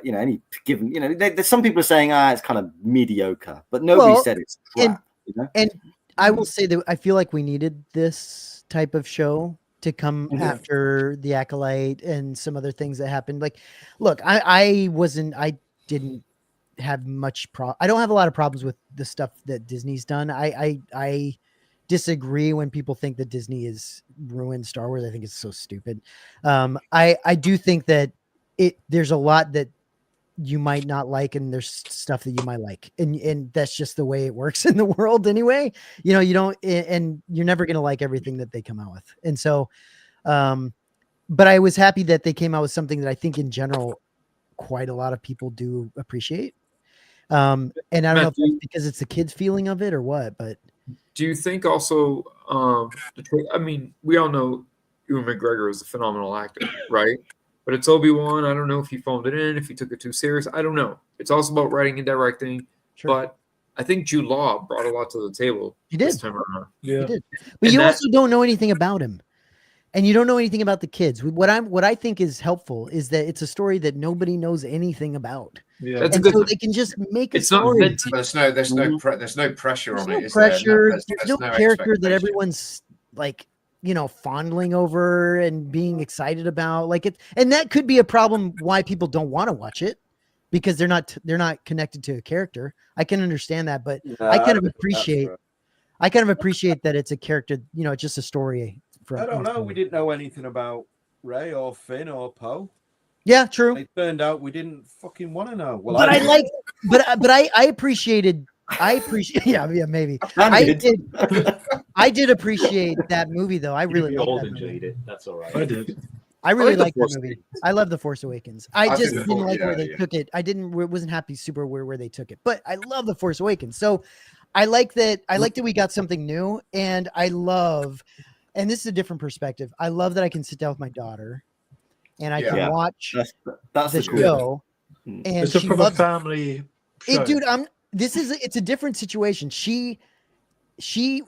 any given. There's some people are saying it's kind of mediocre, but nobody said it's crap. And I will say that I feel like we needed this type of show to come after the Acolyte and some other things that happened. Like, look, I didn't have much I don't have a lot of problems with the stuff that Disney's done. I disagree when people think that Disney has ruined Star Wars. I think it's so stupid. I do think that there's a lot that you might not like, and there's stuff that you might like, and that's just the way it works in the world anyway. You know, you don't, and you're never going to like everything that they come out with. And so, but I was happy that they came out with something that I think in general, quite a lot of people do appreciate. And I don't know if that's because it's the kids' feeling of it or what, but do you think also, I mean, we all know Ewan McGregor is a phenomenal actor, right? But it's Obi-Wan. I don't know if he phoned it in, if he took it too serious. I don't know. It's also about writing and directing. Sure. But I think Jude Law brought a lot to the table. He did. This time around. Yeah. He did. But you also don't know anything about him. And you don't know anything about the kids. What I think is helpful is that it's a story that nobody knows anything about. Yeah. That's and a good so thing. they can just make it's a story. Not there's no pressure on it. There's no pressure. There's no character that everyone's like, you know, fondling over and being excited about, like it. And that could be a problem why people don't want to watch it, because they're not connected to a character. I can understand that, but I kind of appreciate that it's a character, you know, it's just a story. I don't know. We didn't know anything about Rey or Finn or Poe. Yeah, true. It turned out we didn't fucking want to know. Well, but I appreciated. Yeah, maybe. I did appreciate that movie, though. I really liked that movie. That's all right. I did. I really liked that movie. I love The Force Awakens. I just didn't like where they took it. Wasn't happy super where they took it. But I love The Force Awakens. So I like that. I like that we got something new, and I love. And this is a different perspective. I love that I can sit down with my daughter, and I can watch that's the show. And it's a proper family show. Dude, it's a different situation. She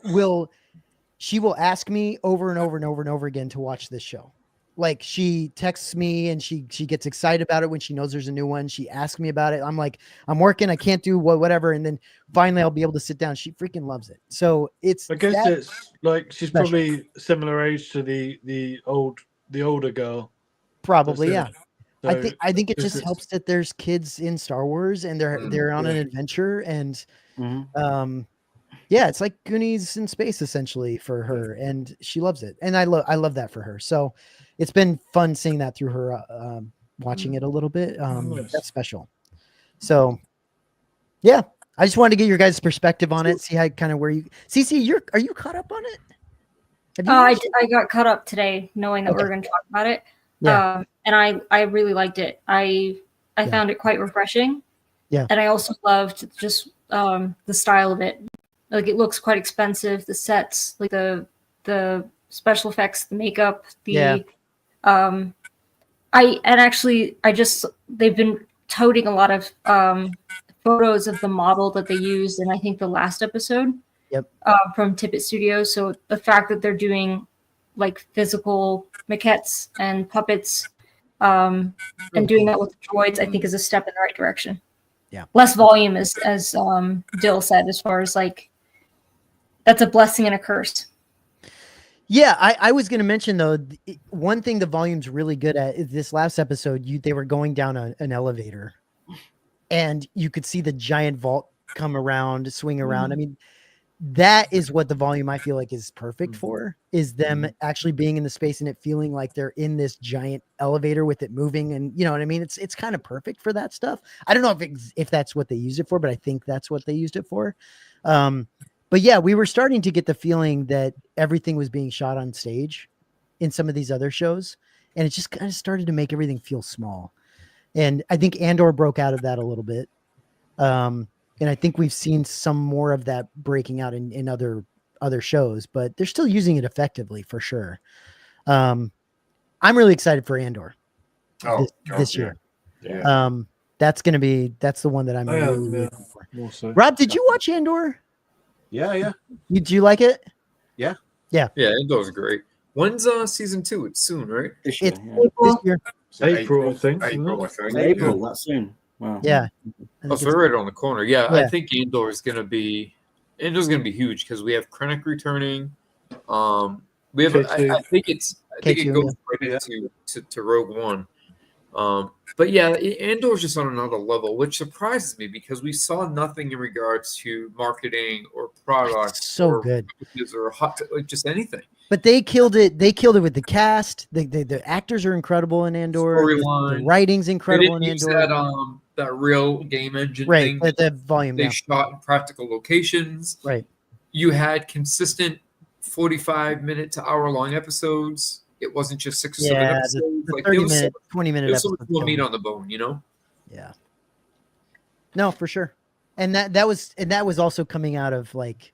will ask me over and over and over and over again to watch this show. Like, she texts me and she gets excited about it when she knows there's a new one. She asks me about it. I'm like, I'm working, I can't do whatever. And then finally I'll be able to sit down. She freaking loves it. So I guess it's like she's special. Probably similar age to the older girl. Probably, yeah. So I think it just helps that there's kids in Star Wars and they're on an adventure, and yeah, it's like Goonies in space essentially for her, and she loves it, and I love that for her. So it's been fun seeing that through her, watching it a little bit. That's special. So yeah, I just wanted to get your guys' perspective on it, see how kind of where you CC, are you caught up on it? I got caught up today knowing that we were going to talk about it. Yeah. And I really liked it. I found it quite refreshing. Yeah. And I also loved just the style of it. Like, it looks quite expensive. The sets, like the special effects, the makeup, they've been toting a lot of photos of the model that they used in, I think, the last episode. Yep. From Tippett Studios. So the fact that they're doing like physical maquettes and puppets, and doing that with the droids, I think is a step in the right direction. Yeah. Less volume, as Dill said, as far as like, that's a blessing and a curse. Yeah, I was going to mention though, one thing the volume's really good at is this last episode. They were going down an elevator, and you could see the giant vault come around, swing around. I mean, that is what the volume I feel like is perfect for, is them actually being in the space and it feeling like they're in this giant elevator with it moving, and you know what I mean? It's kind of perfect for that stuff. I don't know if that's what they used it for, but I think that's what they used it for. But yeah, we were starting to get the feeling that everything was being shot on stage in some of these other shows, and it just kind of started to make everything feel small. And I think Andor broke out of that a little bit. And I think we've seen some more of that breaking out in other shows, but they're still using it effectively for sure. I'm really excited for Andor this year. Yeah. That's the one that I'm really looking for. Also. Rob, did you watch Andor? Yeah. Do you like it? Yeah. Andor's great. When's season 2? It's soon, right? This year, This year. April, I think. April, that's soon. Wow. Yeah. Oh, so we're right on the corner. Yeah, I think Andor is gonna be huge because we have Krennic returning. We have I think it goes right into Rogue One. But yeah, Andor's just on another level, which surprises me because we saw nothing in regards to marketing or products, so good, or like just anything. But they killed it. They killed it with the cast. The actors are incredible in Andor. The writing's incredible in Andor. That real game engine right, thing. But the volume they shot in practical locations. Right. You had consistent 45-minute to hour-long episodes. It wasn't just 6 or 7 episodes. The 30-minute, 20-minute episodes. There was so much more meat on the bone, you know? Yeah. No, for sure. And that was also coming out of like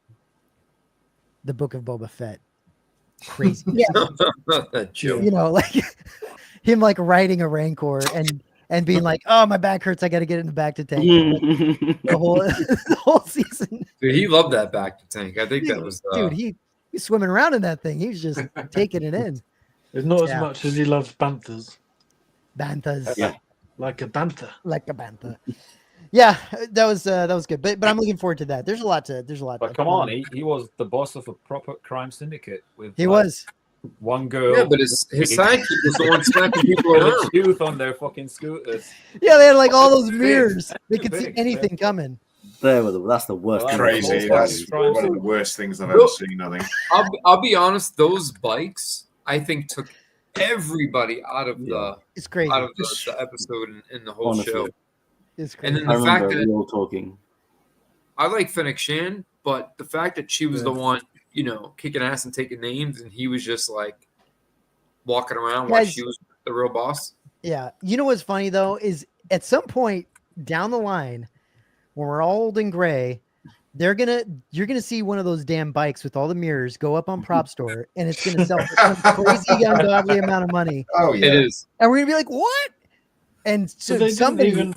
the Book of Boba Fett. Crazy. That joke. You know, like him like riding a Rancor and being like, oh, my back hurts. I got to get in the back to tank. the whole season. Dude, he loved that back to tank. I think that was. Dude, he's swimming around in that thing. He was just taking it in. It's not as much as he loves banthas. Banthas. Yeah. Like a bantha. Like a bantha. Yeah, that was good. But I'm looking forward to that. There's a lot. But come on, he was the boss of a proper crime syndicate. He was. One girl. Yeah, but his sidekick was the one smacking people around. Tooth on their fucking scooters. Yeah, they had like all those mirrors. They could see anything coming. That's the worst. Well, crazy. That's one of the worst things I've ever seen. I think. I'll be honest. Those bikes, I think, took everybody out of the. It's crazy. Out of the episode and the whole show. It's crazy. And then the fact that we were talking. I like Fennec Shan, but the fact that she was the one, you know, kicking ass and taking names, and he was just like walking around while she was the real boss. Yeah. You know what's funny though is at some point down the line, when we're all old and gray, you're gonna see one of those damn bikes with all the mirrors go up on Prop Store, and it's gonna sell for some crazy ungodly amount of money. Oh yeah, it is. And we're gonna be like, what? And so somebody.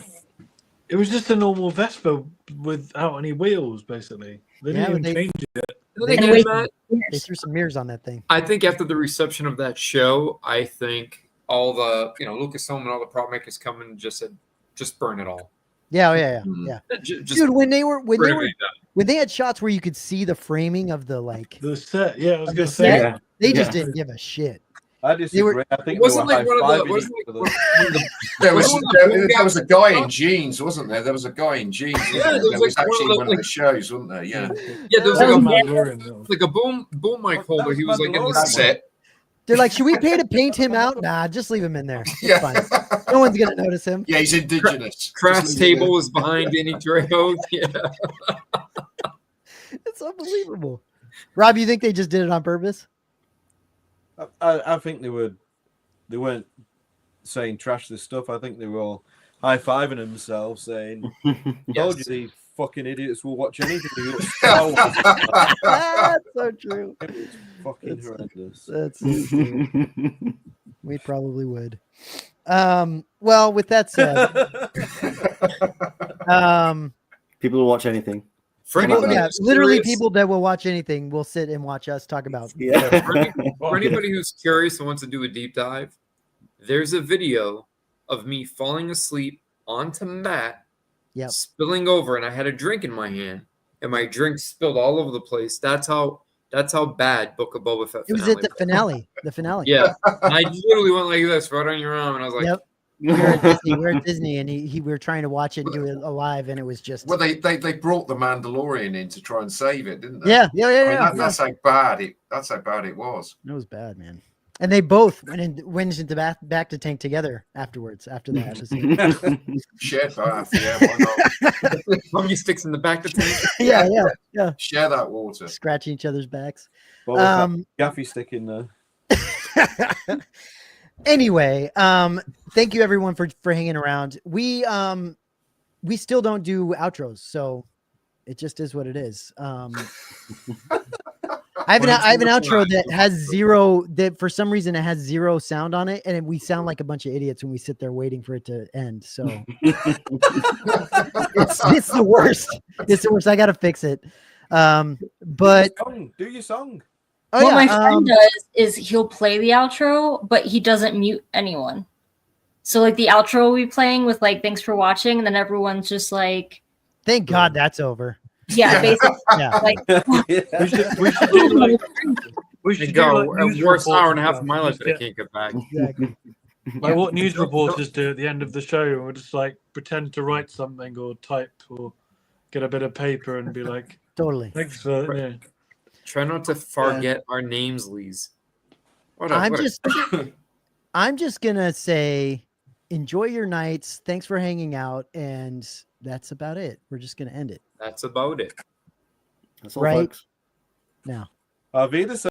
It was just a normal Vespa without any wheels, basically. They didn't even change it. They threw some mirrors on that thing. I think after the reception of that show, I think all the Lucasfilm and all the prop makers come and just said, just burn it all. Yeah. Dude, when they had shots where you could see the framing of the set, yeah, I was gonna say they just didn't give a shit. I disagree. I think it wasn't like one of the. There was a guy in jeans, wasn't there? There was a guy in jeans. Yeah, there was actually one of the shows, wasn't there? Yeah. Yeah, there was like a boom mic holder. He was like in the set. They're like, should we pay to paint him out? Nah, just leave him in there. It's fine. No one's gonna notice him. Yeah, he's indigenous. Craft's table was behind Danny Trejo. Yeah. It's unbelievable. Rob, you think they just did it on purpose? I think they weren't saying trash this stuff. I think they were all high-fiving themselves, saying, "Told you these fucking idiots will watch anything." That's so true. It's fucking horrendous. That's so true. We probably would. Well, with that said, people will watch anything. For anybody, literally people that will watch anything will sit and watch us talk about. Yeah. For anybody who's curious and wants to do a deep dive, there's a video of me falling asleep onto Matt, spilling over, and I had a drink in my hand, and my drink spilled all over the place. That's how bad Book of Boba Fett. It was at the finale. The finale. Yeah, I literally went like this, right on your arm, and I was like, "Yep." We were at Disney, and we were trying to watch it and do it alive, and it was just. Well, they brought the Mandalorian in to try and save it, didn't they? Yeah. That's how bad it. That's how bad it was. It was bad, man. And they both went into back to tank together afterwards. After that episode, shared bath. Yeah, why not? Mummy sticks in the back to tank. Yeah. Share that water. Scratching each other's backs. Gaffy stick in there. Anyway, thank you everyone for hanging around. We still don't do outros, so it just is what it is. I have an outro that has zero. That for some reason it has zero sound on it, and we sound like a bunch of idiots when we sit there waiting for it to end. So it's the worst. It's the worst. I gotta fix it. But do your song. Oh, what my friend does is he'll play the outro, but he doesn't mute anyone. So like the outro will be playing with like "Thanks for watching," and then everyone's just like, "Thank God that's over." Yeah, basically. Yeah. Like, we should go like a worst hour and a half of my life that I can't get back. Exactly. Like what news reporters do at the end of the show, or just like pretend to write something or type or get a bit of paper and be like, totally. Thanks for yeah. Try not to forget our names, Lees. I'm just gonna say, enjoy your nights. Thanks for hanging out, and that's about it. We're just gonna end it. That's about it. That's all, right folks. now. Auf Wiedersehen.